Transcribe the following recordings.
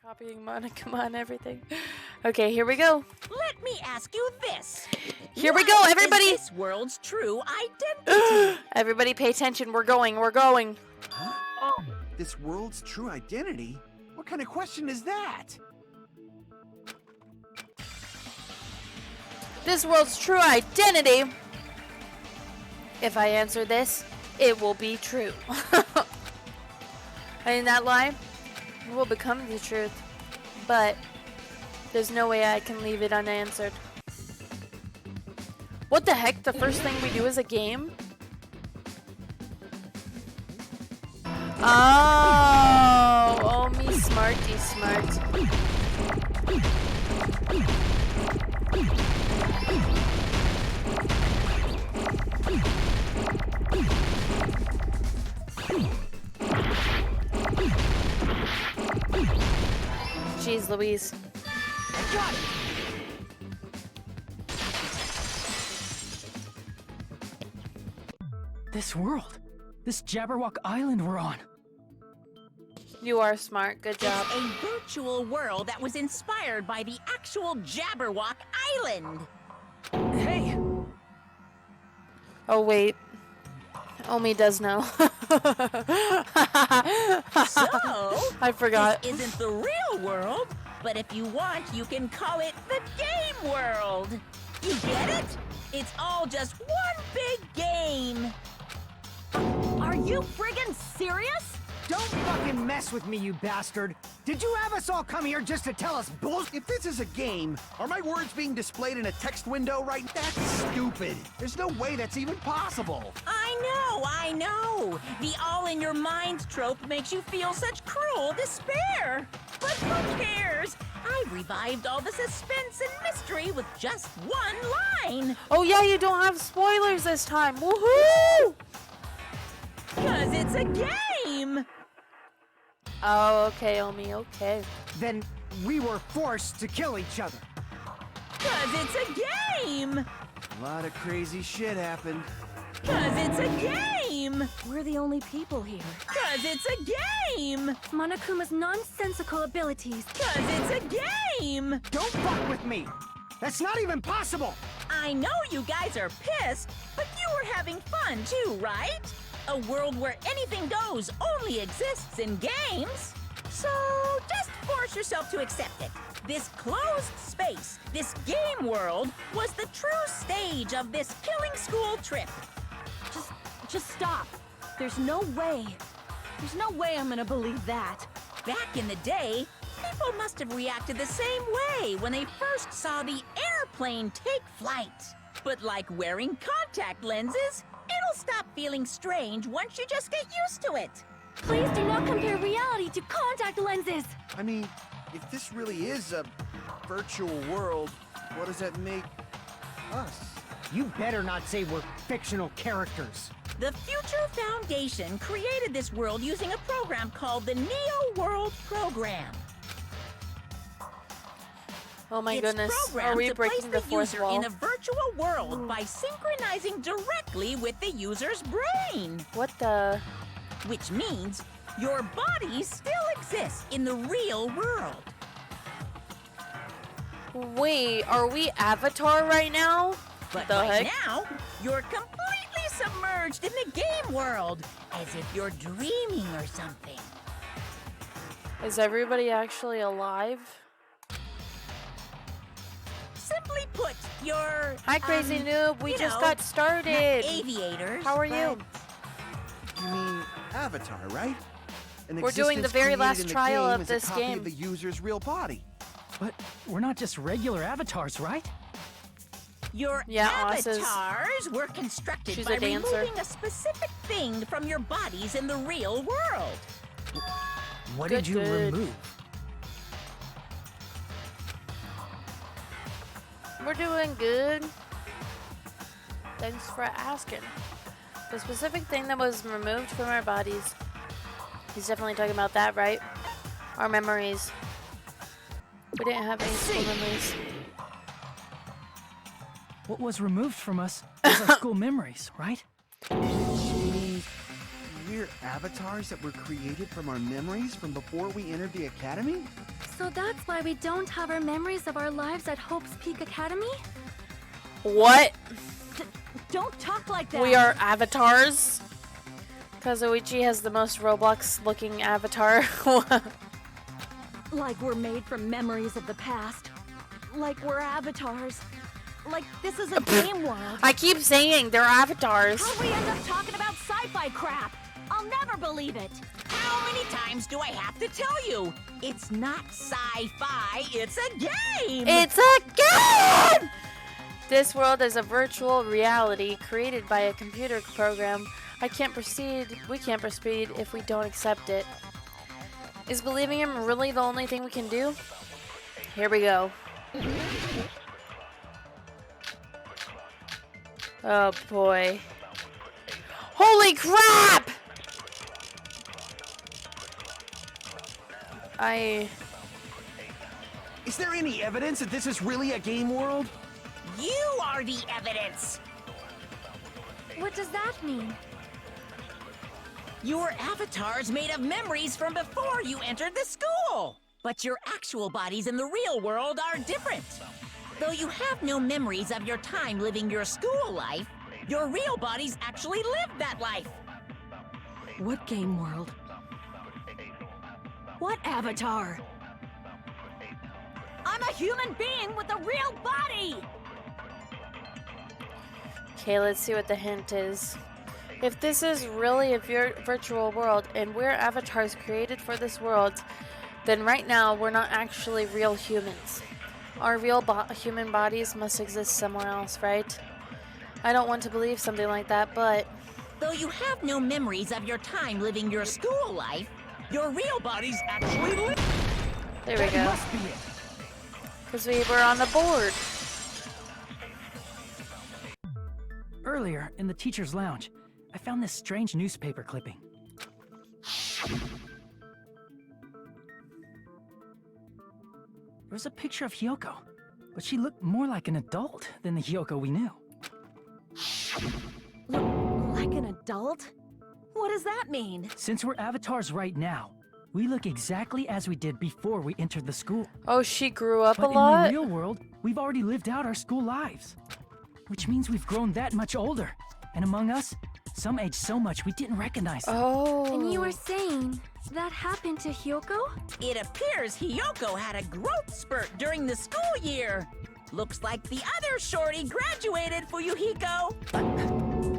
Copying Monica on everything. Okay, here we go. Let me ask you this. Here we go, everybody. What is this world's true identity? Everybody pay attention. We're going. We're going. This world's true identity? What kind of question is that? This world's true identity. If I answer this, it will be true. And that lie will become the truth. But there's no way I can leave it unanswered. What the heck? The first thing we do is a game? Oh, me smarty smart. Jeez Louise. I got it! This world. This Jabberwock Island we're on. You are smart. Good job. It's a virtual world that was inspired by the actual Jabberwock Island. Hey! Oh, wait. Omi does know. So, I forgot. this isn't the real world, but if you want, you can call it the game world. You get it? It's all just one big game. Are you friggin' serious? Don't fucking mess with me, you bastard! Did you have us all come here just to tell us bullshit? If this is a game, are my words being displayed in a text window right now? That's stupid. There's no way that's even possible. I know. The all-in-your-mind trope makes you feel such cruel despair. But who cares? I revived all the suspense and mystery with just one line. Oh, yeah, you don't have spoilers this time. Woohoo! 'Cause it's a game. Oh, okay, Omi, okay. Then we were forced to kill each other. 'Cause it's a game. A lot of crazy shit happened. 'Cause it's a game. We're the only people here. 'Cause it's a game. Monokuma's nonsensical abilities. 'Cause it's a game. Don't fuck with me! That's not even possible! I know you guys are pissed, but you were having fun too, right? A world where anything goes only exists in games. So just force yourself to accept it. This closed space, this game world, was the true stage of this killing school trip. Just stop. There's no way. There's no way I'm gonna believe that. Back in the day, people must have reacted the same way when they first saw the airplane take flight. But like wearing contact lenses, it'll stop feeling strange once you just get used to it. Please do not compare reality to contact lenses. I mean, if this really is a virtual world, what does that make us? You better not say we're fictional characters. The Future Foundation created this world using a program called the Neo World Program. Oh my It's goodness. programmed Are we to place breaking the the fourth user wall? in a virtual world by synchronizing directly with the user's brain. What the? Which means your body still exists in the real world. Wait, are we Avatar right now? But The right heck? now, you're completely submerged in the game world, as if you're dreaming or something. Is everybody actually alive? Simply put, you're... Hi, Crazy Noob. We you just know, got not started. aviators. How are you? You mean Avatar, right? An We're doing the existence very created last in the trial game of as a this copy game. of the user's real body. But we're not just regular avatars, right? Your Yeah, Oz avatars were constructed she's by a dancer. removing a specific thing from your bodies in the real world. What Good, did you good. remove? We're doing good. Thanks for asking. The specific thing that was removed from our bodies. He's definitely talking about that, right? Our memories. We didn't have any school memories. What was removed from us was our school memories, right? Which means We're avatars that were created from our memories from before we entered the academy? So that's why we don't have our memories of our lives at Hope's Peak Academy? What? Don't talk like that! We are avatars? Kazuichi has the most Roblox-looking avatar. Like we're made from memories of the past. Like we're avatars. Like this is a game world. I keep saying they're avatars. How'd we end up talking about sci-fi crap? I'll never believe it. How many times do I have to tell you? It's not sci-fi, it's a game! It's a game! This world is a virtual reality created by a computer program. We can't proceed if we don't accept it. Is believing him really the only thing we can do? Here we go. Oh boy. Holy crap! Is there any evidence that this is really a game world? You are the evidence! What does that mean? Your avatar's made of memories from before you entered the school! But your actual bodies in the real world are different. Though you have no memories of your time living your school life, your real bodies actually lived that life. What game world? What avatar? I'm a human being with a real body! Okay, let's see what the hint is. If this is really a virtual world and we're avatars created for this world, then right now we're not actually real humans. Our real human bodies must exist somewhere else, right? I don't want to believe something like that, but... Though you have no memories of your time living your school life, your real bodies actually live. There we That go. must be it. Because we were on the board. Earlier, in the teacher's lounge, I found this strange newspaper clipping. There was a picture of Hyoko, but she looked more like an adult than the Hyoko we knew. Like an adult? What does that mean? Since we're avatars right now, we look exactly as we did before we entered the school. Oh, she grew up But a lot? in the real world, we've already lived out our school lives. Which means we've grown that much older. And among us, some aged so much we didn't recognize them. Oh. And you were saying that happened to Hyoko? It appears Hyoko had a growth spurt during the school year. Looks like the other shorty graduated, Fuyuhiko.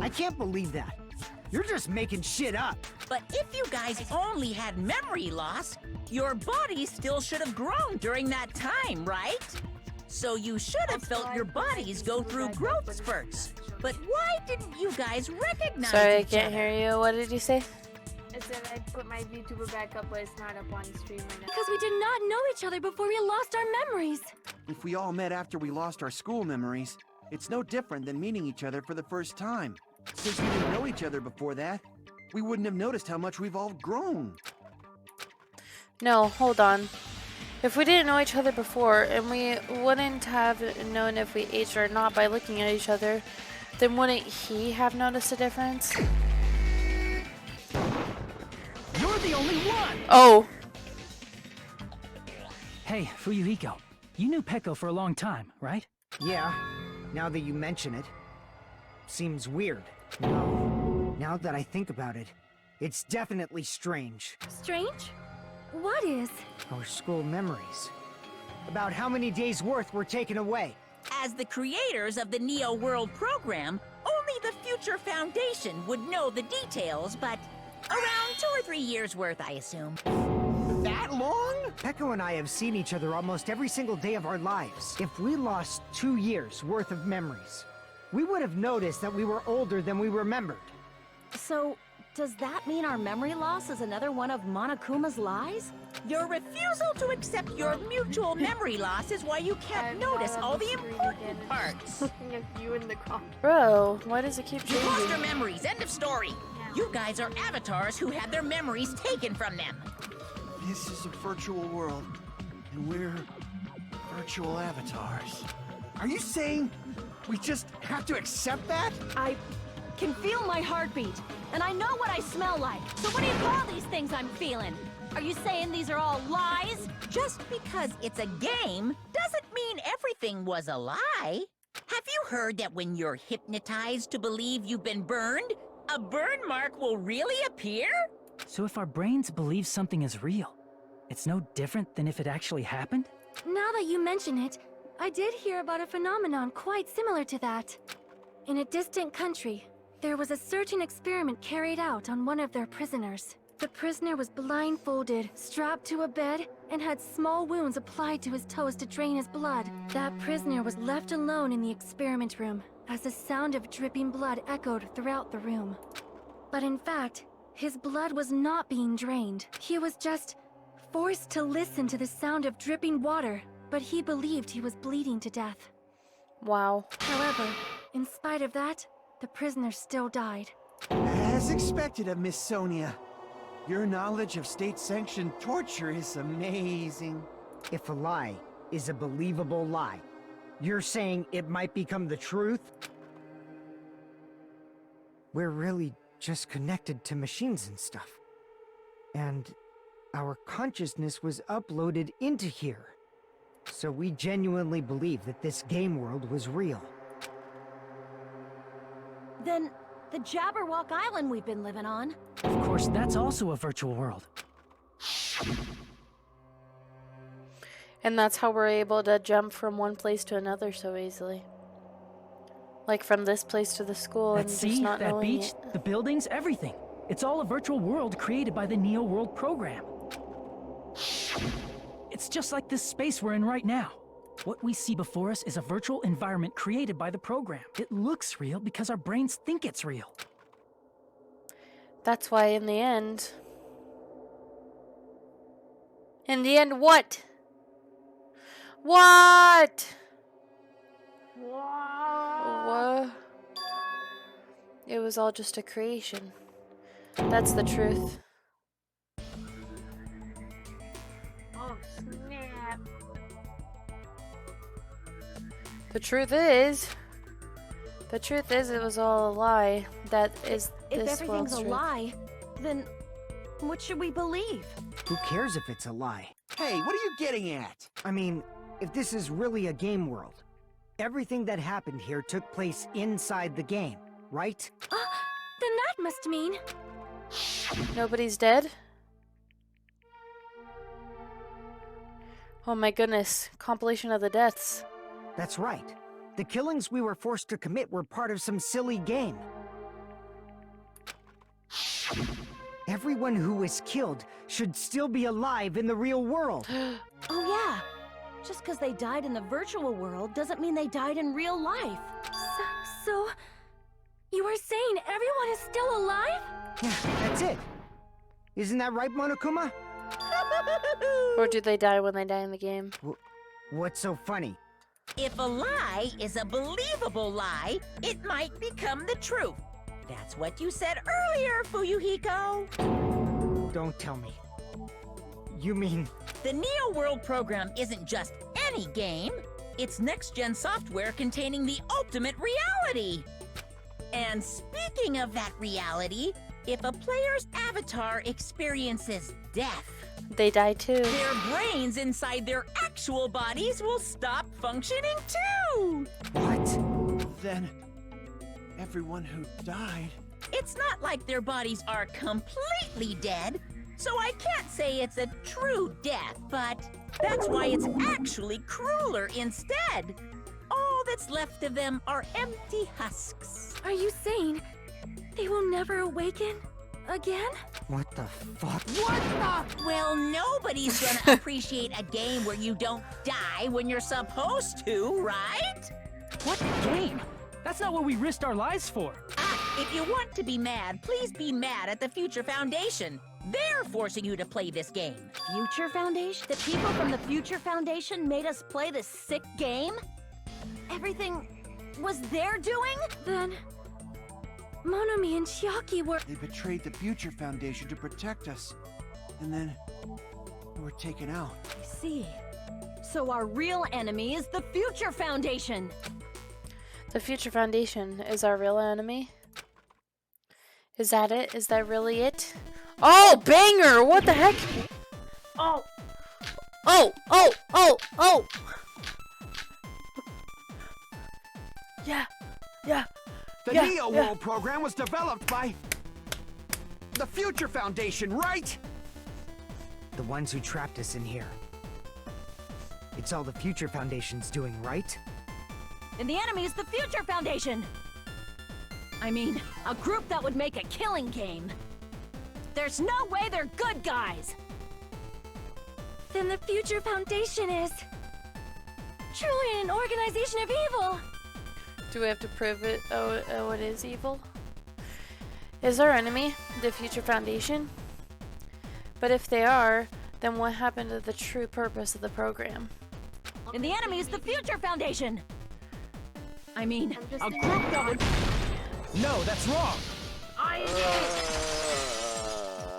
I can't believe that. You're just making shit up. But if you guys only had memory loss, your body still should have grown during that time, right? So you should have felt your bodies go through growth spurts. But why didn't you guys recognize Sorry, I each can't other? hear you. What did you say? I said I put my VTuber back up, but it's not up on the stream right now. Because we did not know each other before we lost our memories. If we all met after we lost our school memories, it's no different than meeting each other for the first time. Since we didn't know each other before that, we wouldn't have noticed how much we've all grown. No, hold on. If we didn't know each other before, and we wouldn't have known if we aged or not by looking at each other, then wouldn't he have noticed a difference? You're the only one! Oh. Hey, Fuyuhiko, you knew Peko for a long time, right? Yeah, now that you mention it. Seems weird. No, now that I think about it, it's definitely strange. Strange? What is? Our school memories. About how many days' worth were taken away. As the creators of the Neo World program, only the Future Foundation would know the details, but around 2 or 3 years worth, I assume. That long? Peko and I have seen each other almost every single day of our lives. If we lost 2 years' worth of memories, we would have noticed that we were older than we remembered. So, does that mean our memory loss is another one of Monokuma's lies? Your refusal to accept your mutual memory loss is why you can't notice all the important parts. Looking at you in the car. Bro, why does it keep You lost your changing? memories, end of story. You guys are avatars who had their memories taken from them. This is a virtual world, and we're virtual avatars. Are you saying we just have to accept that? can feel my heartbeat, and I know what I smell like. So what do you call these things I'm feeling? Are you saying these are all lies? Just because it's a game doesn't mean everything was a lie. Have you heard that when you're hypnotized to believe you've been burned, a burn mark will really appear? So if our brains believe something is real, it's no different than if it actually happened? Now that you mention it, I did hear about a phenomenon quite similar to that. In a distant country, there was a certain experiment carried out on one of their prisoners. The prisoner was blindfolded, strapped to a bed, and had small wounds applied to his toes to drain his blood. That prisoner was left alone in the experiment room, as the sound of dripping blood echoed throughout the room. But in fact, his blood was not being drained. He was just forced to listen to the sound of dripping water, but he believed he was bleeding to death. Wow. However, in spite of that, the prisoner still died. As expected of Miss Sonia. Your knowledge of state-sanctioned torture is amazing. If a lie is a believable lie, you're saying it might become the truth? We're really just connected to machines and stuff. And our consciousness was uploaded into here. So we genuinely believe that this game world was real. Then, the Jabberwock Island we've been living on. Of course, that's also a virtual world. And that's how we're able to jump from one place to another so easily. Like from this place to the school That and just sea, not that knowing beach, it. the buildings, everything. It's all a virtual world created by the Neo World program. It's just like this space we're in right now. What we see before us is a virtual environment created by the program. It looks real because our brains think it's real. That's why in the end... In the end, what? What? What? It was all just a creation. That's the truth. Oh, snap. The truth is it was all a lie. That is If this everything's world's a truth. lie, then what should we believe? Who cares if it's a lie? Hey, what are you getting at? I mean, if this is really a game world, everything that happened here took place inside the game, right? Then that must mean... Nobody's dead? Oh my goodness. Compilation of the deaths. That's right. The killings we were forced to commit were part of some silly game. Everyone who was killed should still be alive in the real world. Oh yeah. Just because they died in the virtual world doesn't mean they died in real life. So you are saying everyone is still alive? Yeah, that's it. Isn't that right, Monokuma? Or do they die when they die in the game? What's so funny? If a lie is a believable lie, it might become the truth. That's what you said earlier, Fuyuhiko. Don't tell me. You mean... The Neo World program isn't just any game. It's next-gen software containing the ultimate reality. And speaking of that reality, if a player's avatar experiences death, They die too. their brains inside their actual bodies will stop functioning too. What? Then, everyone who died... It's not like their bodies are completely dead, so I can't say it's a true death, but that's why it's actually crueler instead. All that's left of them are empty husks. Are you saying they will never awaken again? What the fuck? What the? Well, nobody's gonna appreciate a game where you don't die when you're supposed to, right? What game? That's not what we risked our lives for. If you want to be mad, please be mad at the Future Foundation. They're forcing you to play this game. Future Foundation? The people from the Future Foundation made us play this sick game? Everything was their doing? Then Monomi and Chiaki were... They betrayed the Future Foundation to protect us. And then... we were taken out. I see. So our real enemy is the Future Foundation! The Future Foundation is our real enemy. Is that it? Is that really it? Oh, banger! What the heck? Oh. Oh, oh, oh, oh! Yeah, yeah. The Yeah, Neo yeah. World program was developed by the Future Foundation, right? The ones who trapped us in here. It's all the Future Foundation's doing, right? And the enemy is the Future Foundation! I mean, a group that would make a killing game. There's no way they're good guys! Then the Future Foundation is truly an organization of evil. Do we have to prove it? Oh, it is evil? Is our enemy the Future Foundation? But if they are, then what happened to the true purpose of the program? And the enemy is the Future Foundation! I mean, I'm just a thinking- group that would... No, that's wrong.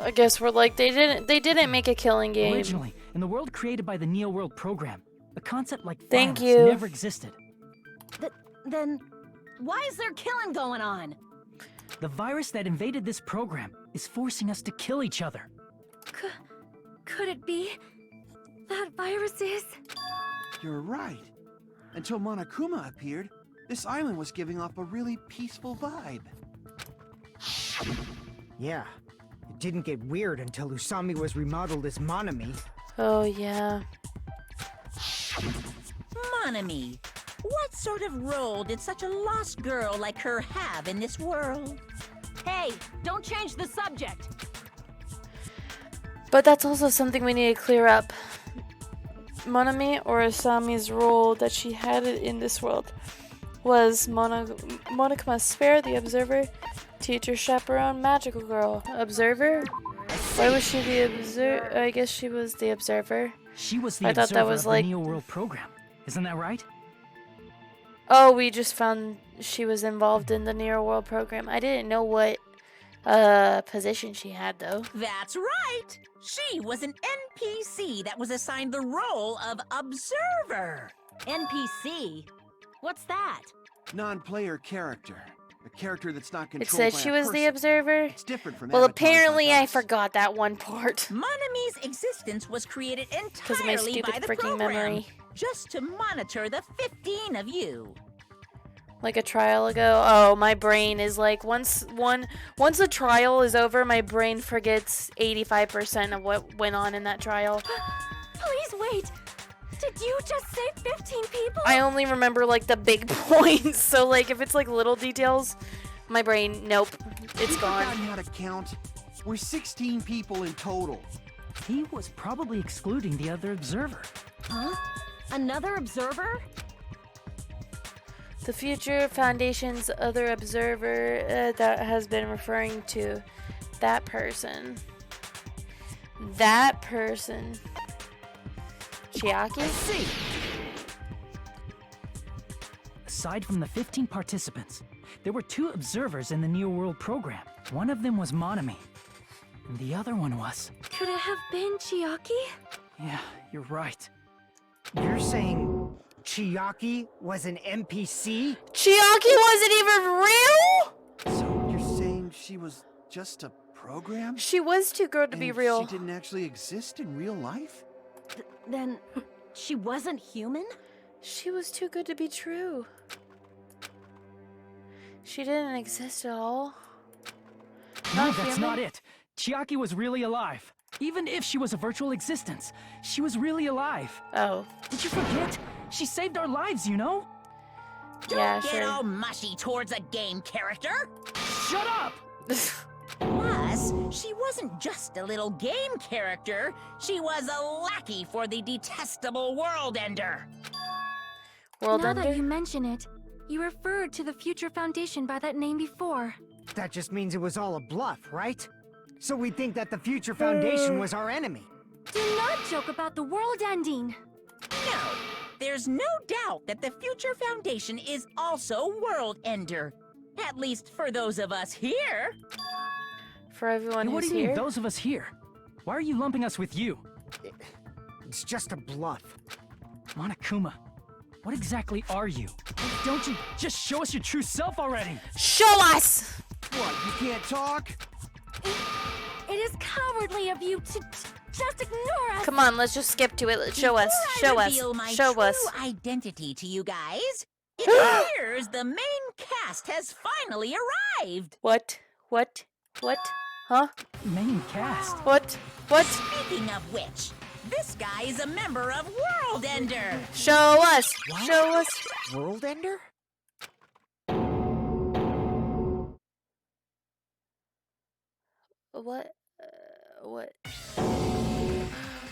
I guess we're like they didn't make a killing game. Originally, in the world created by the Neo World program, a concept like Thank violence you. never existed. Then, why is there killing going on? The virus that invaded this program is forcing us to kill each other. Could it be that virus is? You're right. Until Monokuma appeared, this island was giving off a really peaceful vibe. Yeah. It didn't get weird until Usami was remodeled as Monami. Oh yeah. Monami, what sort of role did such a lost girl like her have in this world? Hey, don't change the subject! But that's also something we need to clear up. Monami or Asami's role that she had in this world was Monokuma's spare, the observer, teacher, chaperone, magical girl. Observer? Why was she the observer? I guess she was the observer. She was the I thought observer that was of like- the Neo World program. Isn't that right? Oh, we just found she was involved in the Neo World program. I didn't know what position she had though. That's right! She was an NPC that was assigned the role of observer. NPC? What's that? Non-player character. A character that's not It controlled said by she a was the person. observer. It's different from Well, avatars apparently like I us. forgot that one part Monami's existence was created because of my entirely stupid by the freaking program, memory. just to monitor the 15 of you. Like a trial ago. Oh, my brain is like once the trial is over, my brain forgets 85% of what went on in that trial. Please wait. Did you just say 15 people? I only remember like the big points. So like if it's like little details, my brain, nope, it's We've forgotten gone. how to count. We're 16 people in total. He was probably excluding the other observer. Huh? Another observer? The Future Foundation's other observer that has been referring to that person. That person. Chiaki? See. Aside from the 15 participants, there were 2 observers in the Neo World program. One of them was Monami, and the other one was... Could it have been Chiaki? Yeah, you're right. You're saying Chiaki was an NPC? Chiaki wasn't even real? So you're saying she was just a program? She was too good to be And real. She didn't actually exist in real life? Then, she wasn't human? She was too good to be true. She didn't exist at all. No, Not that's human? not it. Chiaki was really alive. Even if she was a virtual existence, she was really alive. Oh, Did you forget? She saved our lives, you know? yeah, Get sure. all mushy towards a game character. Shut up! Plus, she wasn't just a little game character. She was a lackey for the detestable World Ender. World Now that you Ender? mention it, you referred to the Future Foundation by that name before. That just means it was all a bluff, right? So we think that the Future Foundation was our enemy. Do not joke about the world ending. No, there's no doubt that the Future Foundation is also World Ender. At least for those of us here. For everyone Hey, what who's do you mean, here? those of us here? Why are you lumping us with you? It's just a bluff. Monokuma, what exactly are you? Don't you just show us your true self already? Show us! What, you can't talk? It is cowardly of you to just ignore us. Come on, let's just skip to it. Show us. Before Show I us. reveal my Show true us. identity to you guys, it appears the main cast has finally arrived. What? What? What? Huh? Main cast. What? What? Speaking of which, this guy is a member of World Ender. Show us. Show us. World Ender? What? What?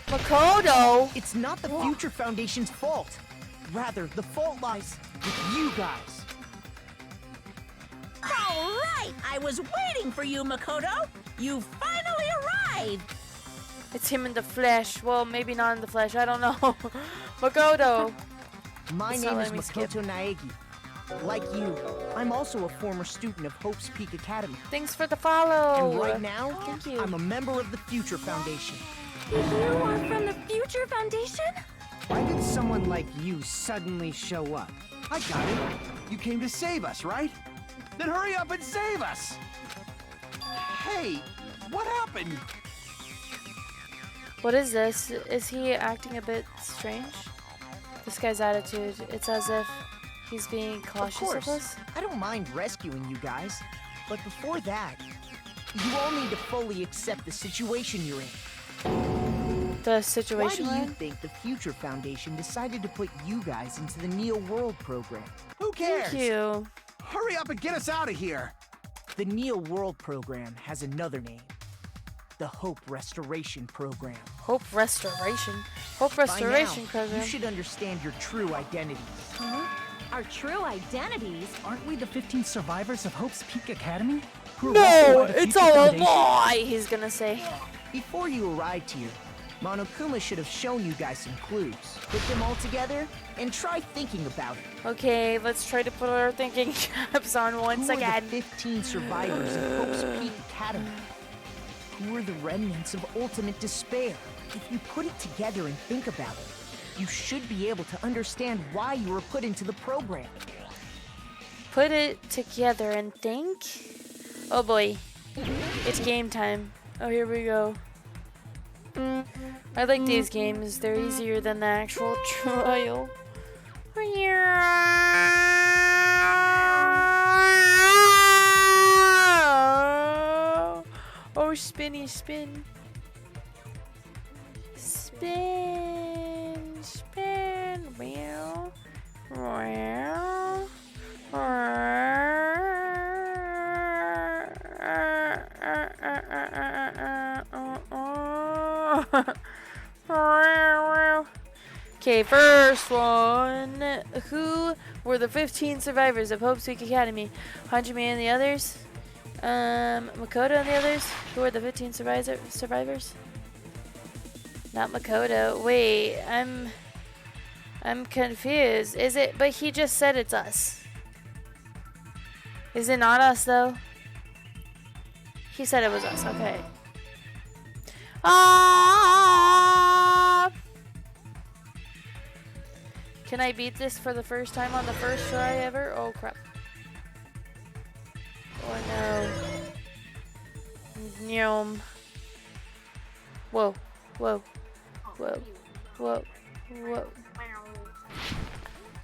Makoto! It's not the Future Foundation's fault. Rather, the fault lies with you guys. All right, I was waiting for you, Makoto. You finally arrived. It's him in the flesh. Well, maybe not in the flesh. I don't know. Makoto! My It's name not is letting me skip. Makoto Naegi. Like you, I'm also a former student of Hope's Peak Academy. Thanks for the follow! And right now, Thank you. I'm a member of the Future Foundation. You are from the Future Foundation? Why did someone like you suddenly show up? I got it. You came to save us, right? Then hurry up and save us! Hey, what happened? What is this? Is he acting a bit strange? This guy's attitude, it's as if he's being cautious of course, us. I don't mind rescuing you guys. But before that, you all need to fully accept the situation you're in. The Why situation do we're you in? think the Future Foundation decided to put you guys into the Neo World program? Who cares? Thank you. Hurry up and get us out of here! The Neo World program has another name. The Hope Restoration Program. Hope Restoration. Hope By Restoration now, Program. you should understand your true identities. Our true identities? Aren't we the 15 survivors of Hope's Peak Academy? Who were rescued No, by the it's Future all a Foundation? lie, he's gonna say. Before you arrived here, Monokuma should have shown you guys some clues. Put them all together and try thinking about it. Okay, let's try to put our thinking caps on once Who are again. the 15 survivors of Hope's Peak Academy? Who are the remnants of ultimate despair? If you put it together and think about it, you should be able to understand why you were put into the program. Put it together and think. Oh boy, it's game time. Oh, here we go. I like these games. They're easier than the actual trial. Oh, spinny spin. Spin, spin, wheel, wheel. Okay, first one. Who were the 15 survivors of Hope's Peak Academy? Hajime and the others? Makoto and the others? Who are the 15 survivors? Not Makoto. Wait, I'm confused. Is it? But he just said it's us. Is it not us though? He said it was us. Okay. Ah! Can I beat this for the first time on the first try ever? Oh crap. Oh no. Nyom. Whoa. Whoa. Whoa. Whoa. Whoa.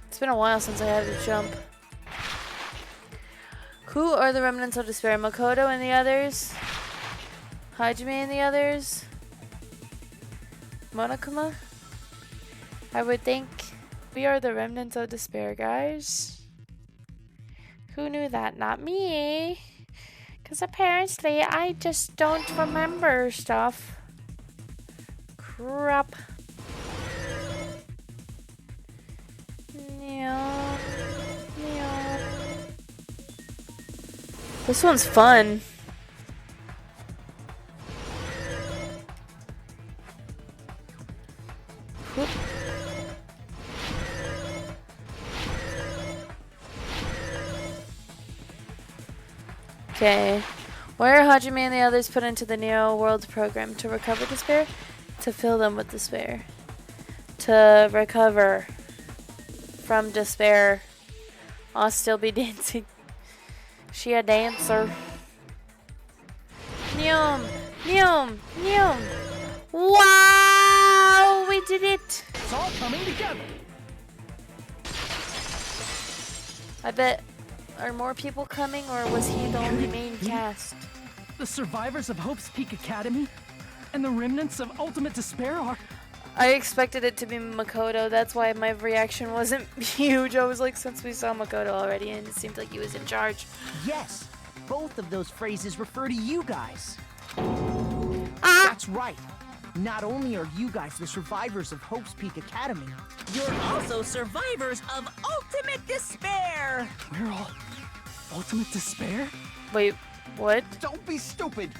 It's been a while since I had to jump. Who are the remnants of despair? Makoto and the others? Hajime and the others? Monokuma? I would think we are the remnants of despair, guys. Who knew that? Not me. Because apparently I just don't remember stuff. Crap. Yeah. Yeah. This one's fun. Whoop. Okay. Why are Hajime and the others put into the Neo World program? To recover despair? To fill them with despair. To recover from despair. I'll still be dancing. She a dancer. Neum! Neum! Neum! Wow! We did it! It's all coming together. I bet. Are more people coming, or was he the only main cast? The survivors of Hope's Peak Academy and the remnants of Ultimate Despair are... I expected it to be Makoto. That's why my reaction wasn't huge. I was like, since we saw Makoto already, and it seemed like he was in charge. Yes, both of those phrases refer to you guys. Ah! That's right. Not only are you guys the survivors of Hope's Peak Academy, You're also survivors of Ultimate Despair! We're all Ultimate Despair? Wait, what? Don't be stupid!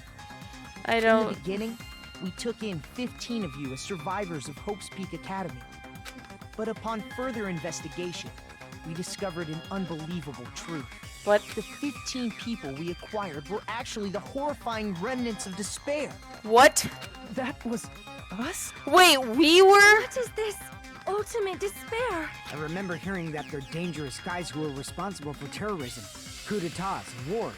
I in the don't. beginning, we took in 15 of you as survivors of Hope's Peak Academy. But upon further investigation, we discovered an unbelievable truth. What? The 15 people we acquired were actually the horrifying remnants of despair. What? That was us? Wait, we were? What is this ultimate despair? I remember hearing that they're dangerous guys who are responsible for terrorism, coups d'etats, and wars.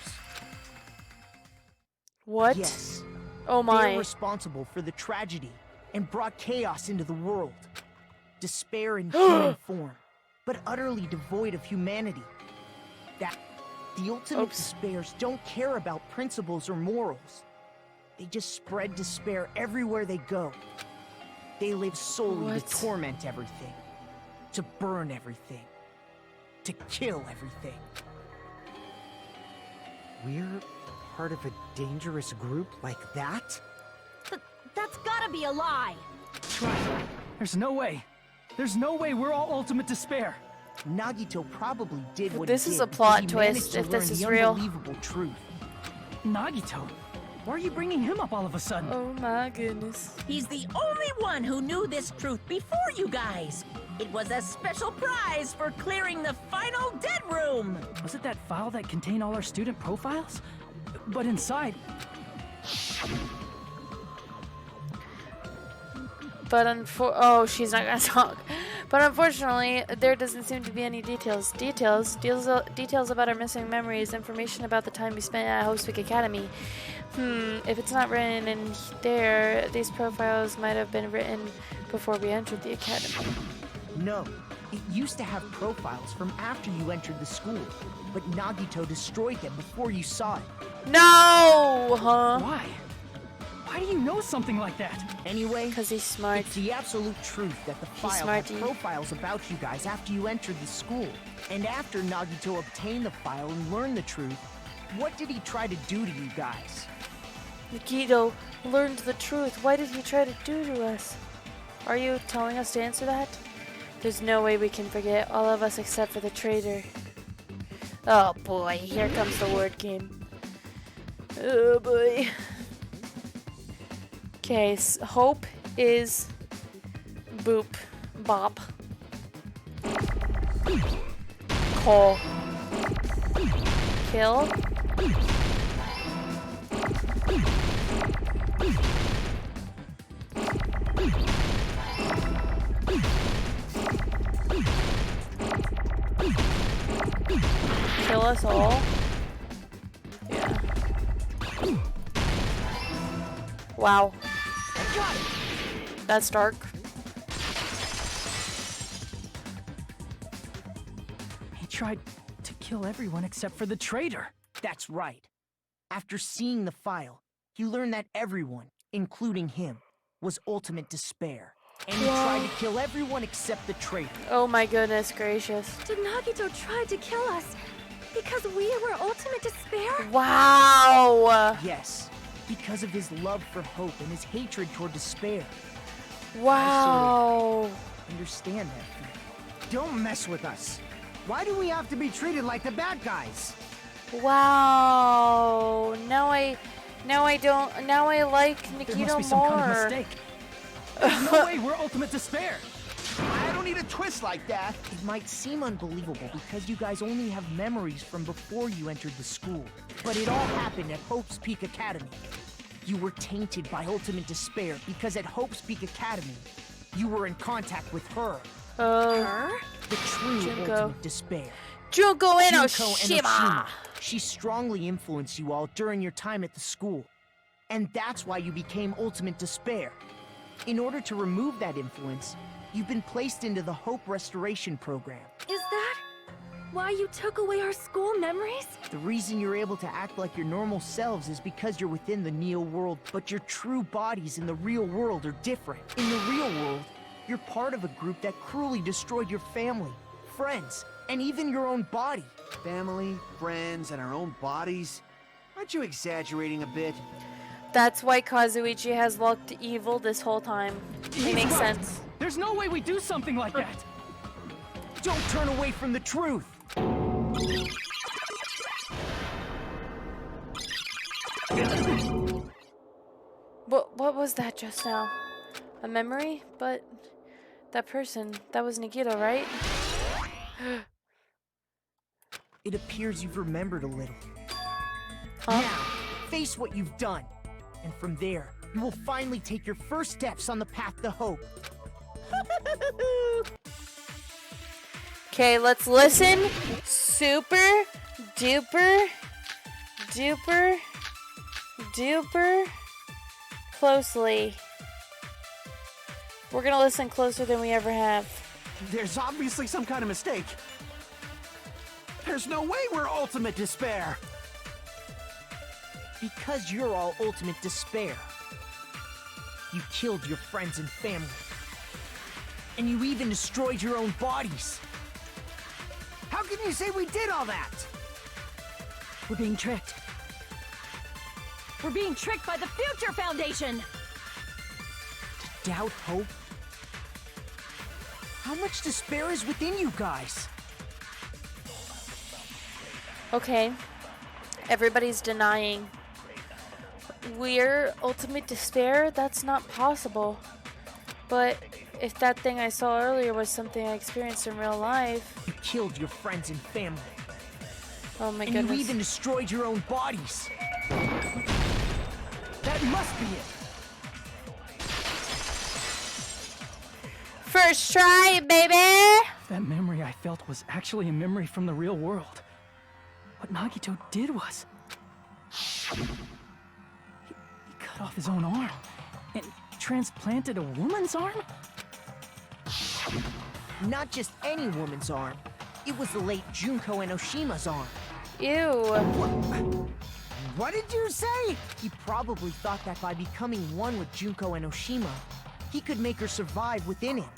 What? Yes, Oh they are my. responsible for the tragedy and brought chaos into the world. Despair in human form, but utterly devoid of humanity. The ultimate Oops. despairs don't care about principles or morals. They just spread despair everywhere they go. They live solely What? to torment everything, to burn everything, to kill everything. We're part of a dangerous group like that? That's gotta be a lie. Right. There's no way. There's no way we're all Ultimate Despair. Nagito probably did what This he is did a plot because he managed twist, to if this learn is the real. unbelievable truth. Nagito? Why are you bringing him up all of a sudden? Oh my goodness. He's the only one who knew this truth before you guys. It was a special prize for clearing the final dead room. Was it that file that contained all our student profiles? But inside... But oh, she's not gonna talk. But unfortunately, there doesn't seem to be any details. Details about our missing memories, information about the time we spent at Hope's Peak Academy. If it's not written in there, these profiles might have been written before we entered the academy. No, it used to have profiles from after you entered the school, but Nagito destroyed them before you saw it. No, huh? Why? Why do you know something like that? Anyway, Because he's smart. it's the absolute truth that the file had smarty. profiles about you guys after you entered the school. And after Nagito obtained the file and learned the truth, what did he try to do to you guys? Nikito learned the truth. Why did he try to do to us? Are you telling us to answer that? There's no way we can forget, all of us except for the traitor. Oh boy, here comes the word game. Oh boy. Okay, Hope is Boop. Bop. Cole. Kill. Kill us all. Yeah. Wow. That's dark. He tried to kill everyone except for the traitor. That's right. After seeing the file, he learned that everyone, including him, was ultimate despair. And he tried to kill everyone except the traitor. Oh my goodness gracious. Did Nagito try to kill us because we were ultimate despair? Wow. Yes, because of his love for hope and his hatred toward despair. Wow. Understand that feeling. Don't mess with us. Why do we have to be treated like the bad guys? Wow. Now I like There must Nikito be some kind of more. mistake. There's no way we're Ultimate Despair. I don't need a twist like that. It might seem unbelievable because you guys only have memories from before you entered the school. But it all happened at Hope's Peak Academy. You were tainted by ultimate despair because at Hope's Peak Academy, you were in contact with her. Oh. The true Junko. ultimate despair. Junko Junko Enoshima. Enoshima. She strongly influenced you all during your time at the school. And that's why you became Ultimate Despair. In order to remove that influence, you've been placed into the Hope Restoration Program. Is that why you took away our school memories? The reason you're able to act like your normal selves is because you're within the Neo world, but your true bodies in the real world are different. In the real world, you're part of a group that cruelly destroyed your family, friends, and even your own body. Family, friends, and our own bodies? Aren't you exaggerating a bit? That's why Kazuichi has looked evil this whole time. It makes sense. There's no way we do something like that. Don't turn away from the truth. What was that just now? A memory? But that person, that was Nagito, right? It appears you've remembered a little. Huh? Now, face what you've done. And from there, you will finally take your first steps on the path to hope. Okay, let's listen super duper duper duper closely. We're gonna listen closer than we ever have. There's obviously some kind of mistake. There's no way we're Ultimate Despair. Because you're all Ultimate Despair. You killed your friends and family. And you even destroyed your own bodies. How can you say we did all that? We're being tricked. We're being tricked by the Future Foundation! To doubt hope? How much despair is within you guys? Okay, everybody's denying. We're Ultimate Despair? That's not possible. But if that thing I saw earlier was something I experienced in real life... You killed your friends and family. Oh my and goodness. you even destroyed your own bodies. That must be it. First try, baby! That memory I felt was actually a memory from the real world. What Nagito did was... He cut off his own arm and transplanted a woman's arm? Not just any woman's arm. It was the late Junko Enoshima's arm. Ew. What did you say? He probably thought that by becoming one with Junko Enoshima, he could make her survive within him.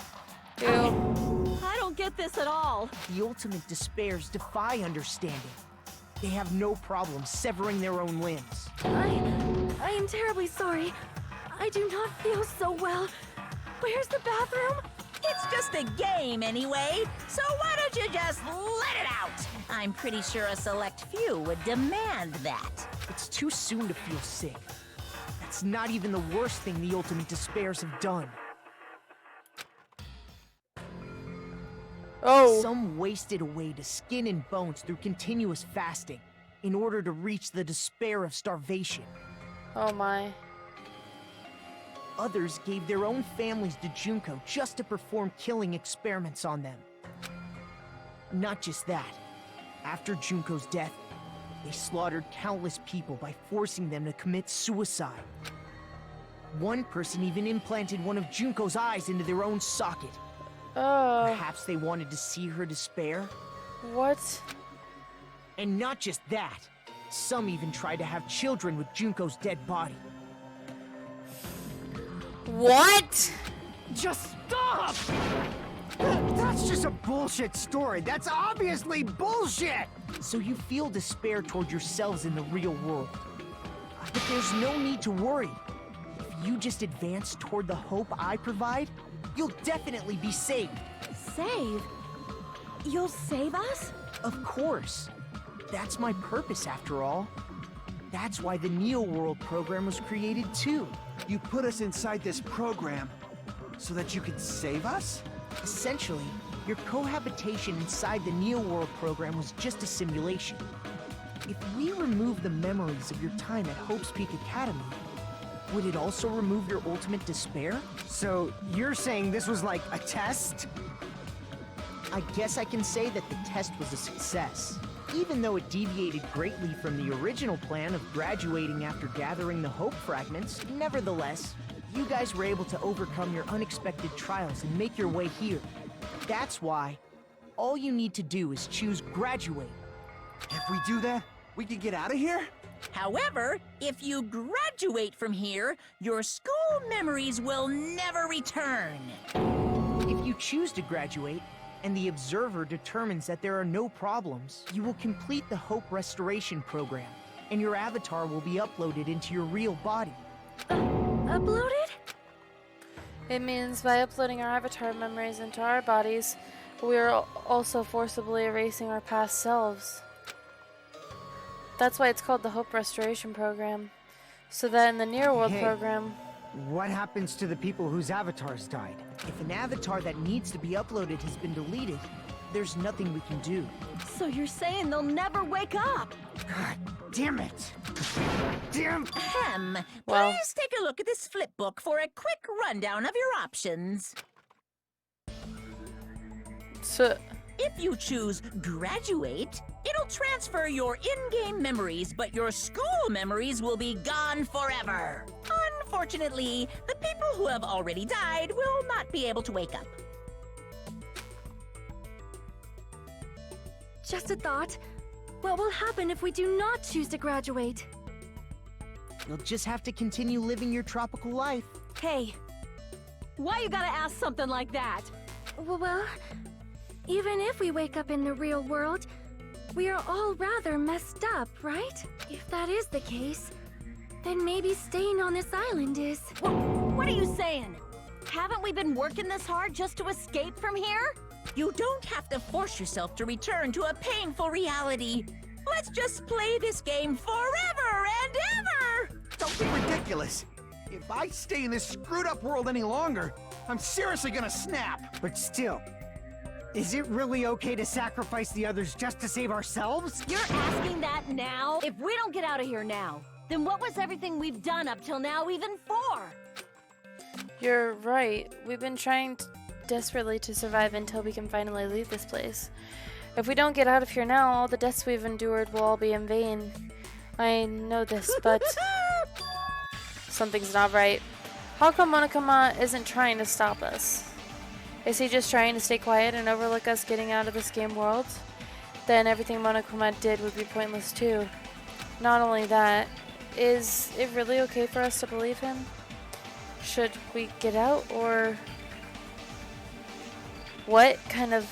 Ew. I don't get this at all. The Ultimate Despairs defy understanding. They have no problem severing their own limbs. I am terribly sorry. I do not feel so well. Where's the bathroom? It's just a game anyway, so why don't you just let it out? I'm pretty sure a select few would demand that. It's too soon to feel sick. That's not even the worst thing the Ultimate Despairs have done. Oh. Some wasted away to skin and bones through continuous fasting in order to reach the despair of starvation. Oh my. Others gave their own families to Junko just to perform killing experiments on them. Not just that. After Junko's death, they slaughtered countless people by forcing them to commit suicide. One person even implanted one of Junko's eyes into their own socket. Oh. Perhaps they wanted to see her despair? What? And not just that. Some even tried to have children with Junko's dead body. What? Just stop! That's just a bullshit story. That's obviously bullshit! So you feel despair toward yourselves in the real world. But there's no need to worry. If you just advance toward the hope I provide, you'll definitely be saved. Save? You'll save us? Of course. That's my purpose, after all. That's why the Neo World program was created, too. You put us inside this program so that you could save us? Essentially, your cohabitation inside the Neo World program was just a simulation. If we remove the memories of your time at Hope's Peak Academy, would it also remove your ultimate despair? So, you're saying this was like a test? I guess I can say that the test was a success. Even though it deviated greatly from the original plan of graduating after gathering the Hope Fragments, nevertheless, you guys were able to overcome your unexpected trials and make your way here. That's why all you need to do is choose graduate. If we do that, we can get out of here? However, if you graduate from here, your school memories will never return. If you choose to graduate, and the observer determines that there are no problems, you will complete the Hope Restoration Program, and your avatar will be uploaded into your real body. Uploaded? It means by uploading our avatar memories into our bodies, we are also forcibly erasing our past selves. That's why it's called the Hope Restoration Program. So that in the Near World Hey. program, What happens to the people whose avatars died? If an avatar that needs to be uploaded has been deleted, there's nothing we can do. So you're saying they'll never wake up? God damn it! Damn! Well- Please take a look at this flip book for a quick rundown of your options. so If you choose graduate, it'll transfer your in-game memories, but your school memories will be gone forever. Unfortunately, the people who have already died will not be able to wake up. Just a thought. What will happen if we do not choose to graduate? You'll just have to continue living your tropical life. Hey, why you gotta ask something like that? Well, even if we wake up in the real world, we are all rather messed up, right? If that is the case, then maybe staying on this island is... What are you saying? Haven't we been working this hard just to escape from here? You don't have to force yourself to return to a painful reality. Let's just play this game forever and ever! Don't be ridiculous. If I stay in this screwed up world any longer, I'm seriously gonna snap. But still, is it really okay to sacrifice the others just to save ourselves? You're asking that now? If we don't get out of here now, then what was everything we've done up till now even for? you're right. We've been trying desperately to survive until we can finally leave this place. If we don't get out of here now, all the deaths we've endured will all be in vain. I know this, but something's not right. How come Monokuma isn't trying to stop us? Is he just trying to stay quiet and overlook us getting out of this game world? Then everything Monokuma did would be pointless too. Not only that, is it really okay for us to believe him? Should we get out, or what kind of...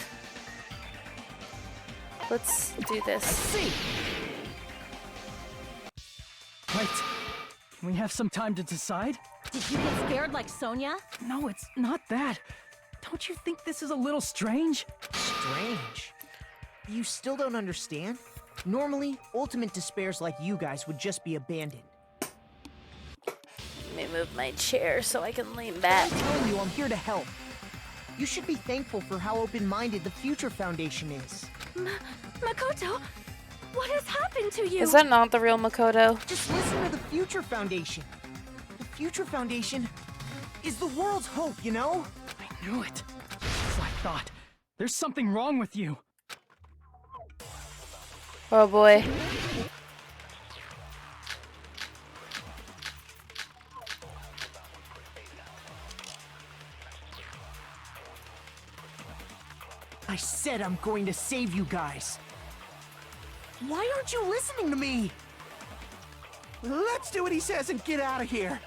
Let's do this. See! Wait, can we have some time to decide? Did you get scared like Sonia? No, it's not that. Don't you think this is a little strange? Strange. You still don't understand? Normally, ultimate despairs like you guys would just be abandoned. Let me move my chair so I can lean back. I'm telling you, I'm here to help. You should be thankful for how open-minded the Future Foundation is. Makoto, what has happened to you? Is that not the real Makoto? Just listen to the Future Foundation. The Future Foundation is the world's hope, you know? I knew it. As I thought. There's something wrong with you. Oh boy. I said I'm going to save you guys. Why aren't you listening to me? Let's do what he says and get out of here.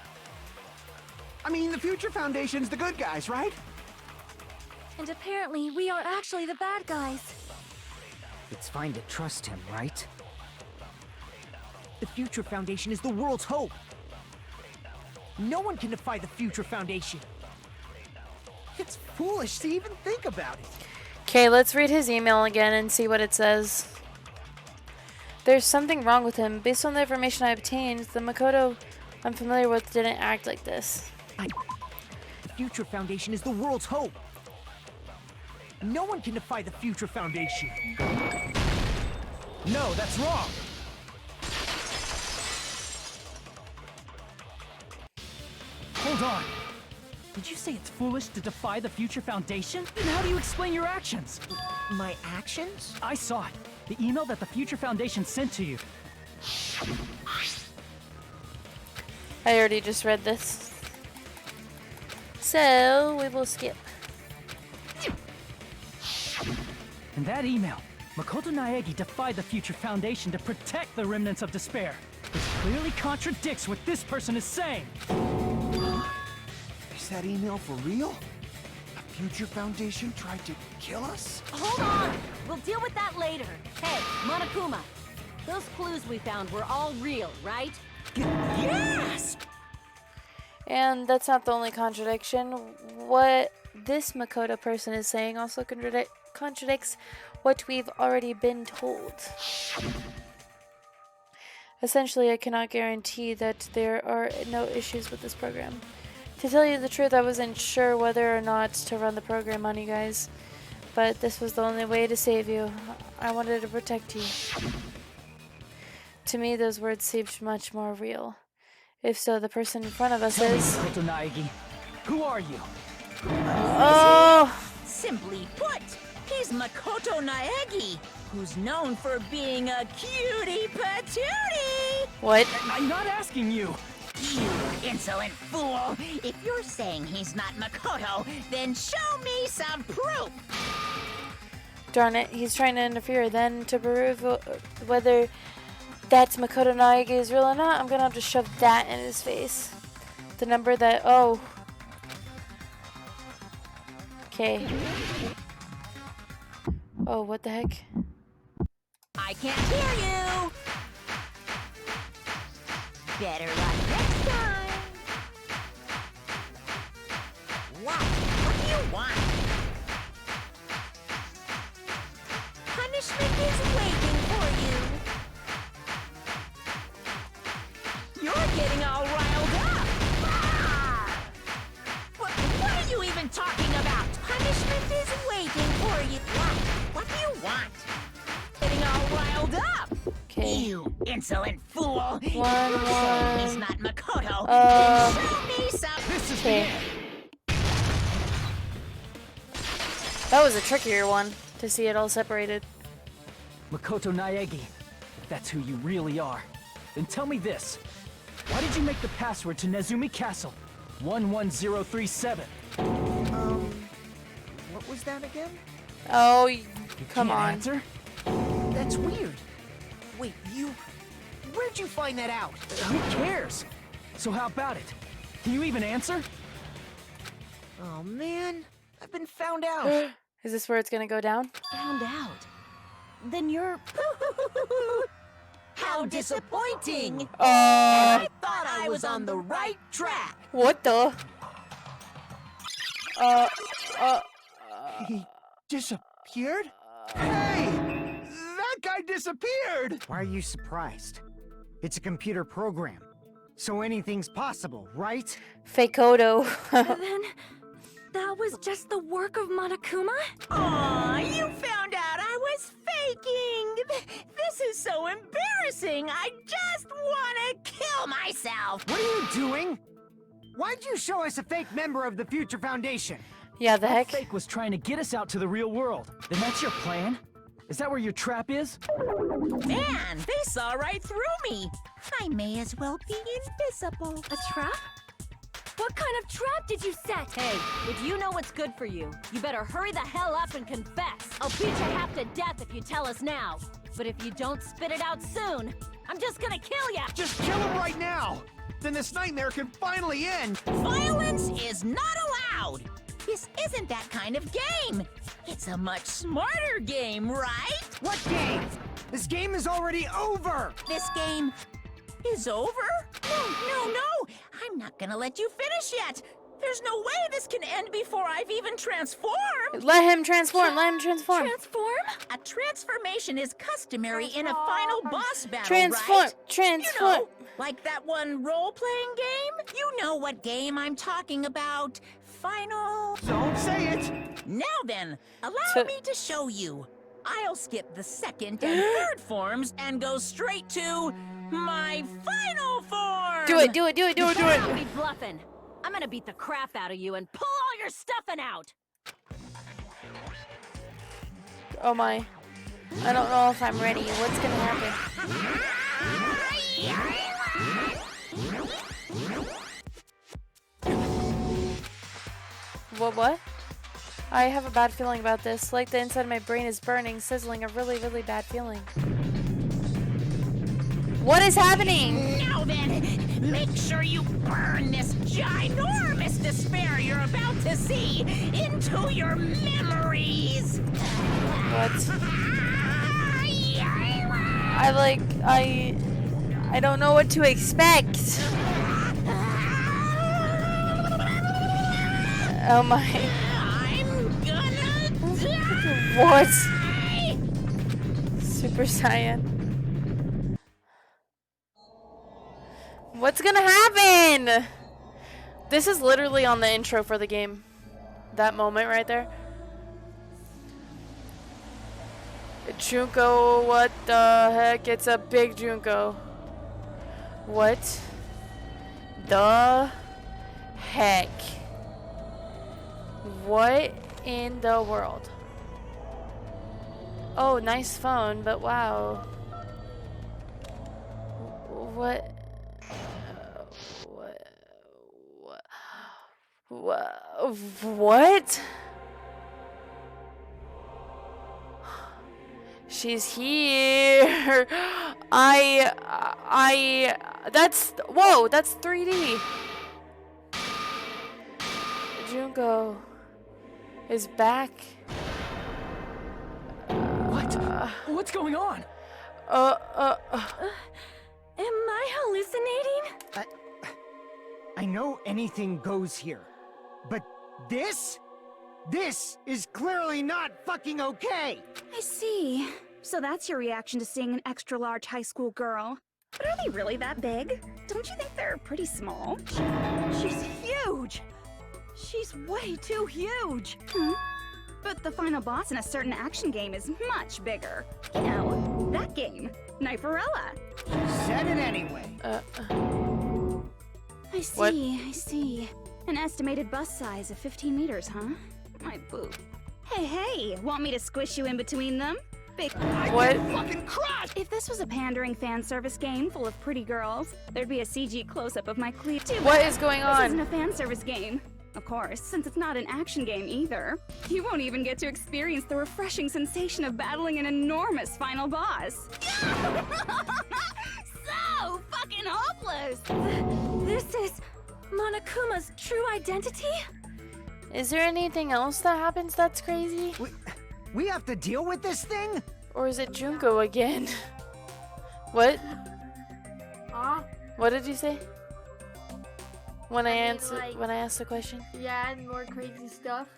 I mean, the Future Foundation's the good guys, right? And apparently, we are actually the bad guys. It's fine to trust him, right? The Future Foundation is the world's hope. No one can defy the Future Foundation. It's foolish to even think about it. Okay, let's read his email again and see what it says. There's something wrong with him. Based on the information I obtained, the Makoto I'm familiar with didn't act like this. The Future Foundation is the world's hope. No one can defy the Future Foundation. No, that's wrong. Hold on. Did you say it's foolish to defy the Future Foundation? Then how do you explain your actions? My actions? I saw it. The email that the Future Foundation sent to you. I already just read this. So, we will skip. In that email, Makoto Naegi defied the Future Foundation to protect the remnants of despair. This clearly contradicts what this person is saying. Is that email for real? The Future Foundation tried to kill us? Hold on! We'll deal with that later. Hey, Monokuma. Those clues we found were all real, right? Yes! And that's not the only contradiction. What this Makoto person is saying also contradicts what we've already been told. Essentially, I cannot guarantee that there are no issues with this program. To tell you the truth, I wasn't sure whether or not to run the program on you guys, but this was the only way to save you. I wanted to protect you. To me, those words seemed much more real. If so, the person in front of us Tell me, is... Makoto Naegi, who are you? Oh! Simply put, he's Makoto Naegi, who's known for being a cutie patootie. What? I'm not asking you. You insolent fool! If you're saying he's not Makoto, then show me some proof! Darn it, he's trying to interfere. Then, to prove whether that's Makoto Naegi is real or not, I'm gonna have to shove that in his face. The number that... Oh. Okay. Oh, what the heck? I can't hear you! Better luck next time! What do you want? Punishment is waiting for you! You're getting all riled up! Ah! What are you even talking about? Punishment is waiting for you! What do you want? Getting all riled up! Okay. You insolent fool! If you're One. saying he's not Makoto, then show me some... This is Okay. That was a trickier one, to see it all separated. Makoto Naegi, if that's who you really are, then tell me this. Why did you make the password to Nezumi Castle 11037? What was that again? Oh, You come can't on. Answer? That's weird. Wait, where'd you find that out? Who cares? So how about it? Can you even answer? Oh man, I've been found out. Is this where it's gonna go down? Found out. Then you're... How disappointing! Oh, I thought I was on the right track! what the? He disappeared? Hey! That guy disappeared! Why are you surprised? It's a computer program, so anything's possible, right? Fakeoto. Then, that was just the work of Monokuma? Aw, you found out I was faking! This is so embarrassing! I just want to kill myself! What are you doing? Why'd you show us a fake member of the Future Foundation? Yeah, the That heck? fake was trying to get us out to the real world. Then that's your plan? Is that where your trap is? Man, they saw right through me! I may as well be invisible. A trap? What kind of trap did you set? Hey, if you know what's good for you, you better hurry the hell up and confess. I'll beat you half to death if you tell us now. But if you don't spit it out soon, I'm just gonna kill ya! Just kill him right now! Then this nightmare can finally end! Violence is not allowed! This isn't that kind of game! It's a much smarter game, right? What game? This game is already over! This game is over? No! I'm not gonna let you finish yet! There's no way this can end before I've even transformed! Let him transform. Let him transform. Transform? A transformation is customary in a final boss battle, Transform. right? Transform. You know, like that one role-playing game? You know what game I'm talking about. Final... Don't say it! Now then, allow So- me to show you. I'll skip the second and third forms and go straight to my final form! Do it. Do it. Do it. Do it. Do Better not it. be bluffing. I'm gonna beat the crap out of you and pull all your stuffing out. Oh my. I don't know if I'm ready. What's gonna happen? What? I have a bad feeling about this. Like the inside of my brain is burning, sizzling, a really, really bad feeling. What is happening? Now then, make sure you burn this ginormous despair you're about to see into your memories. What? I don't know what to expect. Oh my. I'm gonna die. What? Super Saiyan. What's gonna happen? This is literally on the intro for the game. That moment right there. Junko, what the heck? It's a big Junko. What the heck? What in the world? Oh, nice phone, but wow. What? What? She's here. Whoa, that's 3D. Junko is back. What? What's going on? Am I hallucinating? I know anything goes here, but this is clearly not fucking okay! I see. So that's your reaction to seeing an extra-large high school girl. But are they really that big? Don't you think they're pretty small? She's huge. She's way too huge. But the final boss in a certain action game is much bigger. You know, that game, Kniferella. Said it anyway. I see. An estimated bus size of 15 meters, huh? My boo. Hey, want me to squish you in between them? What? Fucking crush! If this was a pandering fan service game full of pretty girls, there'd be a CG close-up of my cleave too. What is going This on? isn't a fan service game. Of course, since it's not an action game either. You won't even get to experience the refreshing sensation of battling an enormous final boss. So fucking hopeless! This is Monokuma's true identity? Is there anything else that happens that's crazy? We have to deal with this thing? Or is it Junko again? What? What did you say? When I asked the question? Yeah, and more crazy stuff.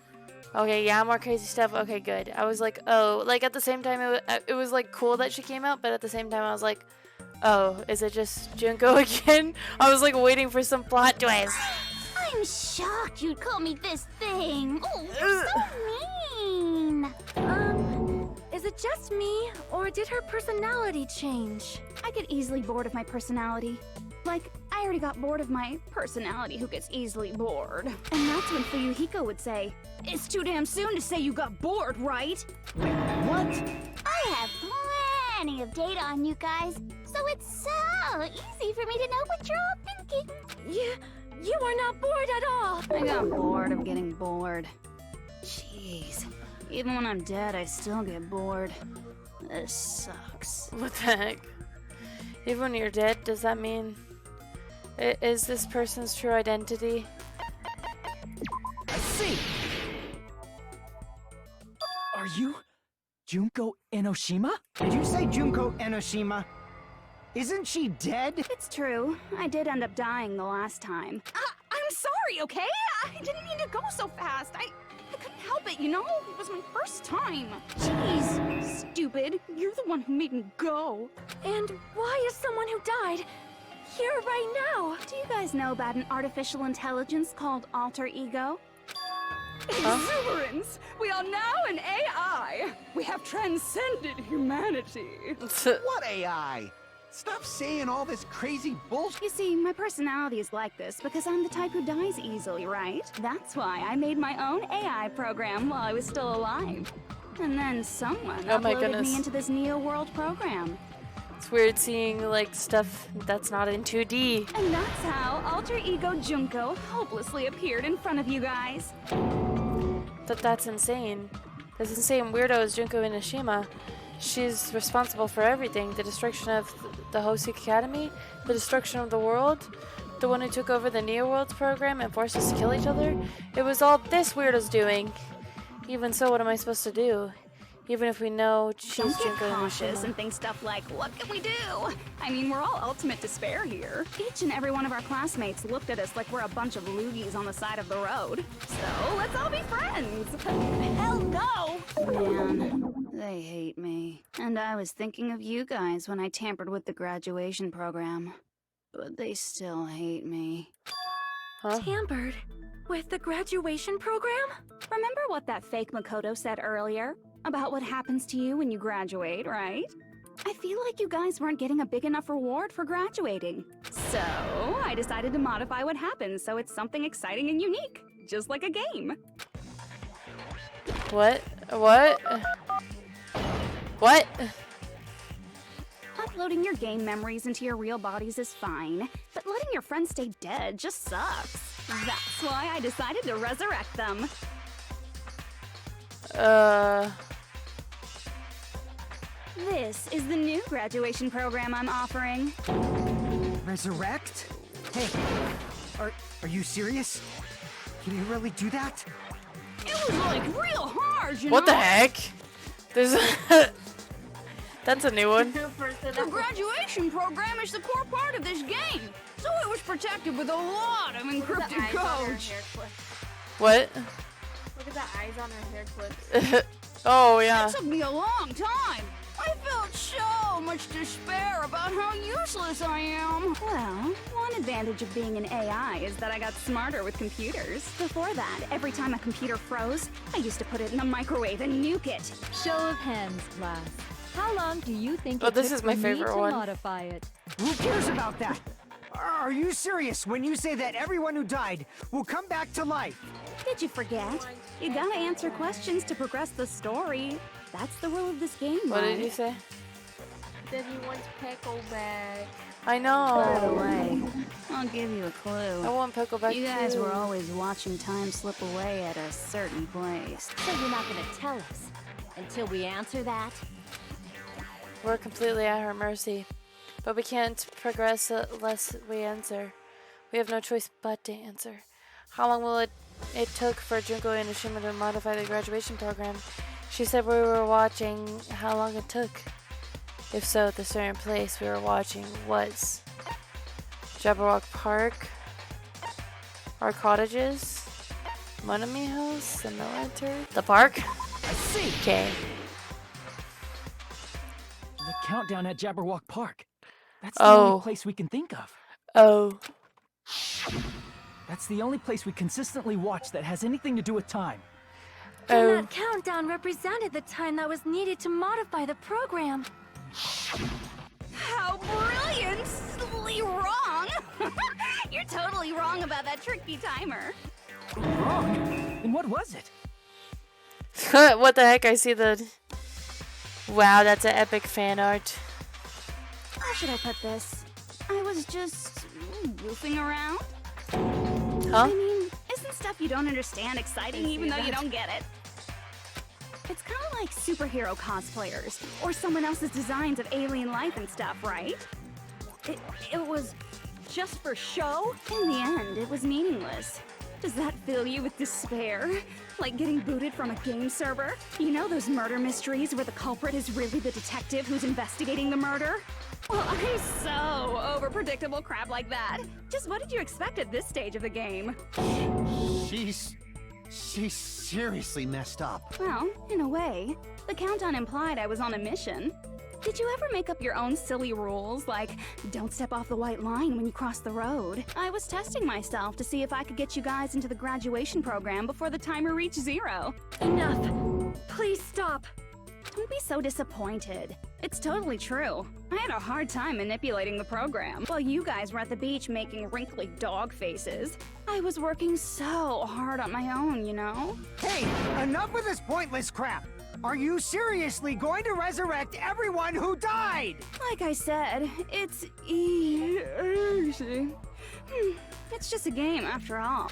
Okay, yeah, more crazy stuff. Okay, good. I was like, oh, like at the same time, it was like cool that she came out, but at the same time, I was like, oh, is it just Junko again? I was like waiting for some plot twist. I'm shocked you'd call me this thing. Oh, you're so mean. Is it just me, or did her personality change? I get easily bored of my personality. Like, I already got bored of my personality who gets easily bored. And that's when Fuyuhiko would say, "It's too damn soon to say you got bored, right?" What? I have plenty of data on you guys, so it's so easy for me to know what you're all thinking. You are not bored at all. I got bored of getting bored. Jeez. Even when I'm dead, I still get bored. This sucks. What the heck? Even when you're dead, does that mean... Is this person's true identity? I see! Are you Junko Enoshima? Did you say Junko Enoshima? Isn't she dead? It's true. I did end up dying the last time. I'm sorry, okay? I didn't mean to go so fast. I couldn't help it, you know? It was my first time. Jeez, stupid. You're the one who made me go. And why is someone who died here right now? Do you guys know about an artificial intelligence called alter ego? Exuberance! We are now an AI! We have transcended humanity! What AI? Stop saying all this crazy bullshit. You see, my personality is like this because I'm the type who dies easily, right? That's why I made my own AI program while I was still alive. And then someone Oh my uploaded goodness. me into this Neo World program. It's weird seeing like stuff that's not in 2D. And that's how Alter Ego Junko hopelessly appeared in front of you guys. That's insane. This insane weirdo is Junko Inashima. She's responsible for everything. The destruction of the Hosuke Academy, the destruction of the world, the one who took over the Neo Worlds program and forced us to kill each other. It was all this weirdo's doing. Even so, what am I supposed to do? Even if we know she's Don't get Junko cautious Inashima. and think stuff like, what can we do? I mean, we're all ultimate despair here. Each and every one of our classmates looked at us like we're a bunch of loogies on the side of the road. So let's all be friends. Hell no! Man, they hate me. And I was thinking of you guys when I tampered with the graduation program. But they still hate me. Huh? Tampered with the graduation program? Remember what that fake Makoto said earlier? About what happens to you when you graduate, right? I feel like you guys weren't getting a big enough reward for graduating. So, I decided to modify what happens so it's something exciting and unique. Just like a game. What? What? What? Uploading your game memories into your real bodies is fine, but letting your friends stay dead just sucks. That's why I decided to resurrect them. This is the new graduation program I'm offering. Resurrect? Hey, are you serious? Can you really do that? It was like real hard, you What know? the heck? There's that's a new one. The graduation program is the core part of this game, so it was protected with a lot of encrypted codes. What? Look at the eyes on her hair clip. Oh yeah. It took me a long time. I felt so much despair about how useless I am. Well, one advantage of being an AI is that I got smarter with computers. Before that, every time a computer froze, I used to put it in the microwave and nuke it. Show of hands, class. How long do you think Oh, it this took is my for me favorite to one. modify it? Who cares about that? Are you serious when you say that everyone who died will come back to life? Did you forget? You gotta answer questions to progress the story. That's the rule of this game, What right? did you say? Then he wants Peckle back. I By the know. way, I'll give you a clue. I want Pickle back You guys too. were always watching time slip away at a certain place. So you're not gonna tell us until we answer that? We're completely at her mercy. But we can't progress unless we answer. We have no choice but to answer. How long will it took for Junko Inashima to modify the graduation program? She said we were watching how long it took. If so, the certain place we were watching was Jabberwock Park, our cottages, Monami House, the military, the park. I see. Okay. The countdown at Jabberwock Park. That's the Oh. only place we can think of. Oh. That's the only place we consistently watch that has anything to do with time. And Oh. that countdown represented the time that was needed to modify the program. How brilliantly wrong! You're totally wrong about that tricky timer. Wrong? And what was it? What the heck? I see the... Wow, that's an epic fan art. How should I put this? I was just goofing around. Huh? I mean, isn't stuff you don't understand exciting even though you don't get it? It's kind of like superhero cosplayers or someone else's designs of alien life and stuff, right? It was just for show? In the end, it was meaningless. Does that fill you with despair? Like getting booted from a game server? You know those murder mysteries where the culprit is really the detective who's investigating the murder? Well, I'm so over predictable crap like that. Just what did you expect at this stage of the game? She's seriously messed up. Well, in a way. The countdown implied I was on a mission. Did you ever make up your own silly rules, like don't step off the white line when you cross the road? I was testing myself to see if I could get you guys into the graduation program before the timer reached 0. Enough. Please stop. Don't be so disappointed. It's totally true. I had a hard time manipulating the program while you guys were at the beach making wrinkly dog faces. I was working so hard on my own, you know? Hey, enough with this pointless crap! Are you seriously going to resurrect everyone who died? Like I said, it's easy. It's just a game after all.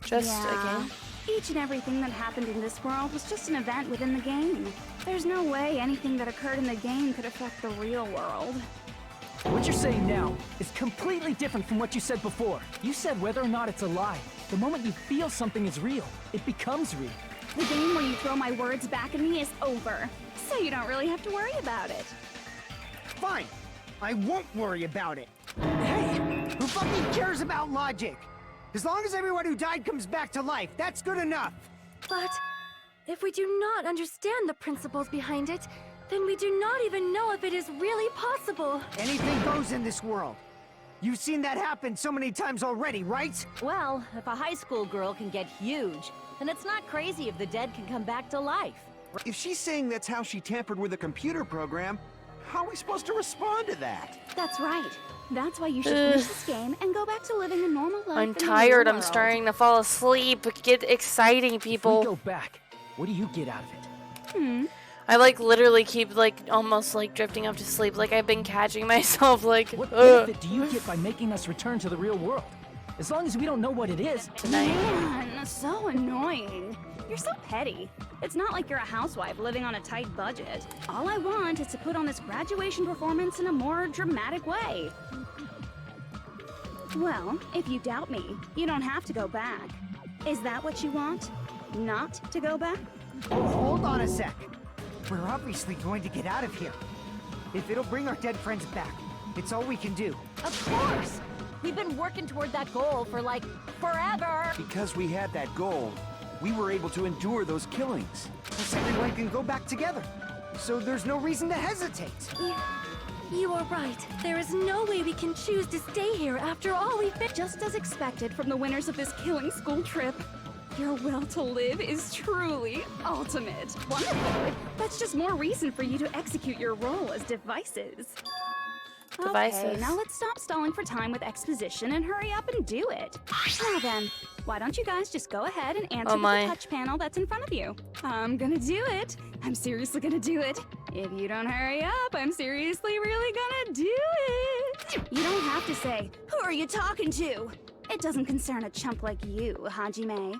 Just a game? Each and everything that happened in this world was just an event within the game. There's no way anything that occurred in the game could affect the real world. What you're saying now is completely different from what you said before. You said whether or not it's a lie. The moment you feel something is real, it becomes real. The game where you throw my words back at me is over, so you don't really have to worry about it. Fine. I won't worry about it. Hey, who fucking cares about logic? As long as everyone who died comes back to life, that's good enough. But if we do not understand the principles behind it, then we do not even know if it is really possible. Anything goes in this world. You've seen that happen so many times already, right? Well, if a high school girl can get huge, then it's not crazy if the dead can come back to life. If she's saying that's how she tampered with a computer program, how are we supposed to respond to that? That's right. That's why you should finish this game and go back to living a normal life. I'm in the tired. real I'm world. starting to fall asleep. Get exciting, people. If we go back, what do you get out of it? I like literally keep like almost like drifting off to sleep. Like I've been catching myself like. What benefit do you get by making us return to the real world? As long as we don't know what it is. Man, so annoying. You're so petty. It's not like you're a housewife living on a tight budget. All I want is to put on this graduation performance in a more dramatic way. Well, if you doubt me, you don't have to go back. Is that what you want? Not to go back? Oh, hold on a sec. We're obviously going to get out of here. If it'll bring our dead friends back, it's all we can do. Of course! We've been working toward that goal for like forever! Because we had that goal, we were able to endure those killings. Plus everyone can go back together. So there's no reason to hesitate. You are right. There is no way we can choose to stay here after all we've been. Just as expected from the winners of this killing school trip. Your will to live is truly ultimate. Wonderful. That's just more reason for you to execute your role as devices. Okay, now let's stop stalling for time with exposition and hurry up and do it. Now then, why don't you guys just go ahead and answer with the touch panel that's in front of you. I'm gonna do it. I'm seriously gonna do it. If you don't hurry up, I'm seriously really gonna do it. You don't have to say, who are you talking to? It doesn't concern a chump like you, Hajime.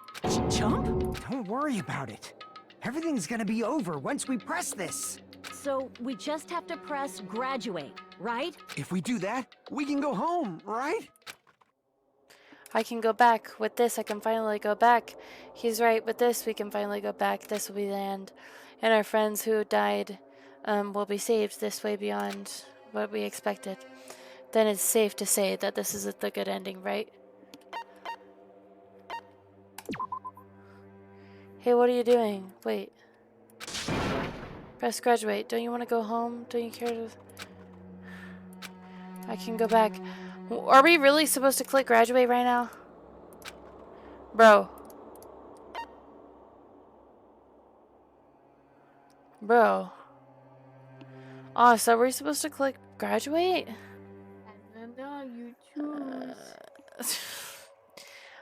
Chump? Don't worry about it. Everything's gonna be over once we press this. So we just have to press graduate, right? If we do that, we can go home, right? I can go back. With this, I can finally go back. He's right. With this, we can finally go back. This will be the end. And our friends who died will be saved this way beyond what we expected. Then it's safe to say that this is the good ending, right? Hey, what are you doing? Wait. Press graduate. Don't you want to go home? Don't you care to... I can go back. Are we really supposed to click graduate right now? Bro. Bro. Oh, so we're supposed to click graduate? No, you choose.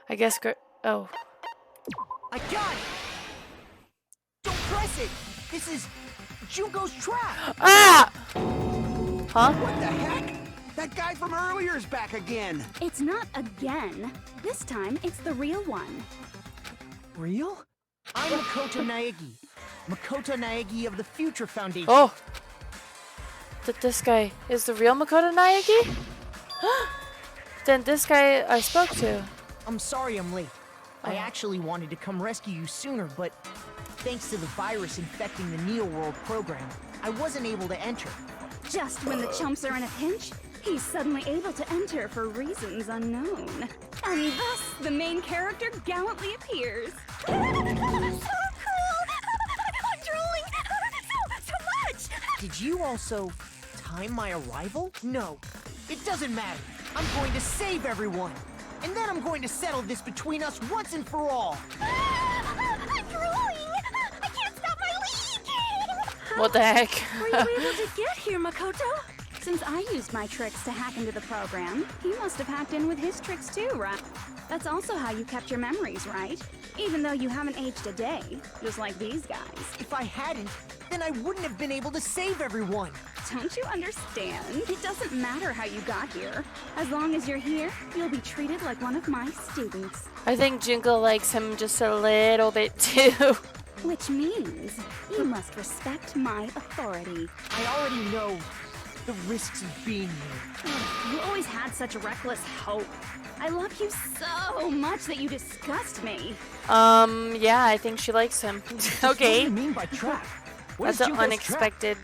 I guess oh. I got it! Don't press it! This is Junko's trap! Ah! Huh? What the heck? That guy from earlier is back again. It's not again. This time, it's the real one. Real? I'm Makoto Naegi. Makoto Naegi of the Future Foundation. Oh! That this guy is the real Makoto Naegi? Then this guy I spoke to. I'm sorry I'm late. I actually wanted to come rescue you sooner, but thanks to the virus infecting the Neo World program, I wasn't able to enter. Just when the chumps are in a pinch, he's suddenly able to enter for reasons unknown. And thus, the main character gallantly appears. So cool! I'm drooling! So much! Did you also time my arrival? No, it doesn't matter. I'm going to save everyone. And then I'm going to settle this between us once and for all. I'm drooling! I can't stop my leaking! What the heck? Were you able to get here, Makoto? Since I used my tricks to hack into the program, you must have hacked in with his tricks too, right? That's also how you kept your memories, right? Even though you haven't aged a day, just like these guys. If I hadn't, then I wouldn't have been able to save everyone. Don't you understand? It doesn't matter how you got here. As long as you're here, you'll be treated like one of my students. I think Junko likes him just a little bit too. Which means you must respect my authority. I already know the risks of being here. You always had such reckless hope. I love you so much that you disgust me. Yeah, I think she likes him. What do Okay. you mean by trap? What That's is an Junko's unexpected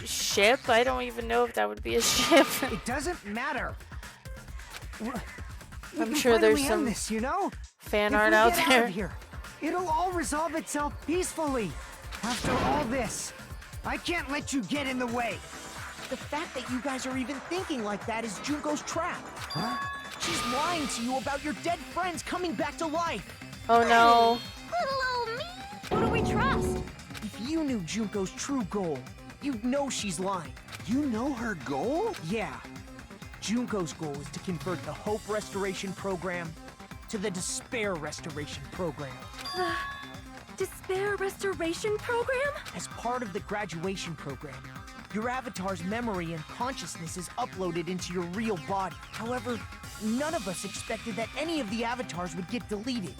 ship. I don't even know if that would be a ship. It doesn't matter. I'm sure there's finally some end this, you know? fan If art we out get there. of here, it'll all resolve itself peacefully. After all this, I can't let you get in the way. The fact that you guys are even thinking like that is Junko's trap. Huh? She's lying to you about your dead friends coming back to life. Oh no. Little old me. Who do we trust? If you knew Junko's true goal, you'd know she's lying. You know her goal? Yeah. Junko's goal is to convert the Hope Restoration Program to the Despair Restoration Program. Despair Restoration Program? As part of the graduation program, your avatar's memory and consciousness is uploaded into your real body. However, none of us expected that any of the avatars would get deleted.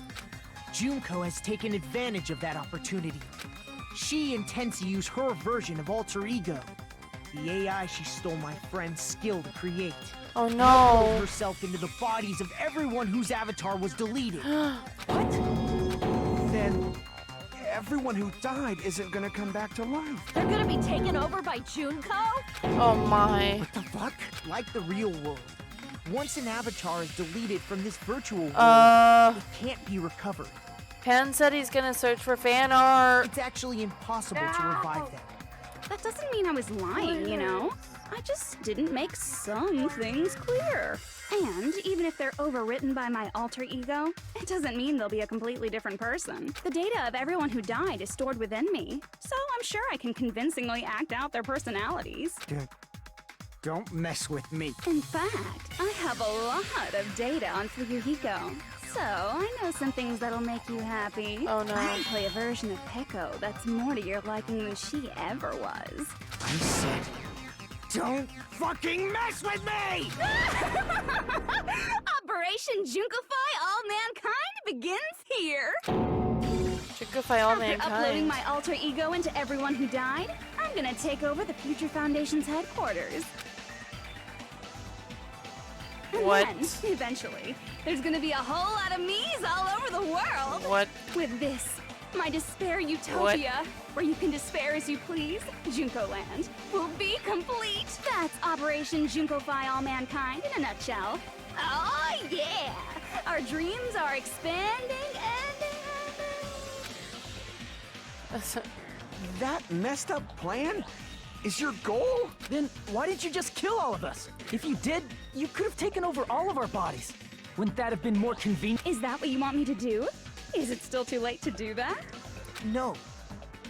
Junko has taken advantage of that opportunity. She intends to use her version of Alter Ego, the AI she stole my friend's skill to create. Oh Upload no. herself into the bodies of everyone whose avatar was deleted. Then everyone who died isn't gonna come back to life. They're gonna be taken over by Junko? Oh my. What the fuck? Like the real world. Once an avatar is deleted from this virtual world, it can't be recovered. Pan said he's gonna search for fan art. It's actually impossible to revive them. That doesn't mean I was lying, you know? I just didn't make some things clear. And even if they're overwritten by my alter ego, it doesn't mean they'll be a completely different person. The data of everyone who died is stored within me, so I'm sure I can convincingly act out their personalities. Don't mess with me. In fact, I have a lot of data on Fuyuhiko, so I know some things that'll make you happy. Oh, no. I can play a version of Peko that's more to your liking than she ever was. I said, don't fucking mess with me! Operation Junkify All Mankind begins here. Junkify all After uploading mankind. my alter ego into everyone who died, I'm gonna take over the Future Foundation's headquarters. And What? then, eventually, there's gonna be a whole lot of me's all over the world. What? With this, my despair utopia, where you can despair as you please, Junko Land, will be complete. That's Operation Junkify All Mankind in a nutshell. Oh yeah! Our dreams are expanding and That messed up plan is your goal? Then why didn't you just kill all of us? If you did, you could have taken over all of our bodies. Wouldn't that have been more convenient? Is that what you want me to do? Is it still too late to do that? No.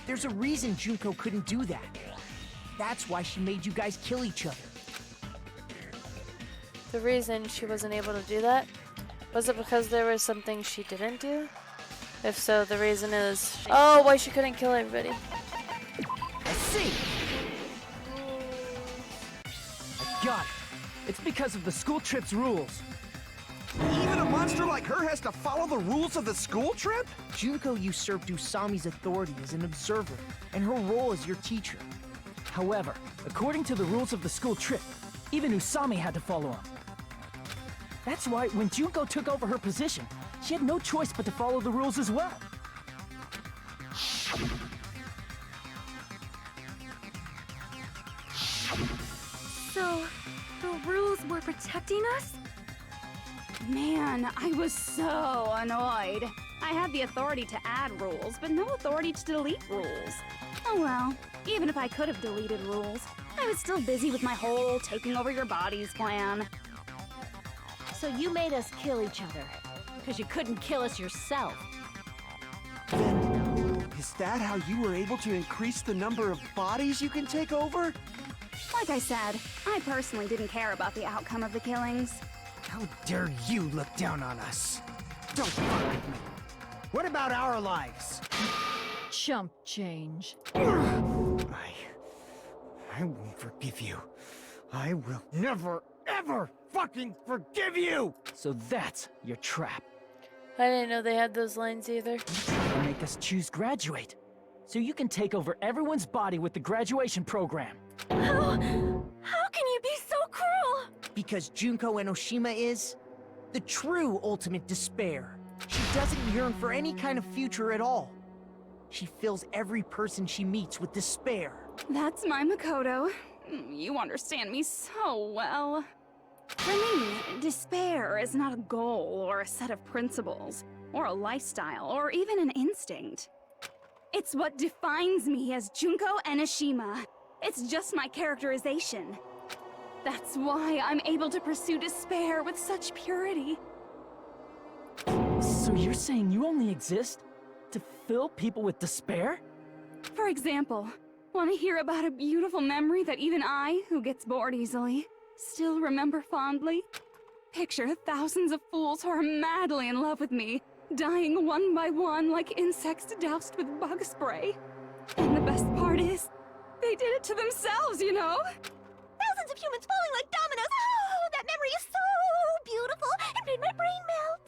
There's a reason Junko couldn't do that. That's why she made you guys kill each other. The reason she wasn't able to do that? Was it because there was something she didn't do? If so, the reason is... Oh, why she couldn't kill everybody. I see! I got it. It's because of the school trip's rules. Even a monster like her has to follow the rules of the school trip? Junko usurped Usami's authority as an observer, and her role as your teacher. However, according to the rules of the school trip, even Usami had to follow them. That's why when Junko took over her position, she had no choice but to follow the rules as well. So, the rules were protecting us? Man, I was so annoyed. I had the authority to add rules, but no authority to delete rules. Oh well, even if I could have deleted rules, I was still busy with my whole taking over your bodies plan. So you made us kill each other. Because you couldn't kill us yourself. Then, is that how you were able to increase the number of bodies you can take over? Like I said, I personally didn't care about the outcome of the killings. How dare you look down on us? Don't fuck with me. What about our lives? Chump change. I won't forgive you. I will never, ever fucking forgive you! So that's your trap. I didn't know they had those lines either. To make us choose graduate. So you can take over everyone's body with the graduation program. How can you be so cruel? Because Junko Enoshima is the true ultimate despair. She doesn't yearn for any kind of future at all. She fills every person she meets with despair. That's my Makoto. You understand me so well. For me, despair is not a goal or a set of principles, or a lifestyle, or even an instinct. It's what defines me as Junko Enoshima. It's just my characterization. That's why I'm able to pursue despair with such purity. So you're saying you only exist to fill people with despair? For example, want to hear about a beautiful memory that even I, who gets bored easily, still remember fondly? Picture thousands of fools who are madly in love with me, dying one by one like insects doused with bug spray. And the best part is, they did it to themselves, you know? Thousands of humans falling like dominoes. Oh, that memory is so beautiful. It made my brain melt.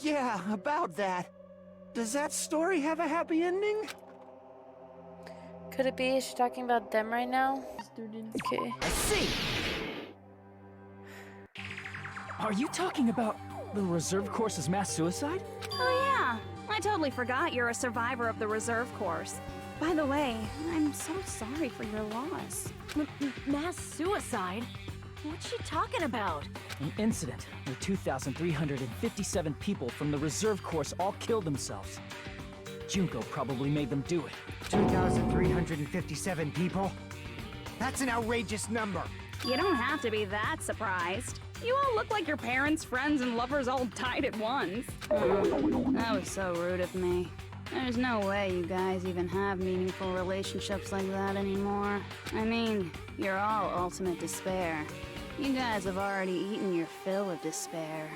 Yeah, about that. Does that story have a happy ending? Could it be? Is she talking about them right now? Okay. I see! Are you talking about the reserve course's mass suicide? Oh yeah, I totally forgot you're a survivor of the reserve course. By the way, I'm so sorry for your loss. Mass suicide? What's she talking about? An incident where 2,357 people from the reserve course all killed themselves. Junko probably made them do it. 2,357 people? That's an outrageous number. You don't have to be that surprised. You all look like your parents, friends, and lovers all died at once. That was so rude of me. There's no way you guys even have meaningful relationships like that anymore. I mean, you're all ultimate despair. You guys have already eaten your fill of despair.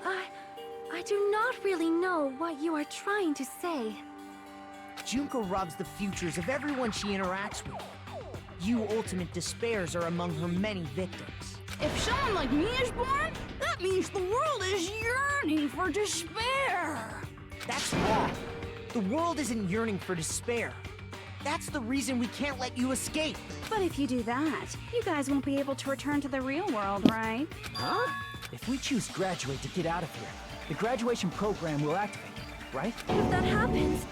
I do not really know what you are trying to say. Junko robs the futures of everyone she interacts with. You ultimate despairs are among her many victims. If someone like me is born, that means the world is yearning for despair. That's wrong. The world isn't yearning for despair. That's the reason we can't let you escape. But if you do that, you guys won't be able to return to the real world, right? Huh? If we choose graduate to get out of here, the graduation program will activate, right? If that happens,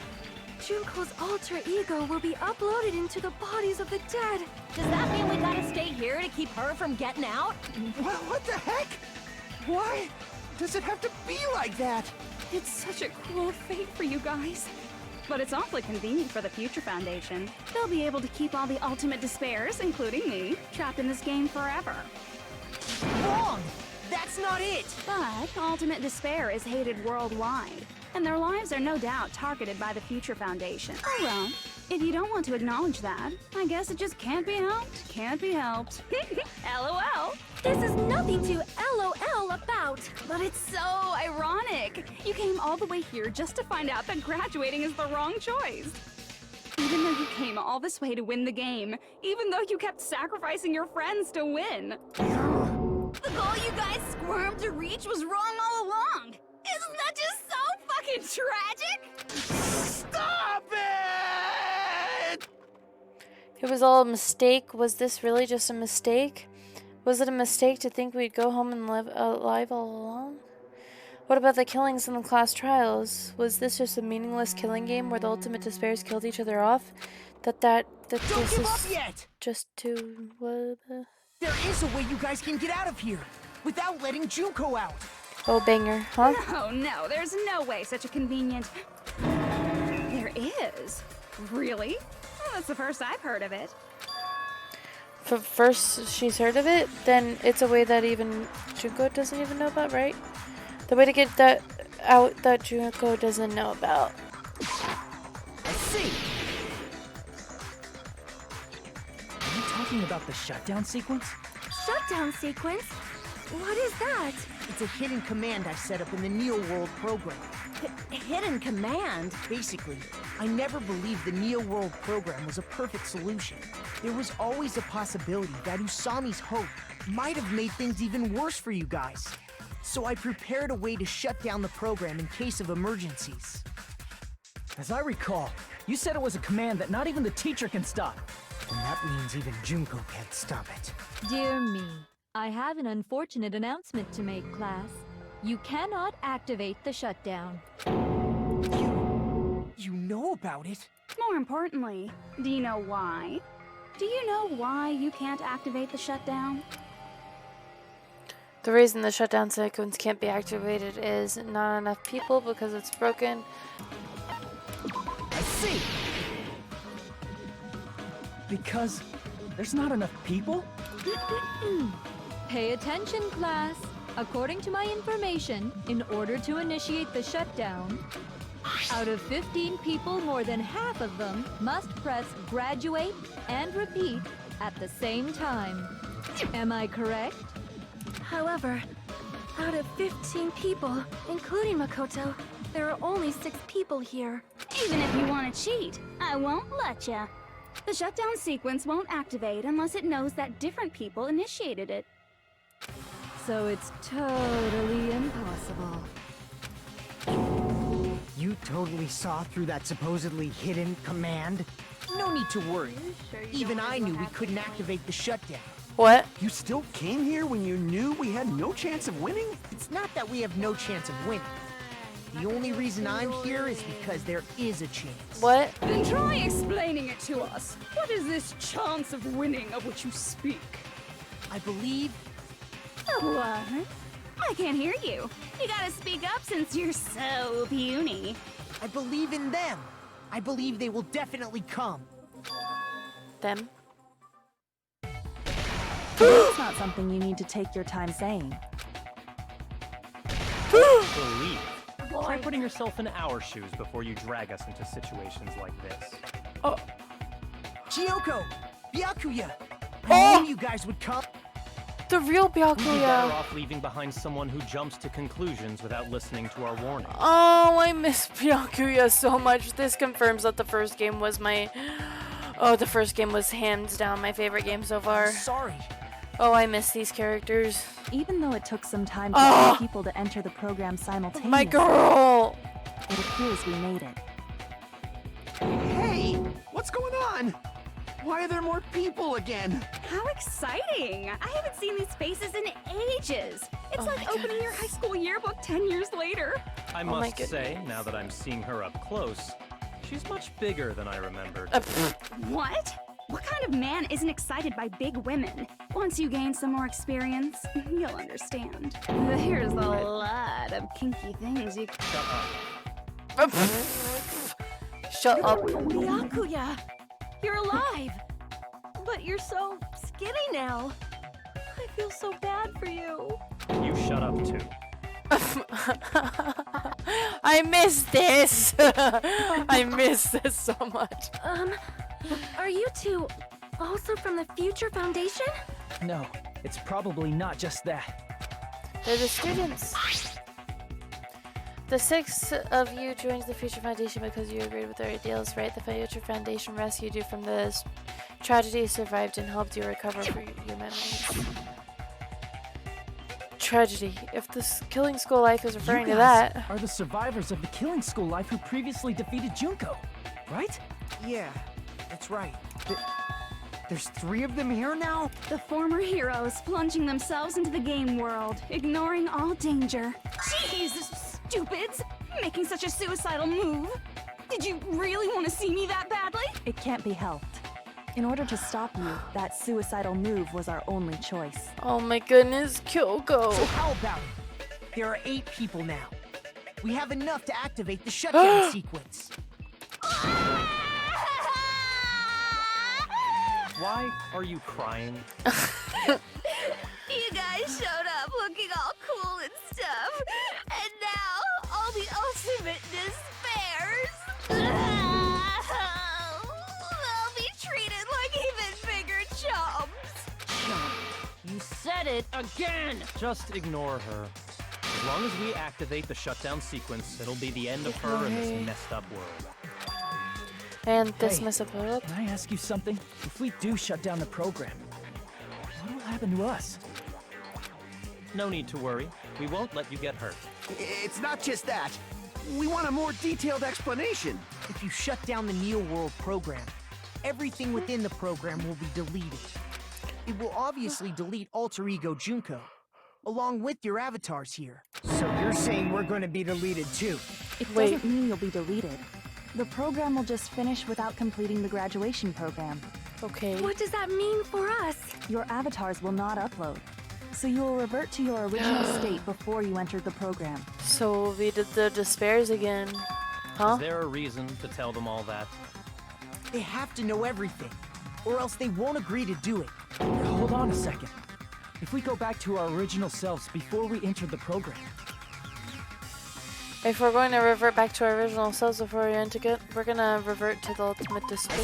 Junko's alter ego will be uploaded into the bodies of the dead. Does that mean we gotta stay here to keep her from getting out? What the heck? Why does it have to be like that? It's such a cruel fate for you guys. But it's awfully convenient for the Future Foundation. They'll be able to keep all the ultimate despairs, including me, trapped in this game forever. Wrong! That's not it! But ultimate despair is hated worldwide, and their lives are no doubt targeted by the Future Foundation. Oh well, if you don't want to acknowledge that, I guess it just can't be helped. Can't be helped. LOL. This is nothing to LOL about. But it's so ironic. You came all the way here just to find out that graduating is the wrong choice. Even though you came all this way to win the game, even though you kept sacrificing your friends to win. The goal you guys squirmed to reach was wrong all along. Isn't that just so fucking tragic? Stop it! It was all a mistake. Was this really just a mistake? Was it a mistake to think we'd go home and live alive all along? What about the killings in the class trials? Was this just a meaningless killing game where the ultimate despairs killed each other off? That Don't this give is up yet! just to what? There is a way you guys can get out of here without letting Junko out. Oh banger, huh? No, there's no way such a convenient... There is? Really? Well, that's the first I've heard of it. First she's heard of it, then it's a way that even Junko doesn't even know about, right? The way to get that out that Junko doesn't know about. I see. Are you talking about the shutdown sequence? Shutdown sequence? What is that? It's a hidden command I set up in the Neo World program. Hidden command? Basically, I never believed the Neo World program was a perfect solution. There was always a possibility that Usami's hope might have made things even worse for you guys. So I prepared a way to shut down the program in case of emergencies. As I recall, you said it was a command that not even the teacher can stop. And that means even Junko can't stop it. Dear me, I have an unfortunate announcement to make, class. You cannot activate the shutdown. You know about it? More importantly, do you know why? Do you know why you can't activate the shutdown? The reason the shutdown sequence can't be activated is not enough people because it's broken. I see! Because there's not enough people? Pay attention, class. According to my information, in order to initiate the shutdown, out of 15 people, more than half of them must press graduate and repeat at the same time. Am I correct? However, out of 15 people, including Makoto, there are only 6 people here. Even if you want to cheat, I won't let ya. The shutdown sequence won't activate unless it knows that different people initiated it. So it's totally impossible. You totally saw through that supposedly hidden command? No need to worry. Even I knew we couldn't activate the shutdown. What? You still came here when you knew we had no chance of winning? It's not that we have no chance of winning. The only reason I'm here is because there is a chance. What? Then try explaining it to us. What is this chance of winning of which you speak? I believe... What? I can't hear you. You gotta speak up since you're so puny. I believe in them. I believe they will definitely come. Them? It's not something you need to take your time saying. Believe. Try putting yourself in our shoes before you drag us into situations like this. Oh. Chiyoko! Byakuya! I knew you guys would come. The real We'd be better Byakuya. off leaving behind someone who jumps to conclusions without listening to our warning. Oh, I miss Byakuya so much. This confirms that the first game was my... Oh, the first game was hands down my favorite game so far. Sorry. Oh, I miss these characters. Even though it took some time for all people to enter the program simultaneously, My girl! it appears we made it. Hey! What's going on? Why are there more people again? How exciting! I haven't seen these faces in ages. It's Oh like my opening your high school yearbook 10 years later. I my must say, goodness. now that I'm seeing her up close, she's much bigger than I remembered. What? What kind of man isn't excited by big women? Once you gain some more experience, you'll understand. There's a lot of kinky things you Shut up. Shut up. Byakuya! You're alive! But you're so skinny now. I feel so bad for you. You shut up too. I miss this. I miss this so much. Are you two also from the Future Foundation? No, it's probably not just that. They're the students. The 6 of you joined the Future Foundation because you agreed with their ideals, right? The Future Foundation rescued you from this tragedy, survived, and helped you recover for your memories. Tragedy. If this Killing School Life is referring to You guys that. are the survivors of the Killing School Life who previously defeated Junko, right? Yeah, that's right. There's 3 of them here now? The former heroes plunging themselves into the game world, ignoring all danger. Jeez, stupids! Making such a suicidal move. Did you really want to see me that badly? It can't be helped. In order to stop you, that suicidal move was our only choice. Oh my goodness, Kyoko. So how about it? There are 8 people now. We have enough to activate the shutdown sequence. Why are you crying? You guys showed up looking all cool and stuff, and now all the ultimate despairs. They'll be treated like even bigger chumps. said it again! Just ignore her. As long as we activate the shutdown sequence, it'll be the end of her in this messed up world. And this Hey, mess up world? Can I ask you something? If we do shut down the program, what will happen to us? No need to worry. We won't let you get hurt. It's not just that. We want a more detailed explanation. If you shut down the Neo World program, everything within the program will be deleted. It will obviously delete Alter Ego Junko, along with your avatars here. So you're saying we're going to be deleted too? It doesn't mean you'll be deleted. The program will just finish without completing the graduation program. Okay. What does that mean for us? Your avatars will not upload, so you will revert to your original state before you entered the program. So we did the despairs again. Huh? Is there a reason to tell them all that? They have to know everything, or else they won't agree to do it. Hold on a second. If we go back to our original selves before we entered the program, If we're going to revert back to our original selves before we enter it, we're gonna revert to the ultimate despair.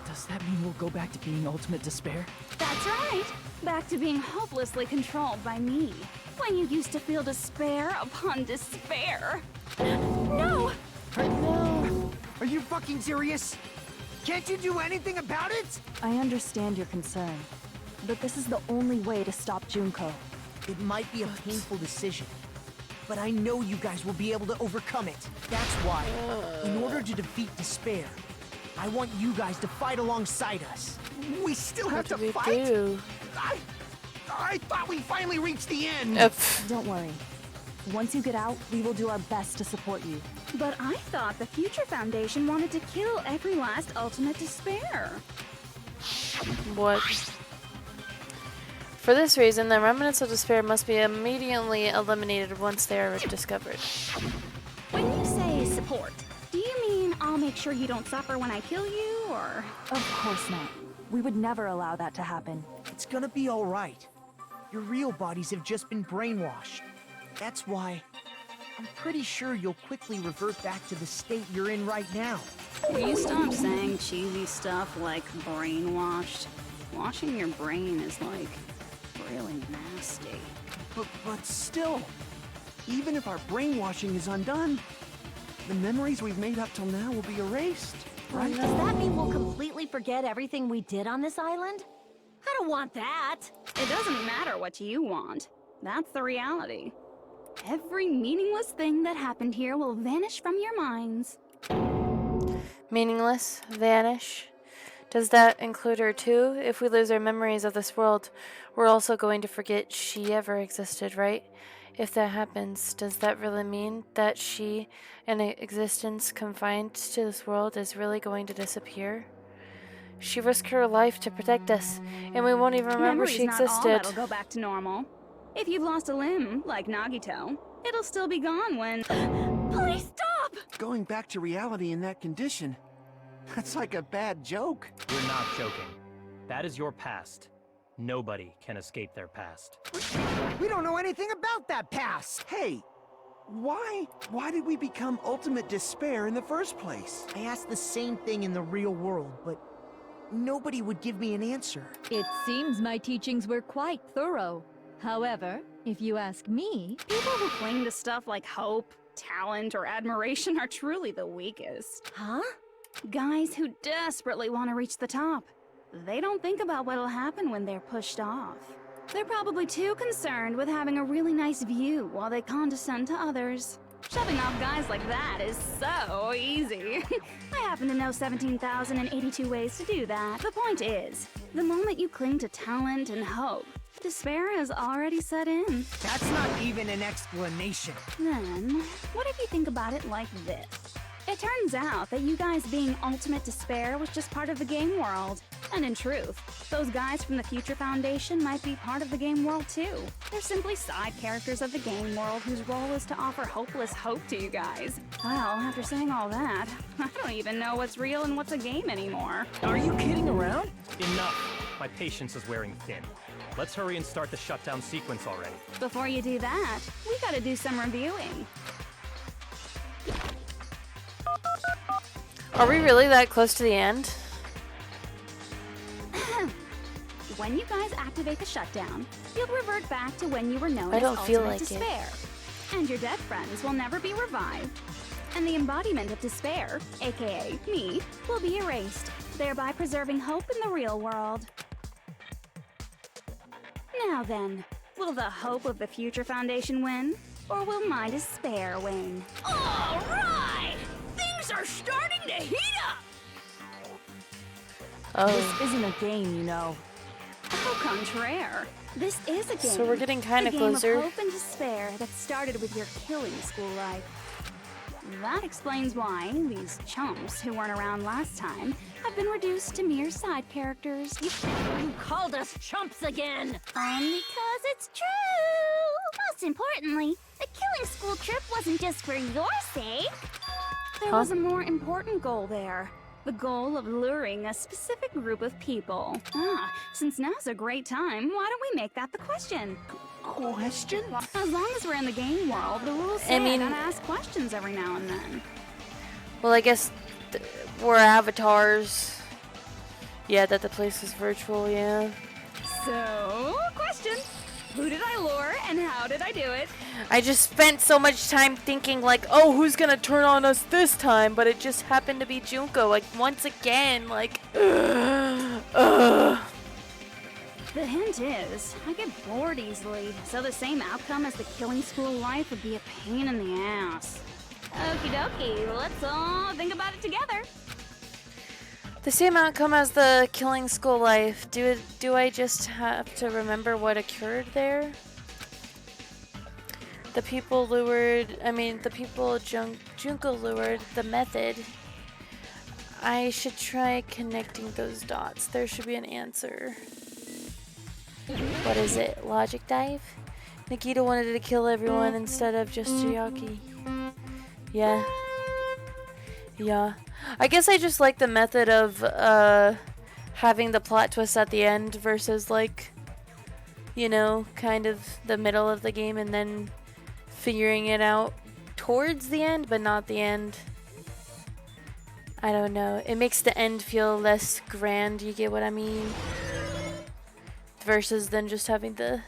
does that mean we'll go back to being ultimate despair? That's right. Back to being hopelessly controlled by me. When you used to feel despair upon despair. No! No. Are you fucking serious? Can't you do anything about it? I understand your concern, but this is the only way to stop Junko. It might be a painful decision, but I know you guys will be able to overcome it. That's why, in order to defeat despair, I want you guys to fight alongside us. We still have What to do we fight? do? I thought we finally reached the end. Don't worry. Once you get out, we will do our best to support you. But I thought the Future Foundation wanted to kill every last ultimate despair. What? For this reason, the remnants of despair must be immediately eliminated once they are discovered. When you say support, do you mean I'll make sure you don't suffer when I kill you, or? Of course not. We would never allow that to happen. It's gonna be all right. Your real bodies have just been brainwashed. That's why I'm pretty sure you'll quickly revert back to the state you're in right now. Will you stop saying cheesy stuff like brainwashed? Washing your brain is like really nasty. But still, even if our brainwashing is undone, the memories we've made up till now will be erased, right? Does that mean we'll completely forget everything we did on this island? I don't want that. It doesn't matter what you want. That's the reality. Every meaningless thing that happened here will vanish from your minds. Meaningless? Vanish? Does that include her too? If we lose our memories of this world, we're also going to forget she ever existed, right? If that happens, does that really mean that she, an existence confined to this world, is really going to disappear? She risked her life to protect us, and we won't even remember she Memory's not all existed. that'll go back to normal. If you've lost a limb, like Nagito, it'll still be gone when... Please stop! Going back to reality in that condition, that's like a bad joke. We're not joking. That is your past. Nobody can escape their past. We don't know anything about that past. Hey, why did we become ultimate despair in the first place? I asked the same thing in the real world, but nobody would give me an answer. It seems my teachings were quite thorough. However, if you ask me, People who cling to stuff like hope, talent, or admiration are truly the weakest. Huh? Guys who desperately want to reach the top. They don't think about what'll happen when they're pushed off. They're probably too concerned with having a really nice view while they condescend to others. Shoving off guys like that is so easy. I happen to know 17,082 ways to do that. The point is, the moment you cling to talent and hope, despair has already set in. That's not even an explanation. Then, what if you think about it like this? It turns out that you guys being ultimate despair was just part of the game world. And in truth, those guys from the Future Foundation might be part of the game world too. They're simply side characters of the game world whose role is to offer hopeless hope to you guys. Well, after saying all that, I don't even know what's real and what's a game anymore. Are you kidding around? Enough! My patience is wearing thin. Let's hurry and start the shutdown sequence already. Before you do that, we gotta do some reviewing. Are we really that close to the end? when you guys activate the shutdown, you'll revert back to when you were known as don't feel Ultimate like it. Despair. And your dead friends will never be revived. And the embodiment of despair, aka me, will be erased, thereby preserving hope in the real world. Now then, will the hope of the Future Foundation win? Or will my despair win? All right! Things are starting to heat up! This isn't a game, you know. Au contraire. This is a game. So we're getting kind of a game closer. of hope and despair that started with your killing school life. That explains why these chumps who weren't around last time have been reduced to mere side characters. You called us chumps again! Because it's true! Most importantly, the killing school trip wasn't just for your sake. There was a more important goal there. The goal of luring a specific group of people. Since now's a great time, why don't we make that the question? Question? As long as we're in the game world, the rules say I gotta ask questions every now and then. Well, I guess we're avatars. Yeah, that the place is virtual, yeah. So, question. Who did I lure and how did I do it? I just spent so much time thinking like, oh, who's gonna turn on us this time? But it just happened to be Junko, like, once again, like, The hint is, I get bored easily, so the same outcome as the killing school life would be a pain in the ass. Okie dokie, let's all think about it together. The same outcome as the killing school life. Do I just have to remember what occurred there? The people Junko lured, the method. I should try connecting those dots. There should be an answer. What is it? Logic dive? Nikita wanted to kill everyone instead of just Chiaki. Yeah. Yeah. I guess I just like the method of having the plot twist at the end versus like, you know, kind of the middle of the game and then figuring it out towards the end, but not the end. I don't know. It makes the end feel less grand, you get what I mean? Versus then just having the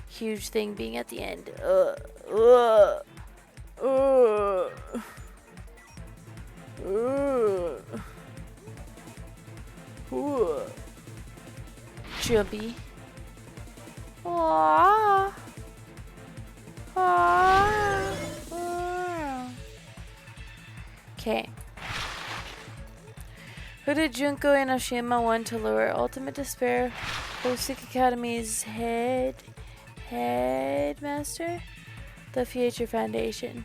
huge thing being at the end. Jumpy. Aww. Okay. Who did Junko and Oshima want to lure? Ultimate Despair, Hosik Academy's headmaster, the Future Foundation.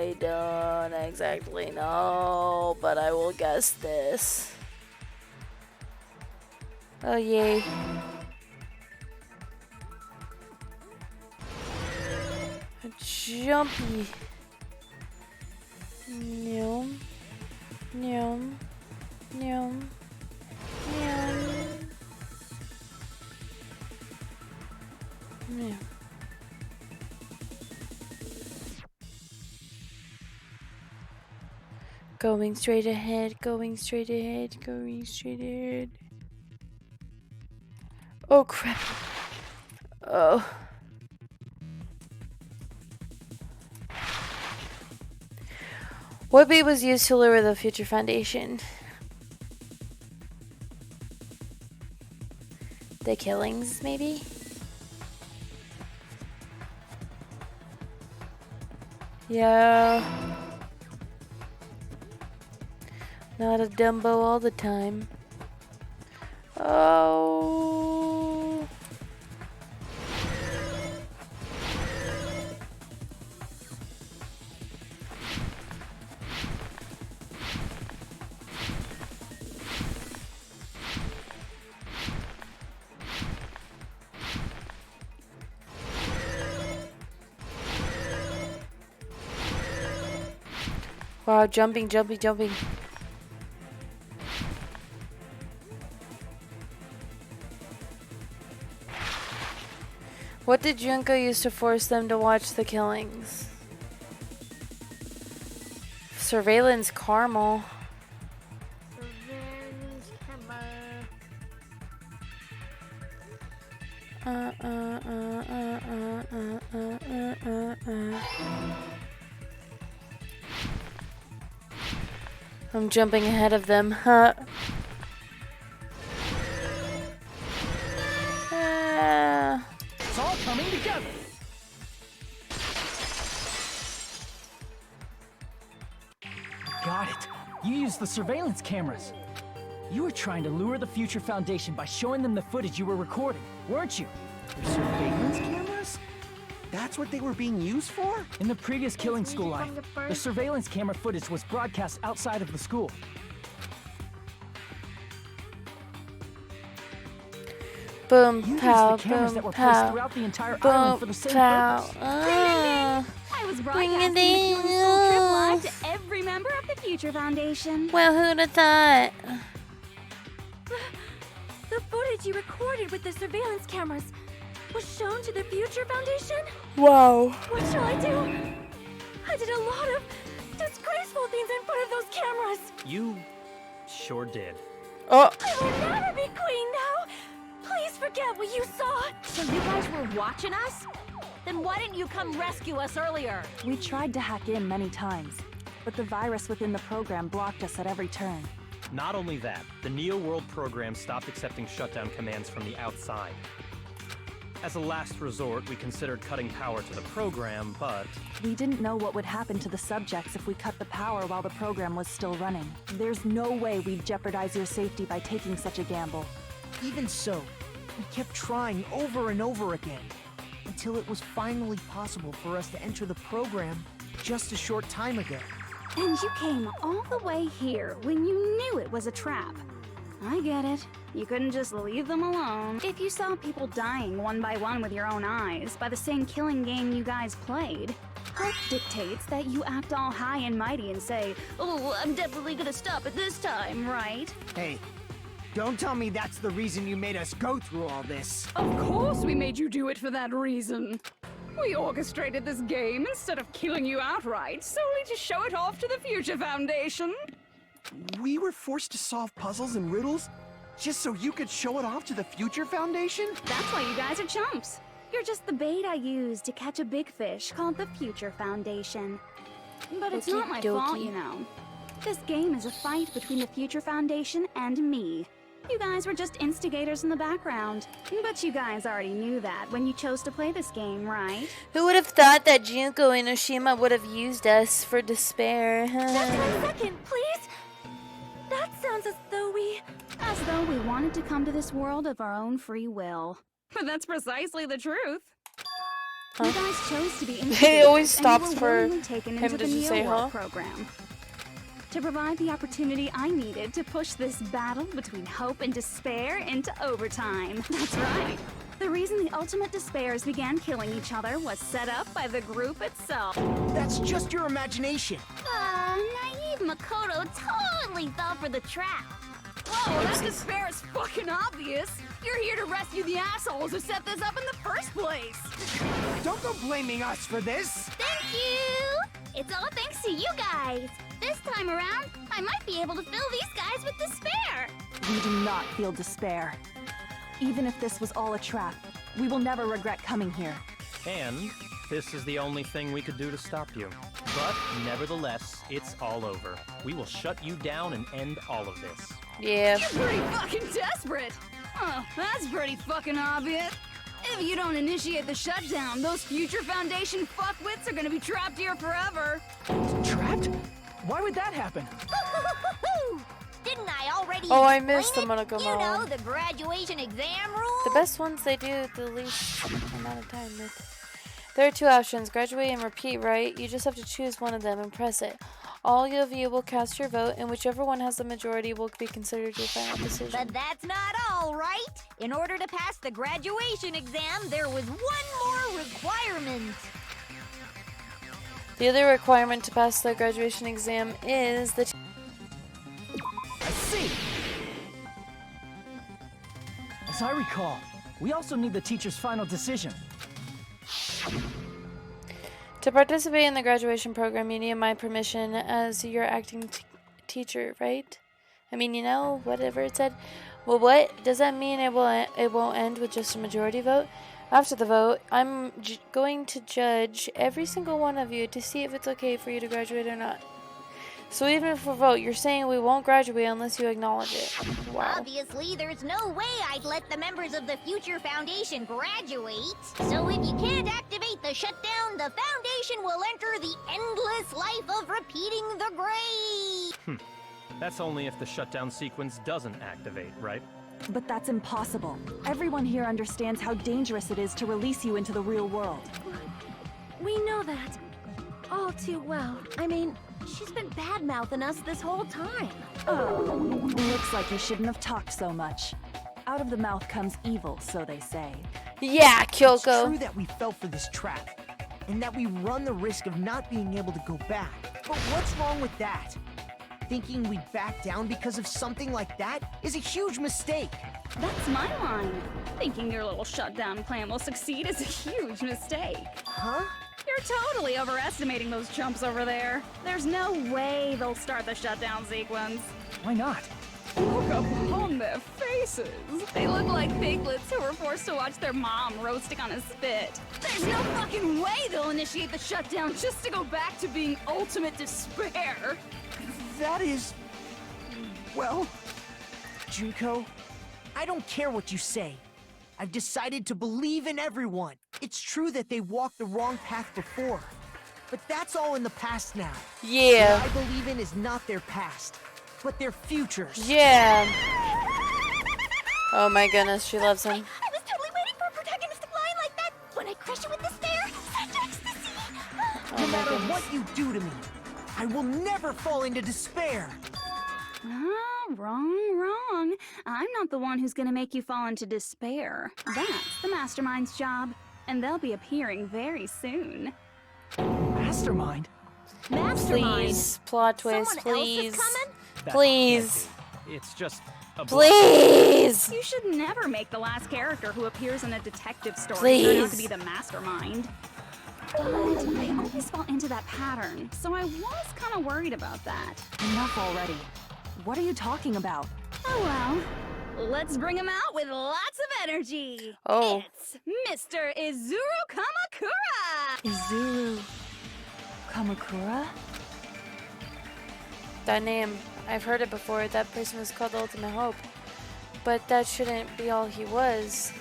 I don't exactly know, but I will guess this. Oh yay. Jumpy. Nyom. Nyom. Nyom. Nyom. Nyom. Going straight ahead, going straight ahead, going straight ahead. Oh crap. Oh. What bait was used to lure the Future Foundation? The killings, maybe? Yeah. Not a Dumbo all the time. Oh. Wow, jumping, jumping, jumping. What did Junko use to force them to watch the killings? Surveillance caramel. I'm jumping ahead of them, huh? It's all coming together. Got it. You used the surveillance cameras. You were trying to lure the Future Foundation by showing them the footage you were recording, weren't you? The surveillance cameras? That's what they were being used for? In the previous Killing School life, the surveillance camera footage was broadcast outside of the school. Boom, You pow, used the cameras boom, that were placed pow. throughout the entire Boom, island for the same pow. purpose. I was broadcasting the Killing School trip live to every member of the Future Foundation. Well, who'd have thought? The footage you recorded with the surveillance cameras was shown to the Future Foundation? Wow. What shall I do? I did a lot of disgraceful things in front of those cameras. You sure did. Oh. I will never be queen now. Please forget what you saw. So you guys were watching us? Then why didn't you come rescue us earlier? We tried to hack in many times, but the virus within the program blocked us at every turn. Not only that, the Neo World program stopped accepting shutdown commands from the outside. As a last resort, we considered cutting power to the program, but... We didn't know what would happen to the subjects if we cut the power while the program was still running. There's no way we'd jeopardize your safety by taking such a gamble. Even so, we kept trying over and over again, until it was finally possible for us to enter the program just a short time ago. And you came all the way here when you knew it was a trap. I get it. You couldn't just leave them alone. If you saw people dying one by one with your own eyes by the same killing game you guys played, hope dictates that you act all high and mighty and say, "Oh, I'm definitely gonna stop it this time," right? Hey, don't tell me that's the reason you made us go through all this. Of course we made you do it for that reason. We orchestrated this game instead of killing you outright, solely to show it off to the Future Foundation. We were forced to solve puzzles and riddles just so you could show it off to the Future Foundation? That's why you guys are chumps. You're just the bait I used to catch a big fish called the Future Foundation. But it's not my fault, you know. This game is a fight between the Future Foundation and me. You guys were just instigators in the background. But you guys already knew that when you chose to play this game, right? Who would have thought that Junko Enoshima would have used us for despair? Just 1 second, please. That sounds as though we wanted to come to this world of our own free will. But that's precisely the truth. Huh? You guys chose to be He always instigators, and you stops were for willingly taken him into to the just say, Neo World huh? program. To provide the opportunity I needed to push this battle between hope and despair into overtime. That's right. The reason the Ultimate Despairs began killing each other was set up by the group itself. That's just your imagination. Naive Makoto totally fell for the trap. Whoa, that despair is fucking obvious. You're here to rescue the assholes who set this up in the first place. Don't go blaming us for this. Thank you! It's all thanks to you guys. This time around, I might be able to fill these guys with despair. We do not feel despair. Even if this was all a trap, we will never regret coming here. And this is the only thing we could do to stop you. But nevertheless, it's all over. We will shut you down and end all of this. Yeah. You're pretty fucking desperate. Oh, that's pretty fucking obvious. If you don't initiate the shutdown, those Future Foundation fuckwits are gonna be trapped here forever. Trapped? Why would that happen? Didn't I already Oh, I explain missed the it? Monogamo. You know, the graduation exam rules? The best ones they do the least amount of time with. There are 2 options, graduate and repeat, right? You just have to choose one of them and press it. All of you will cast your vote, and whichever one has the majority will be considered your final decision. But that's not all, right? In order to pass the graduation exam, there was one more requirement. The other requirement to pass the graduation exam is the... I see! As I recall, we also need the teacher's final decision. To participate in the graduation program, you need my permission as your acting teacher, right? I mean, you know, whatever it said. Well, what does that mean? It won't end with just a majority vote. After the vote, I'm going to judge every single one of you to see if it's okay for you to graduate or not. So even if we vote, you're saying we won't graduate unless you acknowledge it. Wow. Obviously, there's no way I'd let the members of the Future Foundation graduate. So if you can't activate the shutdown, the Foundation will enter the endless life of repeating the grade. That's only if the shutdown sequence doesn't activate, right? But that's impossible. Everyone here understands how dangerous it is to release you into the real world. We know that all too well. I mean, she's been bad-mouthing us this whole time. Looks like you shouldn't have talked so much. Out of the mouth comes evil, so they say. Yeah, Kyoko. It's true that we fell for this trap, and that we run the risk of not being able to go back. But what's wrong with that? Thinking we'd back down because of something like that is a huge mistake. That's my line. Thinking your little shutdown plan will succeed is a huge mistake. Huh? You're totally overestimating those chumps over there. There's no way they'll start the shutdown sequence. Why not? Look upon their faces. They look like piglets who were forced to watch their mom roasting on a spit. There's no fucking way they'll initiate the shutdown just to go back to being ultimate despair. That is... well... Junko, I don't care what you say. I've decided to believe in everyone. It's true that they walked the wrong path before, but that's all in the past now. Yeah. What I believe in is not their past, but their futures. Yeah. Oh my goodness, she loves him. I was totally waiting for a protagonist to fly like that. When I crush you with despair, such ecstasy. No matter what you do to me, I will never fall into despair. Wrong. I'm not the one who's gonna make you fall into despair. That's the Mastermind's job, and they'll be appearing very soon. Mastermind? Please, plot twist, Someone please. else is coming? Please. It's just a Please. You should never make the last character who appears in a detective story turn out to Please. be the Mastermind. But I always fall into that pattern, so I was kind of worried about that. Enough already. What are you talking about? Oh well, let's bring him out with lots of energy. Oh. It's Mr. Izuru Kamakura! Izuru... Kamakura? That name, I've heard it before. That person was called the Ultimate Hope. But that shouldn't be all he was.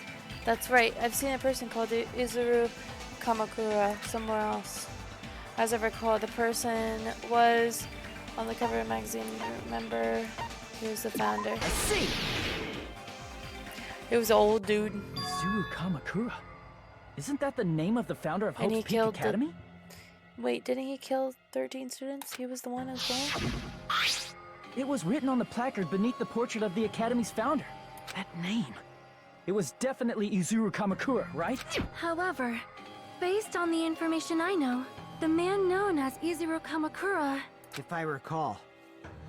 That's right, I've seen a person called Izuru Kamakura somewhere else. As I recall, the person was on the cover of the magazine. Remember, he was the founder. I see. It was an old dude. Izuru Kamakura. Isn't that the name of the founder of And he Hope's Peak killed Academy? Wait, didn't he kill 13 students? He was the one who was born? It was written on the placard beneath the portrait of the Academy's founder. That name. It was definitely Izuru Kamakura, right? However, based on the information I know, the man known as Izuru Kamakura... If I recall,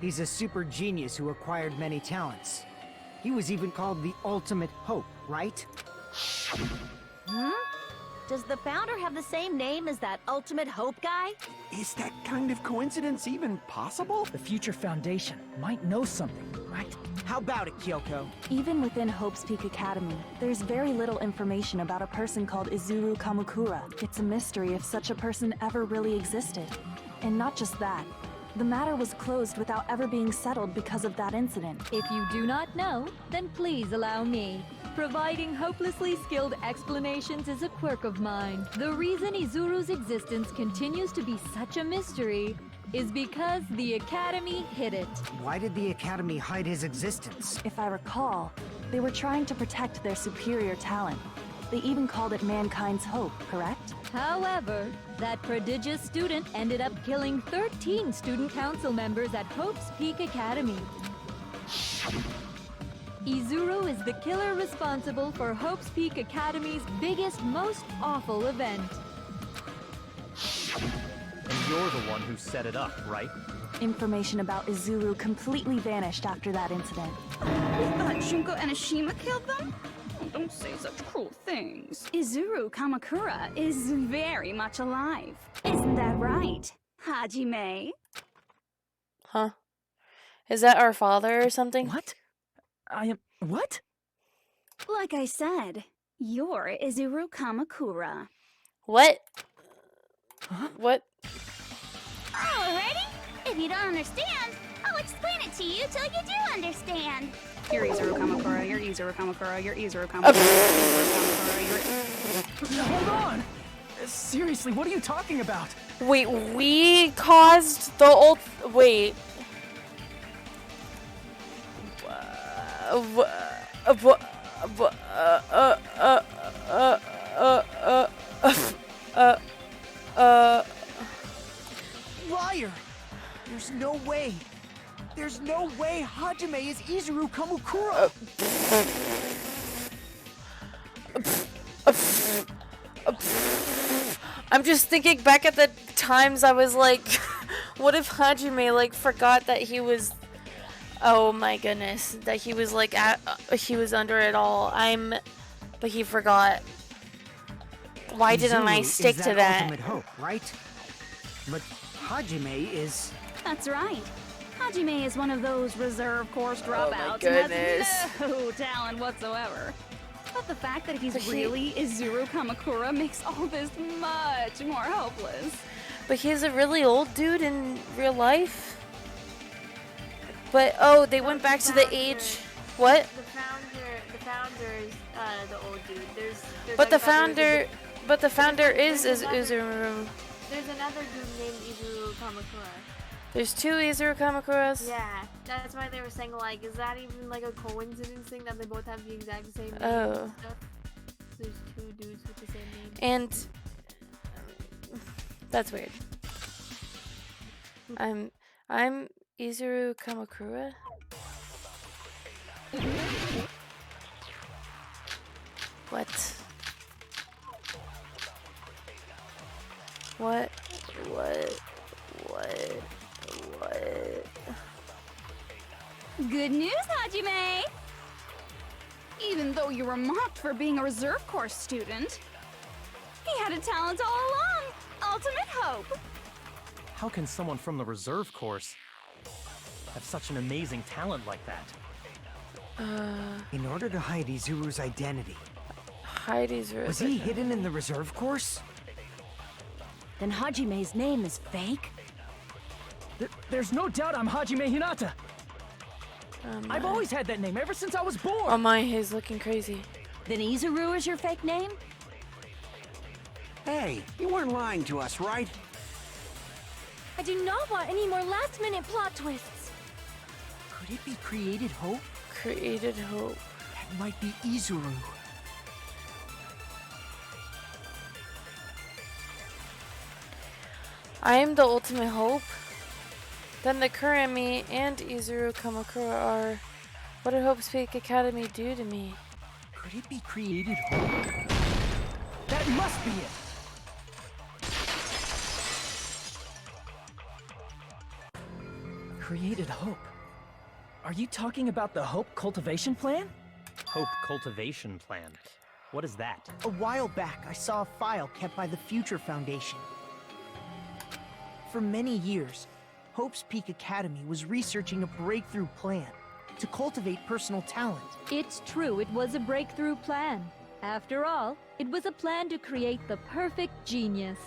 he's a super genius who acquired many talents. He was even called the Ultimate Hope, right? Does the founder have the same name as that Ultimate Hope guy? Is that kind of coincidence even possible? The Future Foundation might know something, right? How about it, Kyoko? Even within Hope's Peak Academy, there's very little information about a person called Izuru Kamakura. It's a mystery if such a person ever really existed. And not just that. The matter was closed without ever being settled because of that incident. If you do not know, then please allow me. Providing hopelessly skilled explanations is a quirk of mine. The reason Izuru's existence continues to be such a mystery is because the Academy hid it. Why did the Academy hide his existence? If I recall, they were trying to protect their superior talent. They even called it mankind's hope, correct? However, that prodigious student ended up killing 13 student council members at Hope's Peak Academy. Izuru is the killer responsible for Hope's Peak Academy's biggest, most awful event. And you're the one who set it up, right? Information about Izuru completely vanished after that incident. We thought Junko and Ashima killed them? don't say such cruel things. Izuru Kamakura is very much alive. Isn't that right, Hajime? Huh? Is that our father or something? What? I am... What? Like I said, you're Izuru Kamakura. What? Huh? What? Alrighty? If you don't understand, I'll explain it to you till you do understand. You're Izuru Kamakura, you're Izuru Kamakura, you're Izuru Kamakura, you're Izuru Kamakura, Hold on! Seriously, what are you talking about? Wait, we caused the old... Wait. Liar! There's no way. There's no way Hajime is Izuru Kamakura. I'm just thinking back at the times I was like, what if Hajime like forgot that he was... Oh my goodness, that he was like he was under it all. But he forgot. Why didn't I stick to that? Ultimate hope, right? But Hajime is... That's right. Hajime is one of those reserve course dropouts goodness. and has no talent whatsoever. But the fact that he's really Izuru Kamakura makes all this much more hopeless. But he's a really old dude in real life. But oh, they went back to the age. What? The founder is the old dude. There's But the like founder is there's Izuru. There's another dude named Izuru Kamakura. There's two Izuru Kamakuras. Yeah, that's why they were saying like, is that even like a coincidence thing that they both have the exact same name? Oh. And stuff? There's two dudes with the same name. And that's weird. I'm Izuru Kamakura. What? What? Good news, Hajime! Even though you were mocked for being a reserve course student, he had a talent all along! Ultimate hope! How can someone from the reserve course have such an amazing talent like that? In order to hide Izuru's identity. Hide Izuru's Was he hidden in the reserve course? Then Hajime's name is fake? There's no doubt I'm Hajime Hinata. I've always had that name ever since I was born. Oh my, he's looking crazy. Then Izuru is your fake name? Hey, you weren't lying to us, right? I do not want any more last-minute plot twists. Could it be Created Hope? Created Hope. That might be Izuru. I am the ultimate hope. Then the Kurami and Izuru Kamakura are... What did Hope's Peak Academy do to me? Could it be Created Hope? That must be it. Created Hope. Are you talking about the Hope Cultivation Plan? Hope Cultivation Plan. What is that? A while back, I saw a file kept by the Future Foundation. For many years, Hope's Peak Academy was researching a breakthrough plan to cultivate personal talent. It's true, it was a breakthrough plan. After all, it was a plan to create the perfect genius.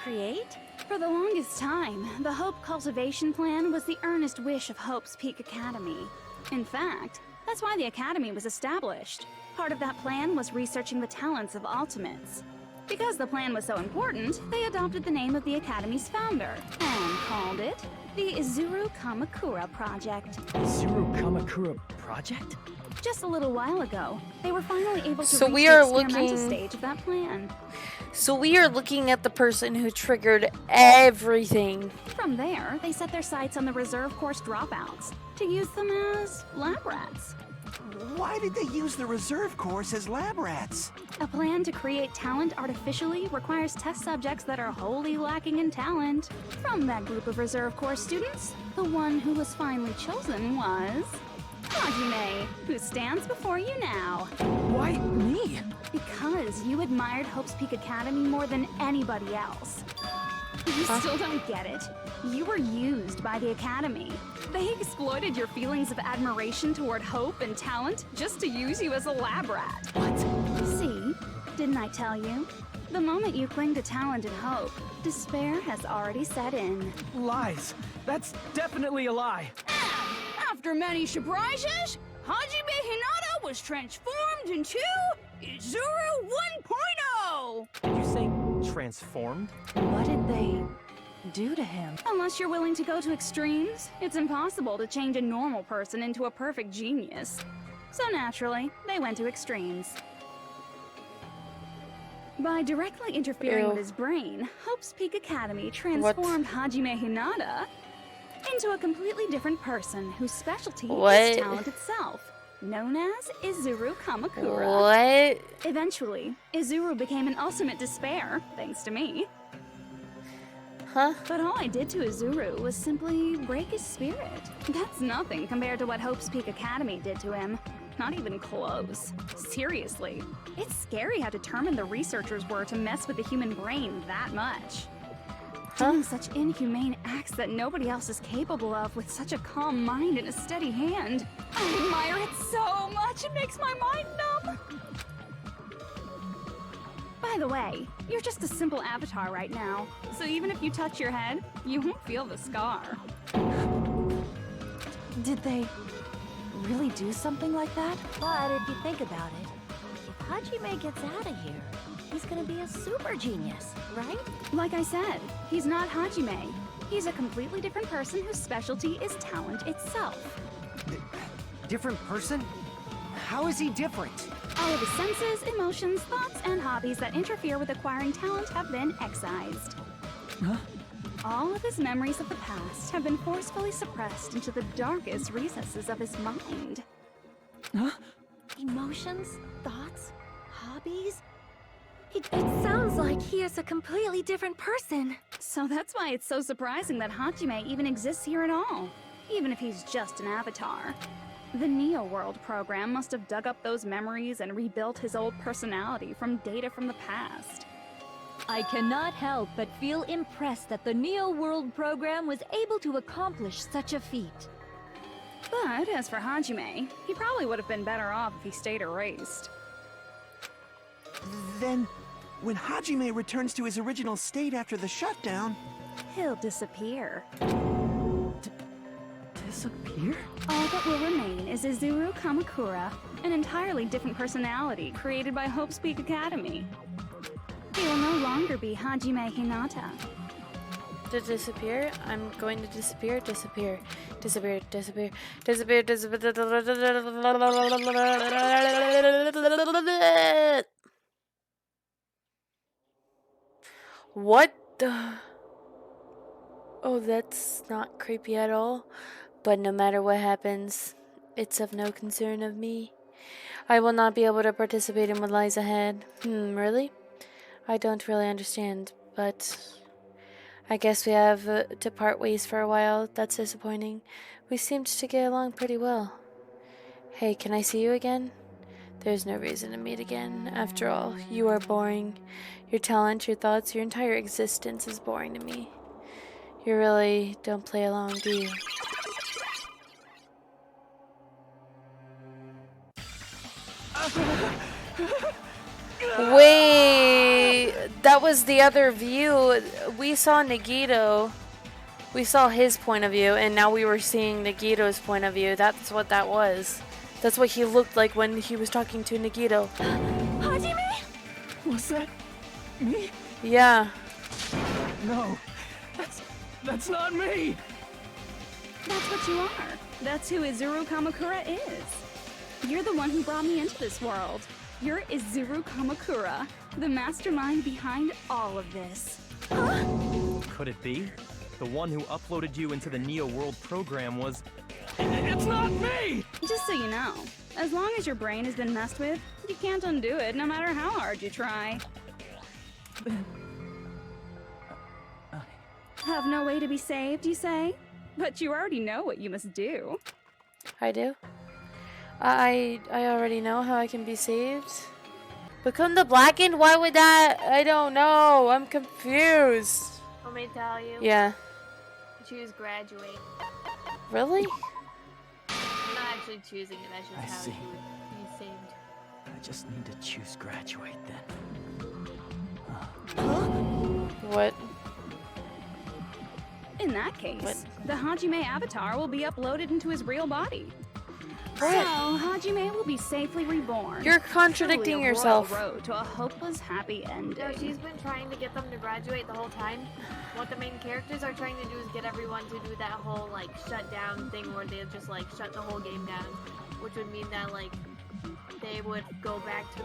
Create? For the longest time, the Hope Cultivation Plan was the earnest wish of Hope's Peak Academy. In fact, that's why the Academy was established. Part of that plan was researching the talents of Ultimates. Because the plan was so important, they adopted the name of the Academy's founder and called it the Izuru Kamakura Project. Izuru Kamakura Project? Just a little while ago, they were finally able to So reach we the are experimental looking- stage of that plan. So we are looking at the person who triggered everything. From there, they set their sights on the reserve course dropouts to use them as lab rats. Why did they use the reserve course as lab rats? A plan to create talent artificially requires test subjects that are wholly lacking in talent. From that group of reserve course students, the one who was finally chosen was... Hajime, who stands before you now. Why me? Because you admired Hope's Peak Academy more than anybody else. You still don't get it. You were used by the Academy. They exploited your feelings of admiration toward hope and talent just to use you as a lab rat. What? See? Didn't I tell you? The moment you cling to talent and hope, despair has already set in. Lies. That's definitely a lie. After many surprises, Hajime Hinata was transformed into Izuru 1.0! Did you say transformed? What did they do to him? Unless you're willing to go to extremes, it's impossible to change a normal person into a perfect genius. So naturally, they went to extremes. By directly interfering with his brain, Hope's Peak Academy transformed Hajime Hinata into a completely different person whose specialty is talent itself, known as Izuru Kamakura. What? Eventually, Izuru became an ultimate despair, thanks to me. Huh? But all I did to Izuru was simply break his spirit. That's nothing compared to what Hope's Peak Academy did to him. Not even close. Seriously, it's scary how determined the researchers were to mess with the human brain that much. Doing such inhumane acts that nobody else is capable of with such a calm mind and a steady hand. I admire it so much, it makes my mind numb. By the way, you're just a simple avatar right now, so even if you touch your head, you won't feel the scar. Did they really do something like that? But if you think about it, if Hajime gets out of here, he's gonna be a super genius, right? Like I said, he's not Hajime. He's a completely different person whose specialty is talent itself. Different person? How is he different? All of his senses, emotions, thoughts, and hobbies that interfere with acquiring talent have been excised. Huh? All of his memories of the past have been forcefully suppressed into the darkest recesses of his mind. Huh? Emotions, thoughts, hobbies? It sounds like he is a completely different person. So that's why it's so surprising that Hajime even exists here at all, even if he's just an avatar. The Neo World program must have dug up those memories and rebuilt his old personality from data from the past. I cannot help but feel impressed that the Neo World program was able to accomplish such a feat. But as for Hajime, he probably would have been better off if he stayed erased. Then, when Hajime returns to his original state after the shutdown... He'll disappear. Disappear? All that will remain is Izuru Kamakura, an entirely different personality created by Hope's Peak Academy. He will no longer be Hajime Hinata. To disappear? I'm going to disappear, disappear, disappear, disappear, disappear, disappear. What the? Oh, that's not creepy at all. But no matter what happens, it's of no concern of me. I will not be able to participate in what lies ahead. Really? I don't really understand, but I guess we have to part ways for a while. That's disappointing. We seemed to get along pretty well. Hey, can I see you again? There's no reason to meet again. After all, you are boring. Your talent, your thoughts, your entire existence is boring to me. You really don't play along, do you? Wait, that was the other view. We saw Nagito. We saw his point of view, and now we were seeing Nagito's point of view. That's what that was. That's what he looked like when he was talking to Nagito. Hajime? Was that me? Yeah. No, that's not me. That's what you are. That's who Izuru Kamakura is. You're the one who brought me into this world. You're Izuru Kamakura, the mastermind behind all of this. Huh? Could it be? The one who uploaded you into the Neo World program was... It's not me! Just so you know, as long as your brain has been messed with, you can't undo it no matter how hard you try. Have no way to be saved, you say? But you already know what you must do. I do? I already know how I can be saved. Become the Blackened? Why would that? I don't know. I'm confused. Want me to tell you? Yeah. Choose graduate. Really? I'm not actually choosing it. That's just I how see. you would be saved. I just need to choose graduate then. What? In that case, the Hajime avatar will be uploaded into his real body. What? So, Hajime will be safely reborn. You're contradicting Truly a yourself. royal road to a hopeless happy ending. No, she's been trying to get them to graduate the whole time. What the main characters are trying to do is get everyone to do that whole like shutdown thing where they just like shut the whole game down, which would mean that like they would go back to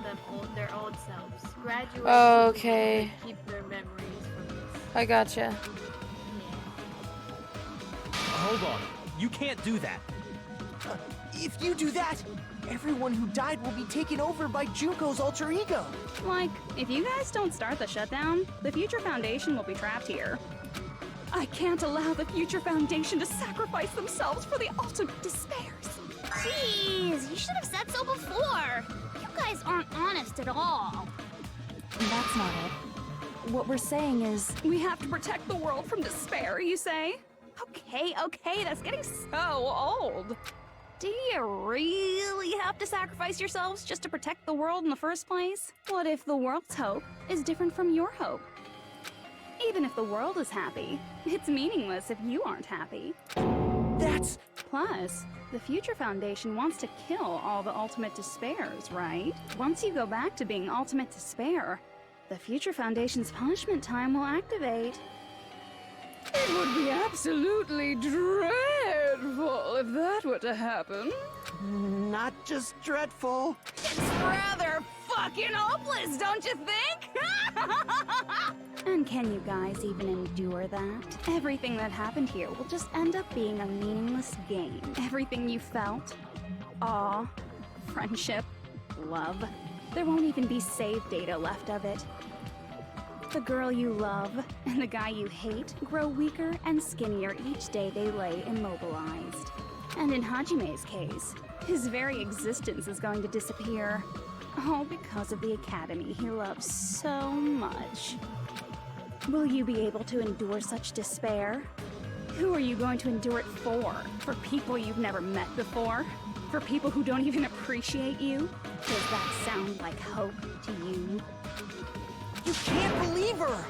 their old selves. Graduate. Okay. Keep their memories from this. I gotcha. Hold on. You can't do that. If you do that, everyone who died will be taken over by Junko's alter ego. Like, if you guys don't start the shutdown, the Future Foundation will be trapped here. I can't allow the Future Foundation to sacrifice themselves for the ultimate despairs. Jeez, you should have said so before. You guys aren't honest at all. That's not it. What we're saying is... We have to protect the world from despair, you say? Okay, that's getting so old. Do you really have to sacrifice yourselves just to protect the world in the first place? What if the world's hope is different from your hope? Even if the world is happy, it's meaningless if you aren't happy. That's... Plus, the Future Foundation wants to kill all the ultimate despairs, right? Once you go back to being ultimate despair, the Future Foundation's punishment time will activate. It would be absolutely dreadful if that were to happen. Not just dreadful. It's rather fucking hopeless, don't you think? And can you guys even endure that? Everything that happened here will just end up being a meaningless game. Everything you felt, awe, friendship, love, there won't even be save data left of it. The girl you love and the guy you hate grow weaker and skinnier each day they lay immobilized. And in Hajime's case, his very existence is going to disappear. All because of the academy he loves so much. Will you be able to endure such despair? Who are you going to endure it for? For people you've never met before? For people who don't even appreciate you? Does that sound like hope to you? You can't believe her!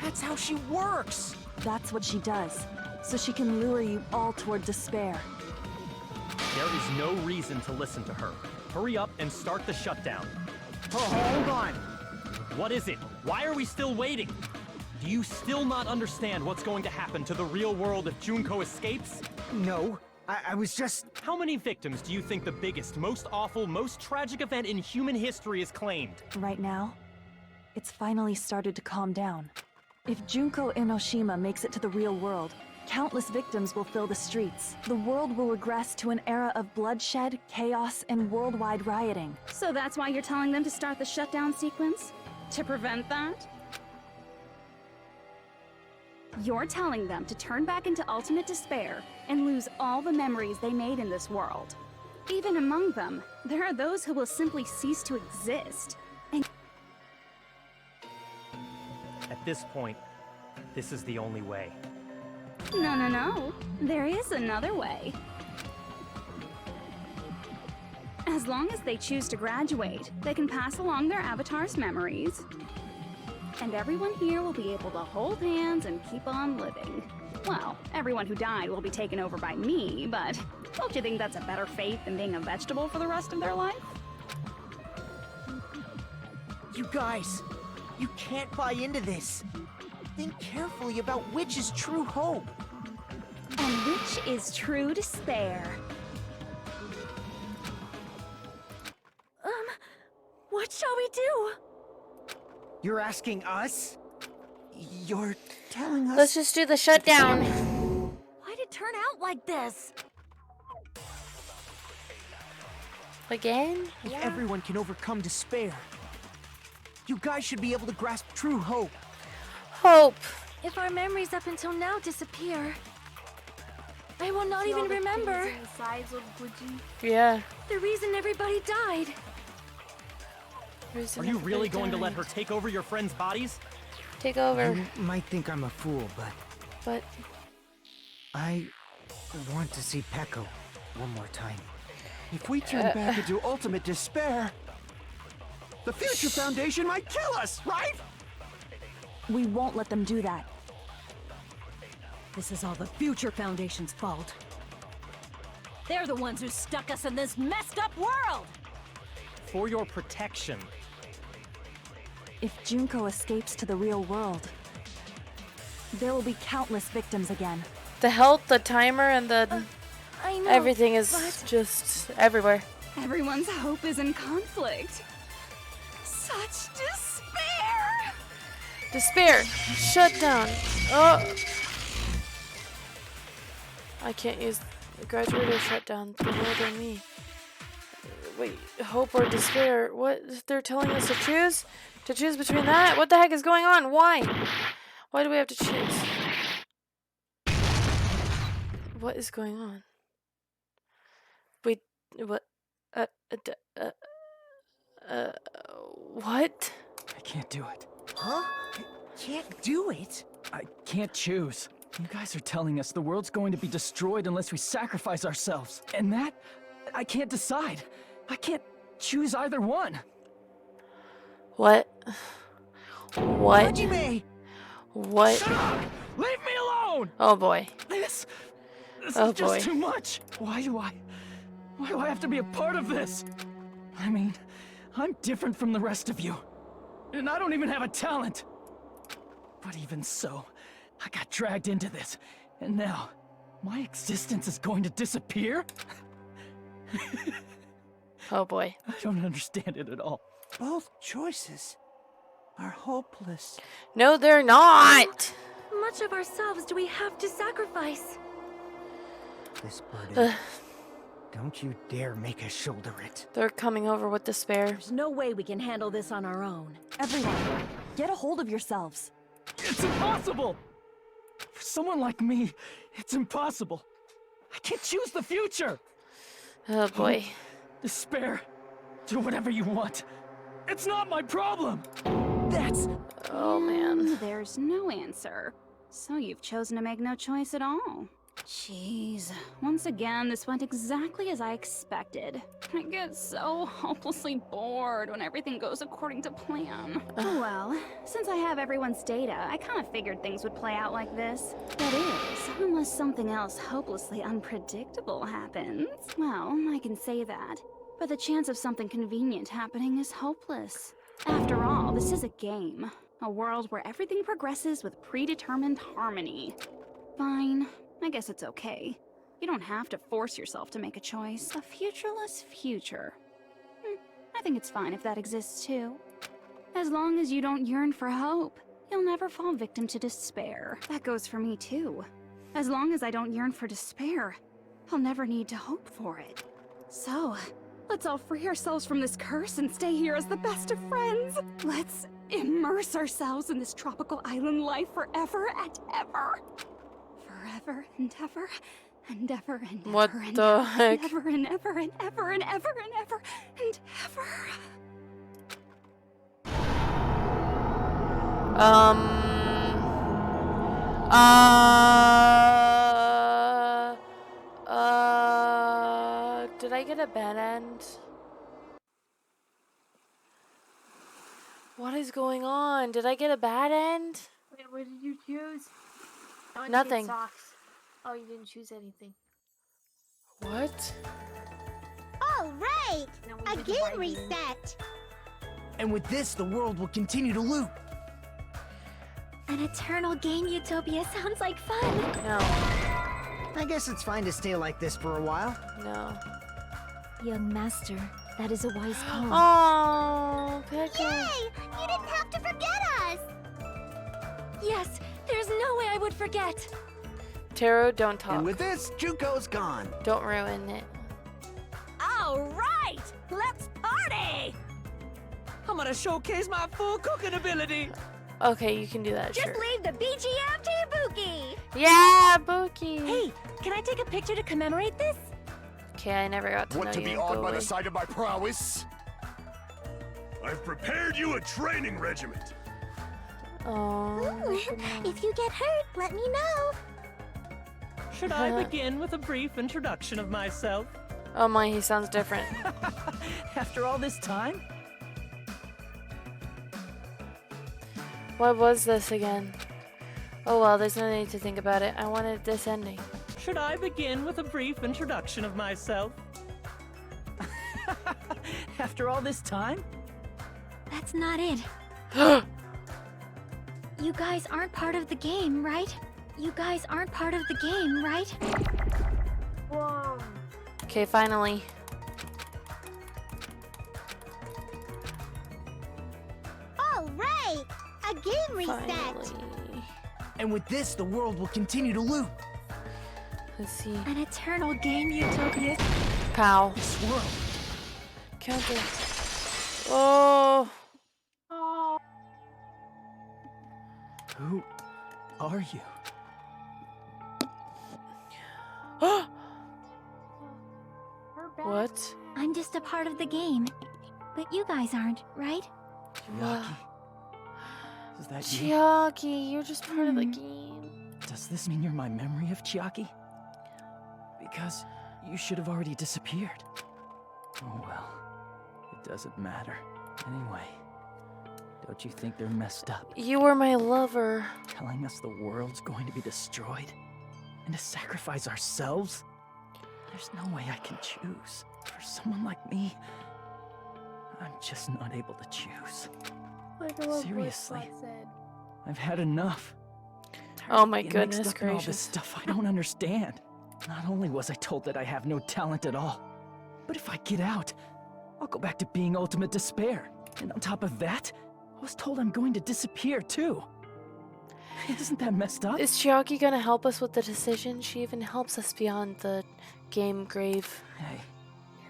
That's how she works! That's what she does, so she can lure you all toward despair. There is no reason to listen to her. Hurry up and start the shutdown. Oh, hold on. What is it? Why are we still waiting? Do you still not understand what's going to happen to the real world if Junko escapes? No, I was just... How many victims do you think the biggest, most awful, most tragic event in human history has claimed? Right now, it's finally started to calm down. If Junko Enoshima makes it to the real world, countless victims will fill the streets. The world will regress to an era of bloodshed, chaos, and worldwide rioting. So that's why you're telling them to start the shutdown sequence? To prevent that? You're telling them to turn back into ultimate despair and lose all the memories they made in this world. Even among them, there are those who will simply cease to exist. And At this point, this is the only way. no. There is another way. As long as they choose to graduate, they can pass along their avatar's memories. And everyone here will be able to hold hands and keep on living. Well, everyone who died will be taken over by me, but don't you think that's a better fate than being a vegetable for the rest of their life? You guys, you can't buy into this. Think carefully about which is true hope. And which is true despair. What shall we do? You're asking us? You're telling us... Let's just do the shutdown. Why'd it turn out like this? Again? If everyone can overcome despair, you guys should be able to grasp true hope. Hope. If our memories up until now disappear, I will not See all even the remember. things in the sides look glitchy. Yeah. The reason everybody died. Are you really going to let her take over your friends' bodies? Take over. You might think I'm a fool, But I want to see Peko one more time. If we turn back into ultimate despair, the Future Foundation might kill us, right? We won't let them do that. This is all the Future Foundation's fault. They're the ones who stuck us in this messed up world! For your protection. If Junko escapes to the real world, there will be countless victims again. the health, the timer, and the I know, everything is but just everywhere. Everyone's hope is in conflict. Such despair! Despair. Shut down. Oh. I can't use graduate or shut down. The world or me. Wait, hope or despair? What? They're telling us to choose? To choose between that? What the heck is going on? Why? Why do we have to choose? What is going on? Wait, what? What? I can't do it. Huh? Can't do it? I can't choose. You guys are telling us the world's going to be destroyed unless we sacrifice ourselves. And that, I can't decide. I can't choose either one. What? What? Hajime! What? Shut up! Leave me alone! Oh boy. This Oh is just boy. too much. Why do I have to be a part of this? I mean, I'm different from the rest of you. And I don't even have a talent. But even so, I got dragged into this. And now, my existence is going to disappear? Oh boy. I don't understand it at all. Both choices are hopeless. No, they're not. much of ourselves do we have to sacrifice? This burden. Don't you dare make us shoulder it. They're coming over with despair. There's no way we can handle this on our own. Everyone, get a hold of yourselves. It's impossible! For someone like me, it's impossible. I can't choose the future. Oh boy. Despair. Do whatever you want. It's not my problem. That's... Oh man. There's no answer. So you've chosen to make no choice at all. Jeez. Once again, this went exactly as I expected. I get so hopelessly bored when everything goes according to plan. Well, since I have everyone's data, I kind of figured things would play out like this. That is, unless something else hopelessly unpredictable happens. Well, I can say that. But the chance of something convenient happening is hopeless. After all, this is a game. A world where everything progresses with predetermined harmony. Fine. I guess it's okay. You don't have to force yourself to make a choice. A futureless future. I think it's fine if that exists too. As long as you don't yearn for hope, you'll never fall victim to despair. That goes for me too. As long as I don't yearn for despair, I'll never need to hope for it. So, let's all free ourselves from this curse and stay here as the best of friends. Let's immerse ourselves in this tropical island life forever and ever. Forever and ever and ever and ever. What and the ever, heck? And ever and ever and ever and ever and ever and ever. Did I get a bad end? What is going on? Did I get a bad end? Wait, what did you choose? Oh, you Nothing. did socks. Oh, you didn't choose anything. What? All right! No, we A did the game right reset! And with this, the world will continue to loop. An eternal game utopia sounds like fun. No. I guess it's fine to stay like this for a while. No. Young master, that is a wise call. Oh, Peko. Yay! You didn't have to forget us! Yes, there's no way I would forget. Taro, don't talk. And with this, Junko's gone. Don't ruin it. All right, let's party! I'm gonna showcase my full cooking ability. Okay, you can do that, Just sure. leave the BGM to Ibuki! Yeah, Buki. Hey, can I take a picture to commemorate this? Okay, I never got to Want know to you. be Go awed by away. the sight of my prowess? I've prepared you a training regiment. Oh. If you get hurt, let me know. Should I begin with a brief introduction of myself? Oh my, he sounds different. After all this time? What was this again? Oh well, there's no need to think about it. I wanted this ending. Should I begin with a brief introduction of myself? After all this time? That's not it. You guys aren't part of the game, right? You guys aren't part of the game, right? Whoa. Okay, finally. All right, a game reset. Finally. And with this, the world will continue to loot. Let's see. An eternal game utopia. Pow. Swirl. Counter. Oh. Who are you? What? I'm just a part of the game. But you guys aren't, right? Chiaki. Is that you? Chiaki, you're just part of the game. Does this mean you're my memory of Chiaki? Because you should have already disappeared. Oh well. It doesn't matter. Anyway, don't you think they're messed up? You were my lover. Telling us the world's going to be destroyed? And to sacrifice ourselves? There's no way I can choose. For someone like me, I'm just not able to choose. Like a little Seriously. voice said. I've had enough. Oh my Getting mixed goodness up in all this gracious. stuff I don't understand. Not only was I told that I have no talent at all, but if I get out, I'll go back to being ultimate despair. And on top of that, I was told I'm going to disappear too. Isn't that messed up? Is Chiaki gonna help us with the decision? She even helps us beyond the game grave. Hey,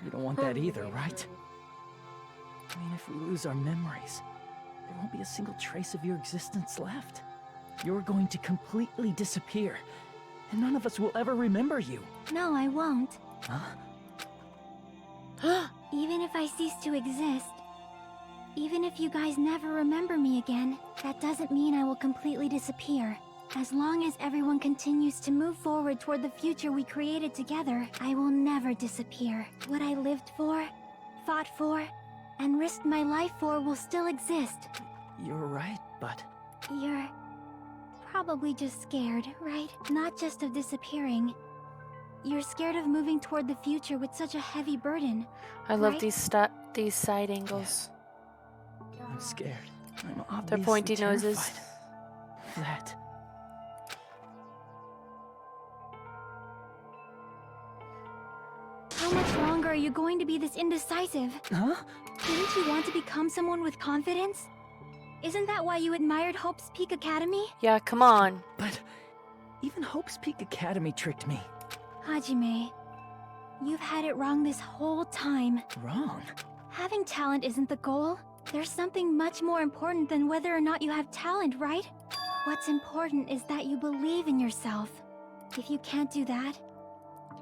you don't want that either, right? I mean, if we lose our memories, there won't be a single trace of your existence left. You're going to completely disappear, and none of us will ever remember you. No, I won't. Huh? Even if I cease to exist, even if you guys never remember me again, that doesn't mean I will completely disappear. As long as everyone continues to move forward toward the future we created together, I will never disappear. What I lived for, fought for, and risked my life for will still exist. You're right, but... You're probably just scared, right? Not just of disappearing. You're scared of moving toward the future with such a heavy burden. I love right? these side angles. I'm scared. I'm obviously Their pointy noses. terrified. That... How much longer are you going to be this indecisive? Huh? Didn't you want to become someone with confidence? Isn't that why you admired Hope's Peak Academy? Yeah, come on. But even Hope's Peak Academy tricked me. Hajime, you've had it wrong this whole time. Wrong? Having talent isn't the goal. There's something much more important than whether or not you have talent, right? What's important is that you believe in yourself. If you can't do that,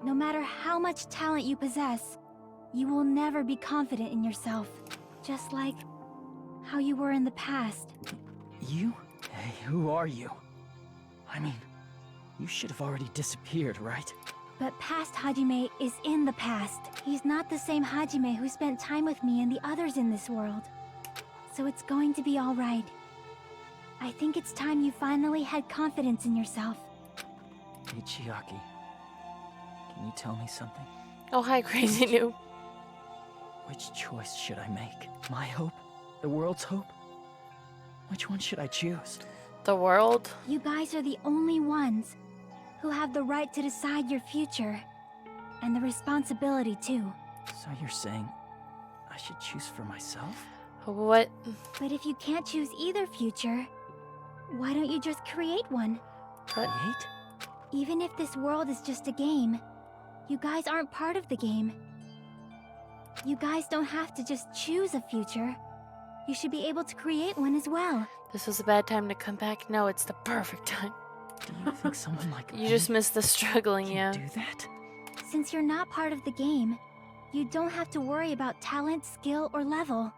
no matter how much talent you possess, you will never be confident in yourself. Just like how you were in the past. You? Hey, who are you? I mean, you should have already disappeared, right? But past Hajime is in the past. He's not the same Hajime who spent time with me and the others in this world. So it's going to be alright. I think it's time you finally had confidence in yourself. Hey, Chiaki. Can you tell me something? Oh, hi, Crazy Noob. Which choice should I make? My hope? The world's hope? Which one should I choose? The world? You guys are the only ones who have the right to decide your future. And the responsibility, too. So you're saying I should choose for myself? What? But if you can't choose either future, why don't you just create one? Create? Even if this world is just a game, you guys aren't part of the game. You guys don't have to just choose a future. You should be able to create one as well. This was a bad time to come back? No, it's the perfect time. Do you think someone like You just missed the struggling, yeah. do that? Since you're not part of the game, you don't have to worry about talent, skill, or level.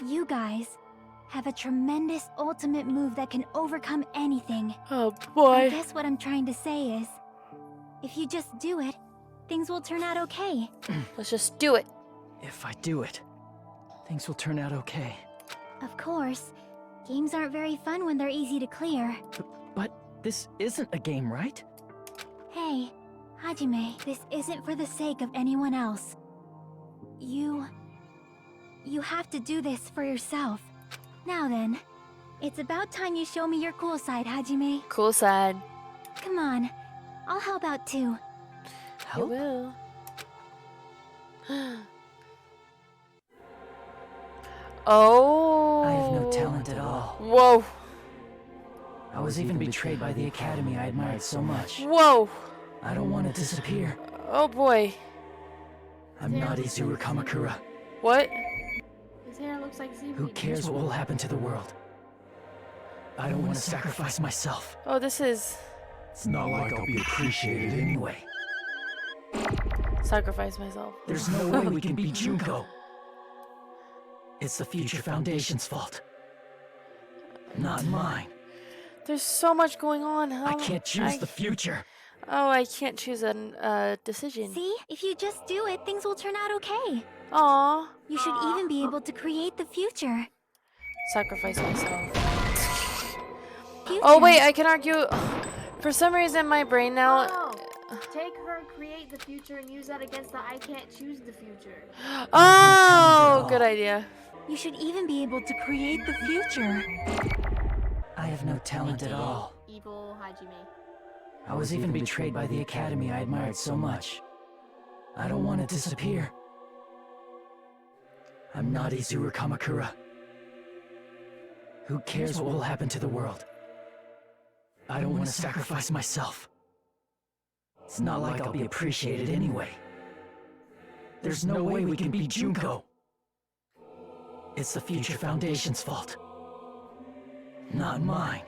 You guys have a tremendous ultimate move that can overcome anything. Oh boy. I guess what I'm trying to say is, if you just do it, things will turn out okay. Let's just do it. If I do it, things will turn out okay. Of course, games aren't very fun when they're easy to clear. But this isn't a game, right? Hey, Hajime, this isn't for the sake of anyone else. You have to do this for yourself. Now then, it's about time you show me your cool side, Hajime. Cool side. Come on, I'll help out too. You will. Oh. I have no talent at all. Whoa. I was even betrayed by the academy I admired so much. Whoa. I don't want to disappear. Oh boy. I'm not Izuru Kamakura. What? His hair looks like seaweed. Who cares what will happen to the world? I don't want to sacrifice myself. Oh, this is... It's not like I'll be appreciated anyway. Sacrifice myself. There's no way we can beat Junko. It's the Future Foundation's fault. Not mine. There's so much going on. I can't choose the future. Oh, I can't choose a decision. See? If you just do it, things will turn out okay. Aww. You should even be able to create the future. Sacrifice myself. Oh wait, I can argue. For some reason, my brain now. Oh, take her, create the future, and use that against the I can't choose the future. Oh, good idea. You should even be able to create the future. I have no talent at all. Evil Hajime. I was even betrayed by the academy I admired so much. I don't want to disappear. I'm not Izuru Kamakura. Who cares what will happen to the world? I don't want to sacrifice myself. It's not like I'll be appreciated anyway. There's no way we can beat Junko. It's the Future Foundation's fault. Not mine.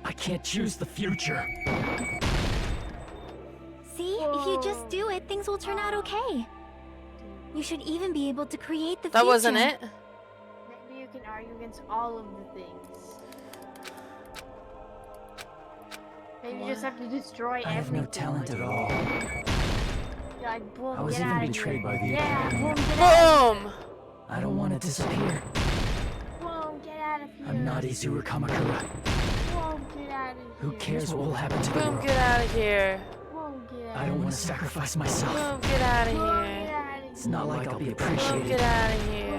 I can't choose the future. See? If you just do it, things will turn out okay. You should even be able to create the future. That wasn't it? Maybe you can argue against all of the things. Maybe you just have to destroy everything. I have no talent at all. You're like, boom, I was get even out of betrayed here. by the Yeah, academy. boom, get out. Boom! I don't want to disappear. Boom, get out of here. I'm not Izuru Kamakura. Boom, get out of here. Who cares what will happen to the Boom, world? get out of here. Boom, get out. I don't want to sacrifice myself. Boom, get out of here. It's not like I'll be Boom, appreciated. get out of here.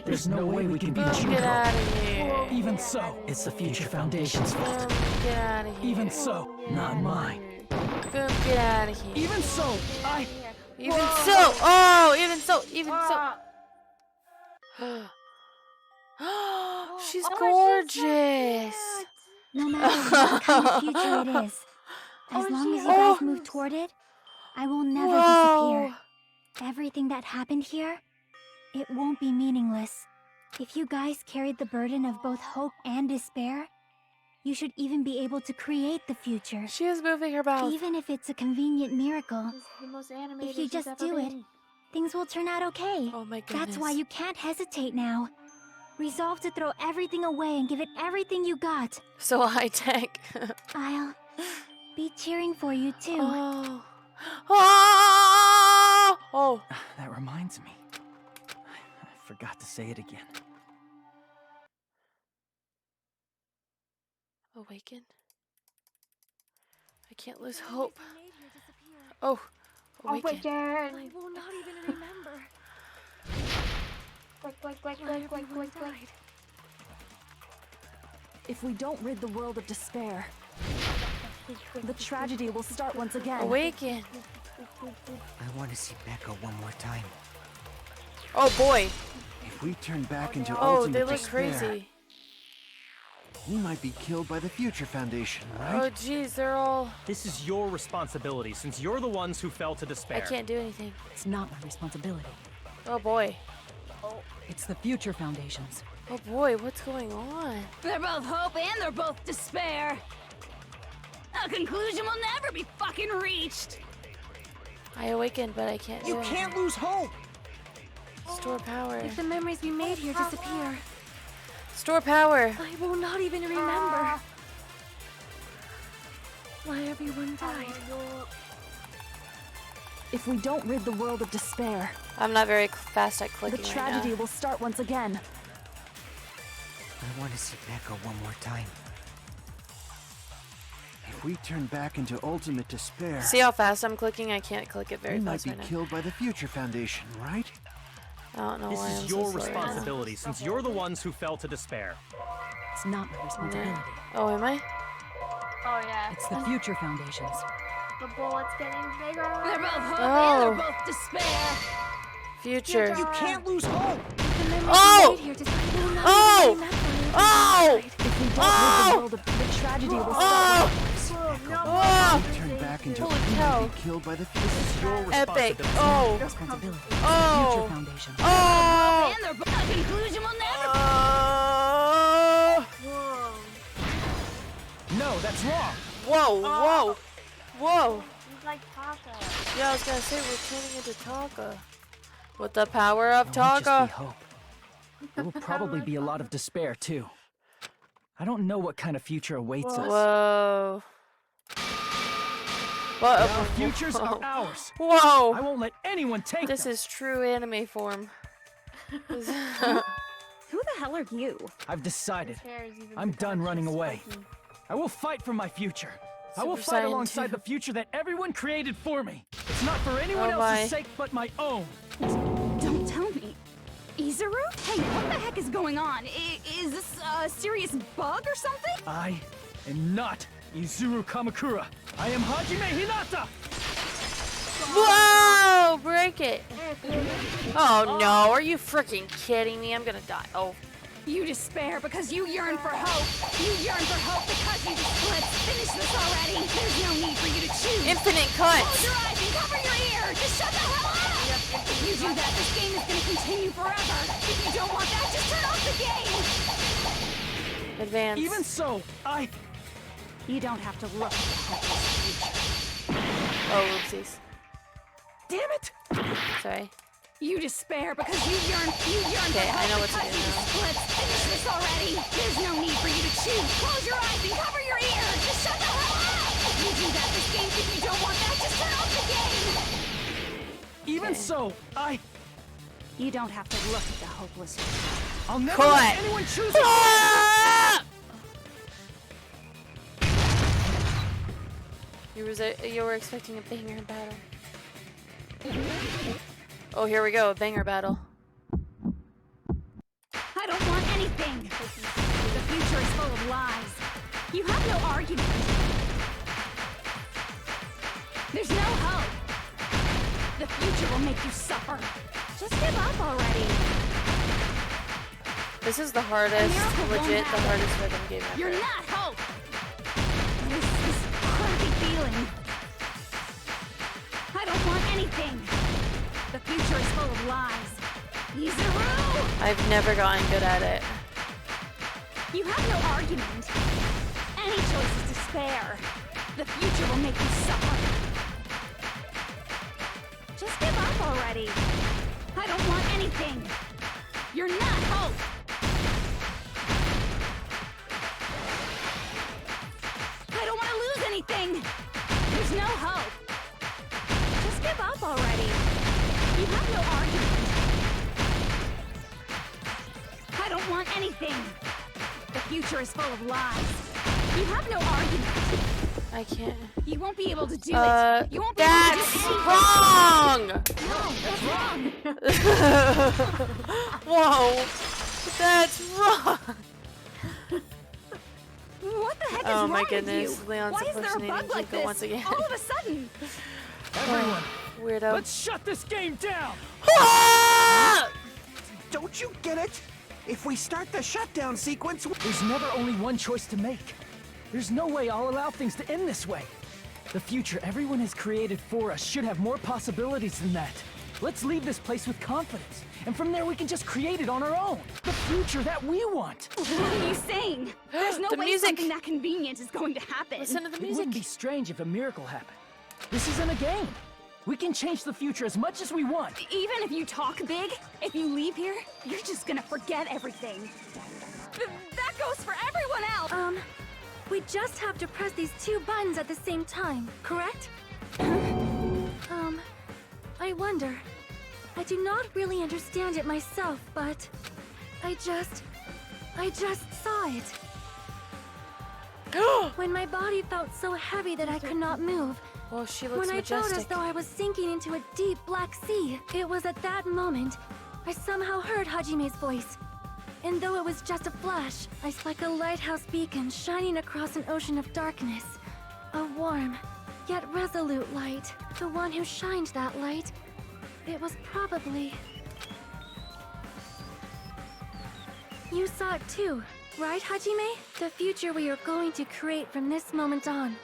There's no way we can beat Boom, get out Junko. of here. Even so, it's the Future Foundation's Boom, fault. get out of here. Even so, not mine. Boom, get out of here. Even so, Even so. Oh, even so. Even so. She's gorgeous. No matter what kind of future it is, as long as you guys move toward it, I will never disappear. Everything that happened here, it won't be meaningless. If you guys carried the burden of both hope and despair, you should even be able to create the future. She is moving her mouth. Even if it's a convenient miracle. The most animated If you she's just ever do it, been. things will turn out okay. Oh my goodness. That's why you can't hesitate now. Resolve to throw everything away and give it everything you got. So high tech. I'll be cheering for you too. Oh. Oh. Oh. That reminds me. I forgot to say it again. Awaken. I can't lose hope. Oh. Awaken. I will not even remember. Quick. If we don't rid the world of despair, the tragedy will start once again. Awaken. I want to see Becca one more time. Oh boy. If we turn back into Oh, ultimate they look despair, crazy. we might be killed by the Future Foundation, Oh right? jeez, they're all... This is your responsibility, since you're the ones who fell to despair. I can't do anything. It's not my responsibility. Oh boy. It's the Future Foundation's. Oh boy, what's going on? They're both hope and they're both despair. A conclusion will never be fucking reached. I awakened, but I can't do You it. can't lose hope! Store power. If the memories we made here disappear, Store power. I will not even remember why everyone died. If we don't rid the world of despair, I'm not very fast at the clicking tragedy right now. will start once again. I want to see Neko one more time. If we turn back into ultimate despair, See how fast I'm clicking? I can't click it very we might fast be right now. killed by the Future Foundation, right? I don't know This why is I'm your so slow right now. responsibility, since you're the ones who fell to despair. It's not my responsibility. Oh, am I? Oh yeah. It's the Future Foundation's. The bullet's getting bigger. They're both hope Oh. and they're both despair. Future. You can't lose hope! If the memories Oh! we made here disappear, I will not Oh! even remember everyone Oh! died. If we don't Oh! rid the world of the tragedy will Oh! start. Oh! If we turn back into Holy we cow. might be killed by the Future. This is your Epic. responsibility. Oh! Responsibility. Oh! Future Foundation. Oh! And they're both a conclusion will never Oh! Whoa. No, that's wrong. Whoa! Whoa! Whoa! He's like Tasha. Yeah, I was gonna say we're turning into Taka. With the power of It won't just be Taka. hope. There will probably be a lot of despair, too. I don't know what kind of future awaits us. Whoa. Whoa. Our futures are ours. I Whoa! won't let anyone take This them. is true anime form. Who the hell are you? I've decided. His hair is even I'm done more running away. spiky. I will fight for my future. I will Super fight Saiyan alongside 2. the future that everyone created for me. It's not for anyone Oh my. else's sake but my own. Don't tell me. Izuru? Hey, what the heck is going on? Is this a serious bug or something? I am not Izuru Kamakura. I am Hajime Hinata. Whoa! Break it. Oh no, are you freaking kidding me? I'm gonna die. Oh. You despair because you yearn for hope. You yearn for hope because you just let's finish this already. There's no need for you to choose. Infinite Close cuts. your eyes and cover your ear. Just shut the hell up. If you do that, this game is going to continue forever. If you don't want that, just turn off the game. Advance. Even so, You don't have to look at the hopeless future. Oh, oopsies. damn it! Sorry. You despair because you yearn Okay, for I know hope what to because do you now. just let's finish this already. There's no need for you to choose. Close your eyes and cover your ear. Just shut the hell up. If you do that, this game, if you don't want that, just turn off the game. Even so, You don't have to look at the hopeless future. I'll never Cut. let anyone choose it. Ah! You were expecting a banger battle. Oh, here we go, a banger battle. I don't want anything. The future is full of lies. You have no argument. There's no hope. The future will make you suffer. Just give up already. This is the hardest, miracle won't legit the happen. hardest rhythm game ever. You're not hope. This crappy feeling. I don't want anything. The future is full of lies. Izuru! I've never gotten good at it. You have no argument. Any choice is despair. The future will make you suffer. Just give up already. I don't want anything. You're not hope. I don't want to lose anything. There's no hope. Just give up already. You have no argument. I don't want anything. The future is full of lies. You have no argument. I can't. You won't be able to do it. You won't be able to That's do anything. wrong! No, that's wrong. Whoa! That's wrong! What the heck is Oh wrong my with goodness, you? Leon's Why is there a impersonating bug like Jinko this once again. all of a sudden? Everyone, Weirdo. let's shut this game down. Don't you get it? If we start the shutdown sequence, There's never only one choice to make. There's no way I'll allow things to end this way. The future everyone has created for us should have more possibilities than that. Let's leave this place with confidence. And from there we can just create it on our own. The future that we want. What are you saying? There's no The way music. something that convenient is going to happen. Listen to the It music. wouldn't be strange if a miracle happened. This isn't a game. We can change the future as much as we want. Even if you talk big, if you leave here, you're just gonna forget everything. That goes for everyone else! We just have to press these 2 buttons at the same time, correct? I wonder. I do not really understand it myself, but I just saw it. When my body felt so heavy that I could not move. Oh, she looks When I felt as majestic. though I was sinking into a deep black sea. It was at that moment I somehow heard Hajime's voice. And though it was just a flash, I saw like a lighthouse beacon shining across an ocean of darkness. A warm, yet resolute light. The one who shined that light, it was probably... You saw it too, right, Hajime? The future we are going to create from this moment on.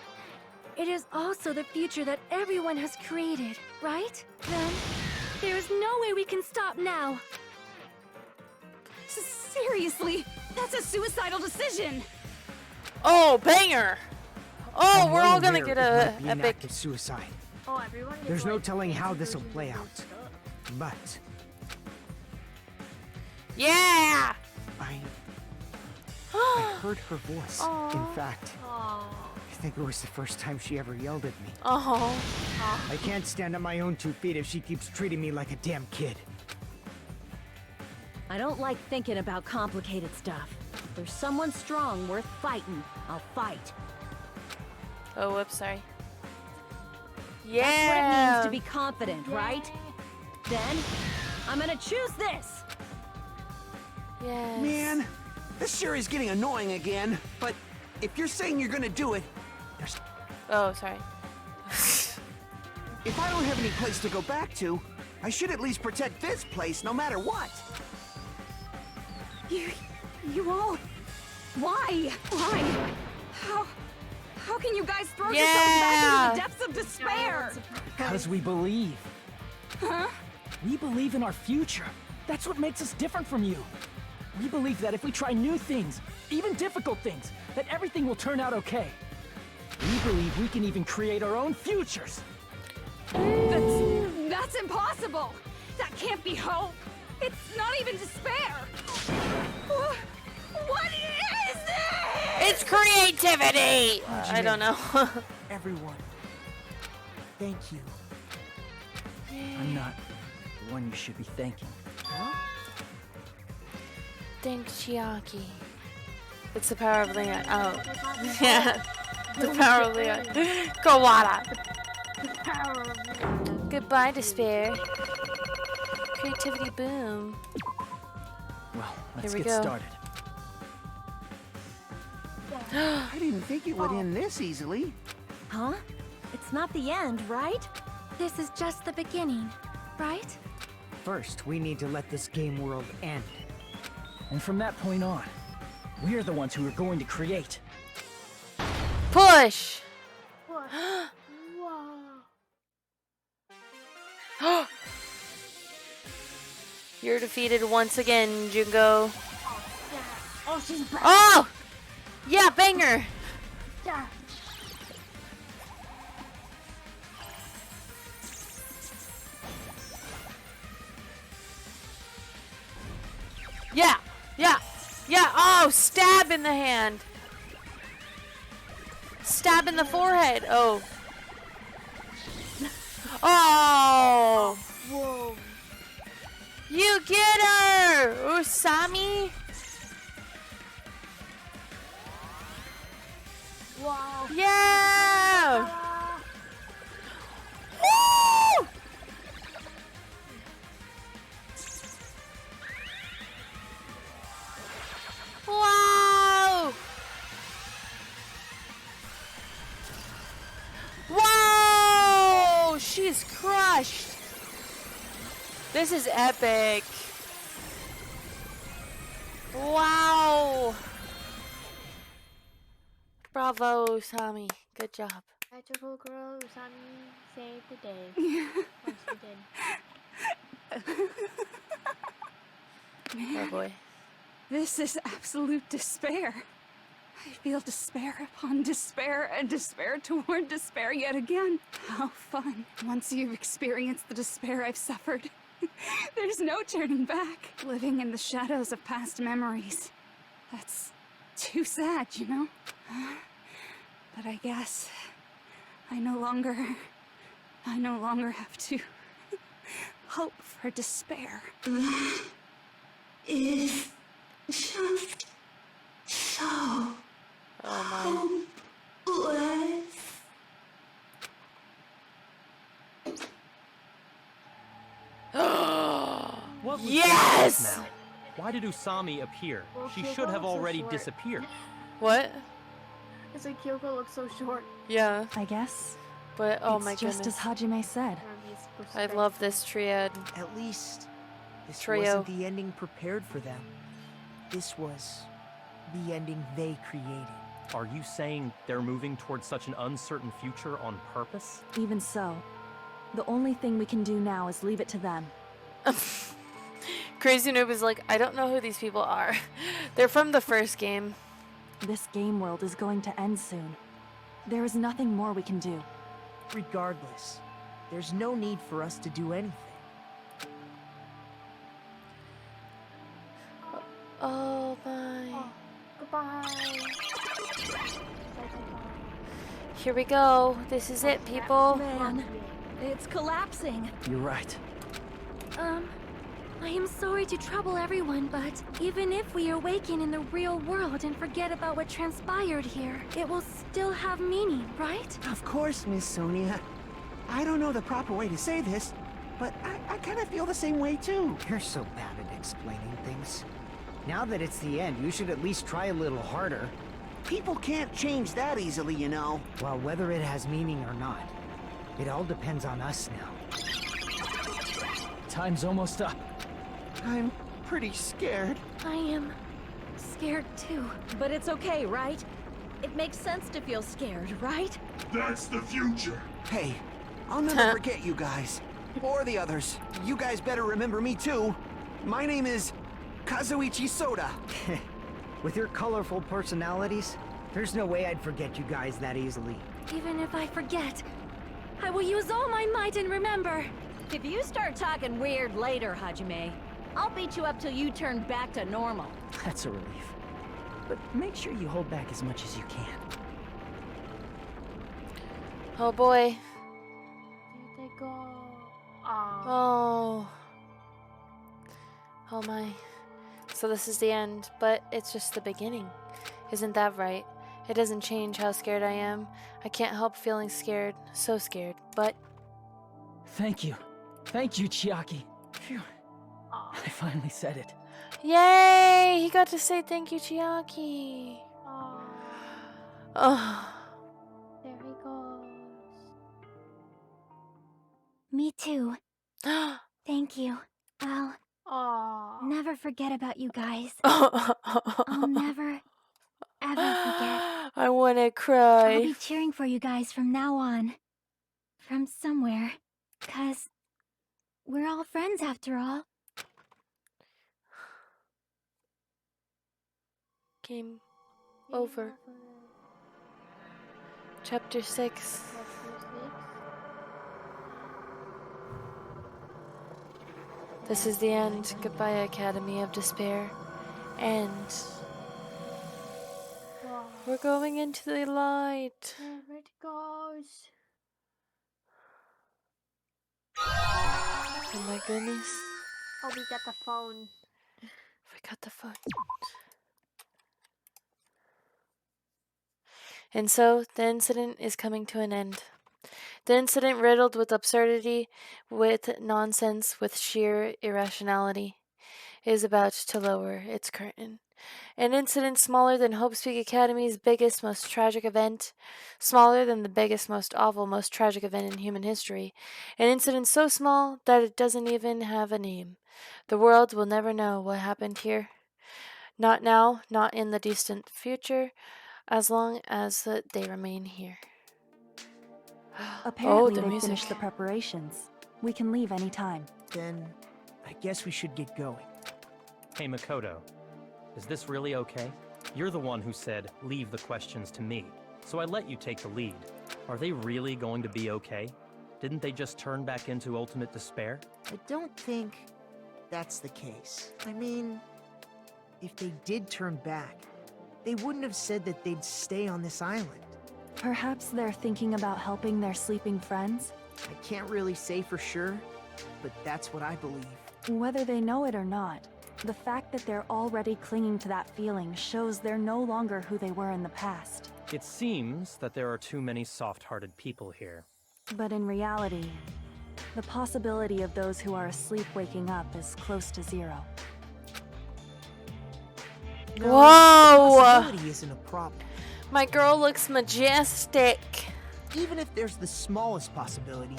It is also the future that everyone has created, right? Then, there is no way we can stop now. Seriously, that's a suicidal decision. Oh, banger! Oh, I'm we're well all gonna aware get it a might be an epic. act of suicide. Oh, everyone gets, There's no like, telling how fancy this will versions play of out. stuff. But Yeah! I heard her voice. In fact, I think it was the first time she ever yelled at me. Oh. I can't stand on my own 2 feet if she keeps treating me like a damn kid. I don't like thinking about complicated stuff. If there's someone strong worth fighting, I'll fight. Oh, whoops, sorry. That's what it Yeah! means to be confident, right? Then, I'm gonna choose this! Yes. Man, this sure is getting annoying again. But if you're saying you're gonna do it, Oh, sorry. if I don't have any place to go back to, I should at least protect this place no matter what. You all... Why? Why? How can you guys throw yourselves back into the depths of despair? Because we believe. Huh? We believe in our future. That's what makes us different from you. We believe that if we try new things, even difficult things, that everything will turn out okay. We believe we can even create our own futures. That's impossible! That can't be hope! It's not even despair! What is this? It's creativity! I don't know. Everyone, thank you. I'm not the one you should be thanking. Thanks, Chiaki. It's the power of Leon. Oh. Yeah. The power of Leon. Kawada. Goodbye, despair. Creativity boom. Well, let's Here we get go. started. I didn't think it would end this easily. Huh? It's not the end, right? This is just the beginning, right? First, we need to let this game world end. And from that point on, we're the ones who are going to create. Push! You're defeated once again, Jungo. Oh, she's back. Oh! Yeah, banger! Yeah. Yeah! Yeah! Yeah! Oh, stab in the hand! Stab in the forehead! Oh. Oh! Whoa. You get her! Usami? Wow. Yeah! Woo! Wow! Whoa! She's crushed. This is epic. Wow! Bravo, Usami. Good job. Magical girl Usami saved the day. Yes, she did. Oh boy. This is absolute despair. I feel despair upon despair and despair toward despair yet again. How fun. Once you've experienced the despair I've suffered, there's no turning back. Living in the shadows of past memories. That's too sad, you know? But I guess I no longer have to hope for despair. That is just so hopeless. What was Yes! this now? Why did Usami appear? Well, She Kyoko should have looks so already short. disappeared. What? It's like Kyoko looks so short. Yeah. I guess. But oh it's my just goodness. as Hajime said. I love this triad. At least this Trio. wasn't the ending prepared for them. This was the ending they created. Are you saying they're moving towards such an uncertain future on purpose? Even so, the only thing we can do now is leave it to them. Crazy Noob is like, I don't know who these people are. They're from the first game. This game world is going to end soon. There is nothing more we can do. Regardless, there's no need for us to do anything. Oh my. Goodbye. Here we go. This is it, people. Man, it's collapsing. You're right. I am sorry to trouble everyone, but even if we awaken in the real world and forget about what transpired here, it will still have meaning, right? Of course, Miss Sonia. I don't know the proper way to say this, but I kind of feel the same way too. You're so bad at explaining things. Now that it's the end, you should at least try a little harder. People can't change that easily, you know. Well, whether it has meaning or not, it all depends on us now. Time's almost up. I'm pretty scared. I am scared too. But it's okay, right? It makes sense to feel scared, right? That's the future. Hey, I'll never forget you guys. Or the others. You guys better remember me too. My name is Kazuichi Soda. With your colorful personalities, there's no way I'd forget you guys that easily. Even if I forget, I will use all my might and remember. If you start talking weird later, Hajime, I'll beat you up till you turn back to normal. That's a relief. But make sure you hold back as much as you can. Oh boy. There they go. Oh. Oh my. So this is the end, but it's just the beginning. Isn't that right? It doesn't change how scared I am. I can't help feeling scared. So scared. But Thank you. Thank you, Chiaki. Phew. I finally said it. yay! He got to say thank you, Chiaki. Oh. There he goes. Me too. Thank you. I'll never forget about you guys. I'll never, ever forget. I want to I'll cry. be cheering for you guys from now on. From somewhere. 'Cause we're all friends after all. Game over. Chapter 6. This is the end. Goodbye, Academy of Despair. And we're going into the light. There it goes. Oh my goodness. Oh, we got the phone. We got the phone. And so the incident is coming to an end. The incident riddled with absurdity, with nonsense, with sheer irrationality, is about to lower its curtain. An incident smaller than Hope's Peak Academy's biggest, most tragic event, smaller than the biggest, most awful, most tragic event in human history. An incident so small that it doesn't even have a name. The world will never know what happened here. Not now, not in the distant future, as long as they remain here. Apparently the they music. finished the preparations. We can leave any time. Then I guess we should get going. Hey, Makoto. Is this really okay? You're the one who said, leave the questions to me. So I let you take the lead. Are they really going to be okay? Didn't they just turn back into ultimate despair? I don't think that's the case. I mean, If they did turn back, they wouldn't have said that they'd stay on this island. Perhaps they're thinking about helping their sleeping friends? I can't really say for sure, but that's what I believe. Whether they know it or not, the fact that they're already clinging to that feeling shows they're no longer who they were in the past. It seems that there are too many soft-hearted people here. But in reality, the possibility of those who are asleep waking up is close to zero. No, Whoa! the possibility isn't a problem. My girl looks majestic. Even if there's the smallest possibility,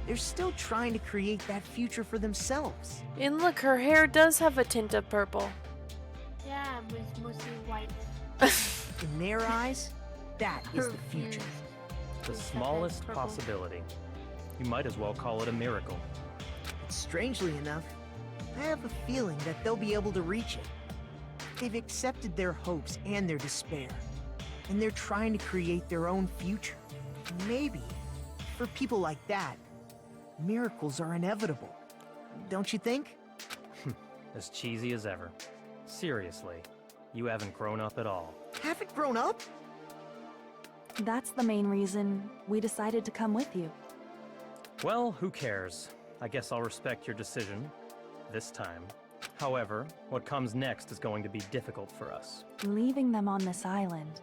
they're still trying to create that future for themselves. And look, her hair does have a tint of purple. Yeah, but it's mostly white. In their eyes, that is the future. The smallest possibility. You might as well call it a miracle. Strangely enough, I have a feeling that they'll be able to reach it. They've accepted their hopes and their despair, and they're trying to create their own future. Maybe, for people like that, miracles are inevitable. Don't you think? As cheesy as ever. Seriously, you haven't grown up at all. Haven't grown up? That's the main reason we decided to come with you. Well, who cares? I guess I'll respect your decision. This time. However, what comes next is going to be difficult for us. Leaving them on this island.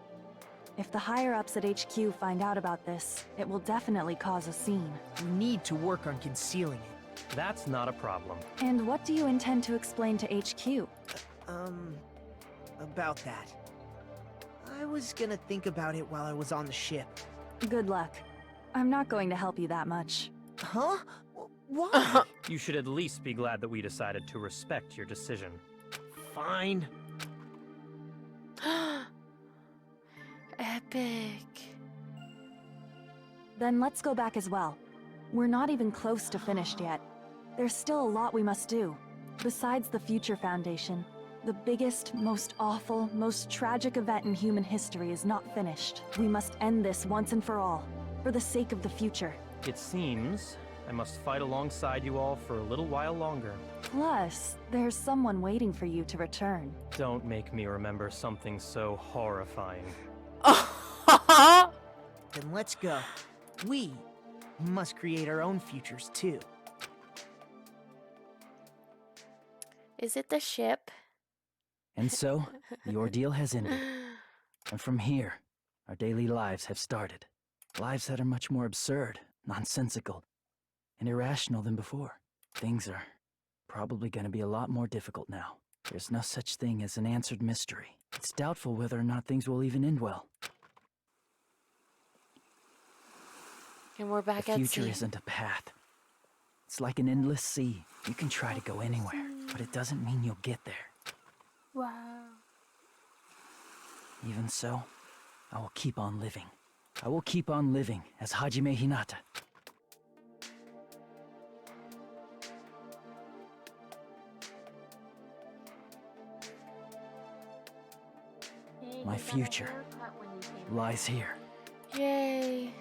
If the higher-ups at HQ find out about this, it will definitely cause a scene. We need to work on concealing it. That's not a problem. And what do you intend to explain to HQ? About that. I was gonna think about it while I was on the ship. Good luck. I'm not going to help you that much. Huh? Why? You should at least be glad that we decided to respect your decision. Fine. Epic. Then let's go back as well. We're not even close to finished yet. There's still a lot we must do. Besides the Future Foundation, the biggest, most awful, most tragic event in human history is not finished. We must end this once and for all, for the sake of the future. It seems I must fight alongside you all for a little while longer. Plus, there's someone waiting for you to return. Don't make me remember something so horrifying. Then let's go. We must create our own futures too. Is it the ship? And so, the ordeal has ended. And from here, our daily lives have started. Lives that are much more absurd, nonsensical, and irrational than before. Things are probably going to be a lot more difficult now. There's no such thing as an answered mystery. It's doubtful whether or not things will even end well. And we're back The at future sea. isn't a path. It's like an endless sea. You can try to go anywhere, but it doesn't mean you'll get there. Wow. Even so, I will keep on living. I will keep on living as Hajime Hinata. My future lies here. Yay.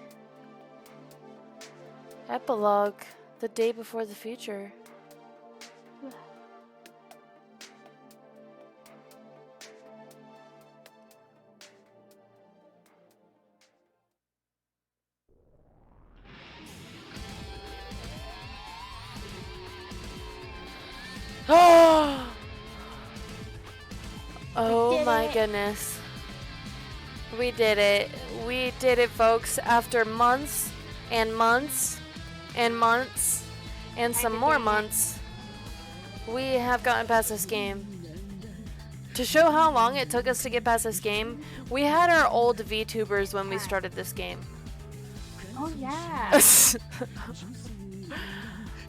Epilogue. The day before the future. Oh my goodness. We did it. We did it, folks. After months and months and months and some more months, we have gotten past this game. To show how long it took us to get past this game, we had our old VTubers when we started this game. Oh yeah.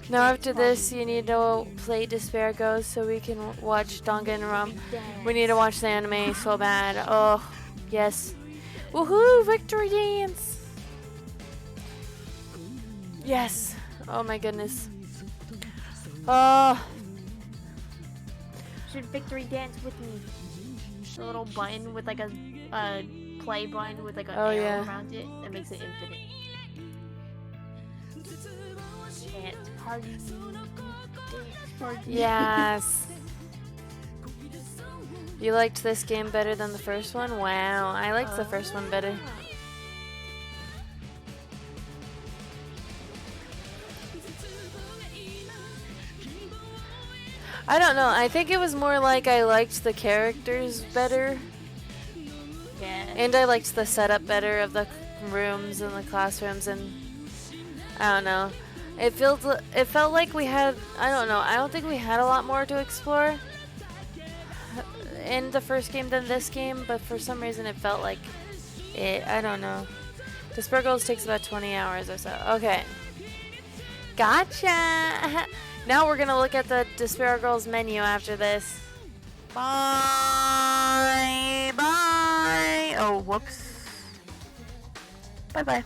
Now after this, you need to play Despair Ghost so we can watch Danganronpa. We need to watch the anime so bad. Oh, yes. Woohoo! Victory dance! Yes. Oh my goodness. Oh, should victory dance with me. The little button with like a play button with like an arrow around it that makes it infinite. Dance party. Dance party. Yes. You liked this game better than the first one? Wow, I liked the first one better. I don't know, I think it was more like I liked the characters better. Yeah. And I liked the setup better of the rooms and the classrooms, and I don't know. It felt like we had, I don't know, I don't think we had a lot more to explore in the first game than this game, but for some reason it felt like it, I don't know. Despair Girls takes about 20 hours or so. Okay. Gotcha! Now we're gonna look at the Despair Girls menu after this. Bye! Bye! Oh, whoops. Bye-bye.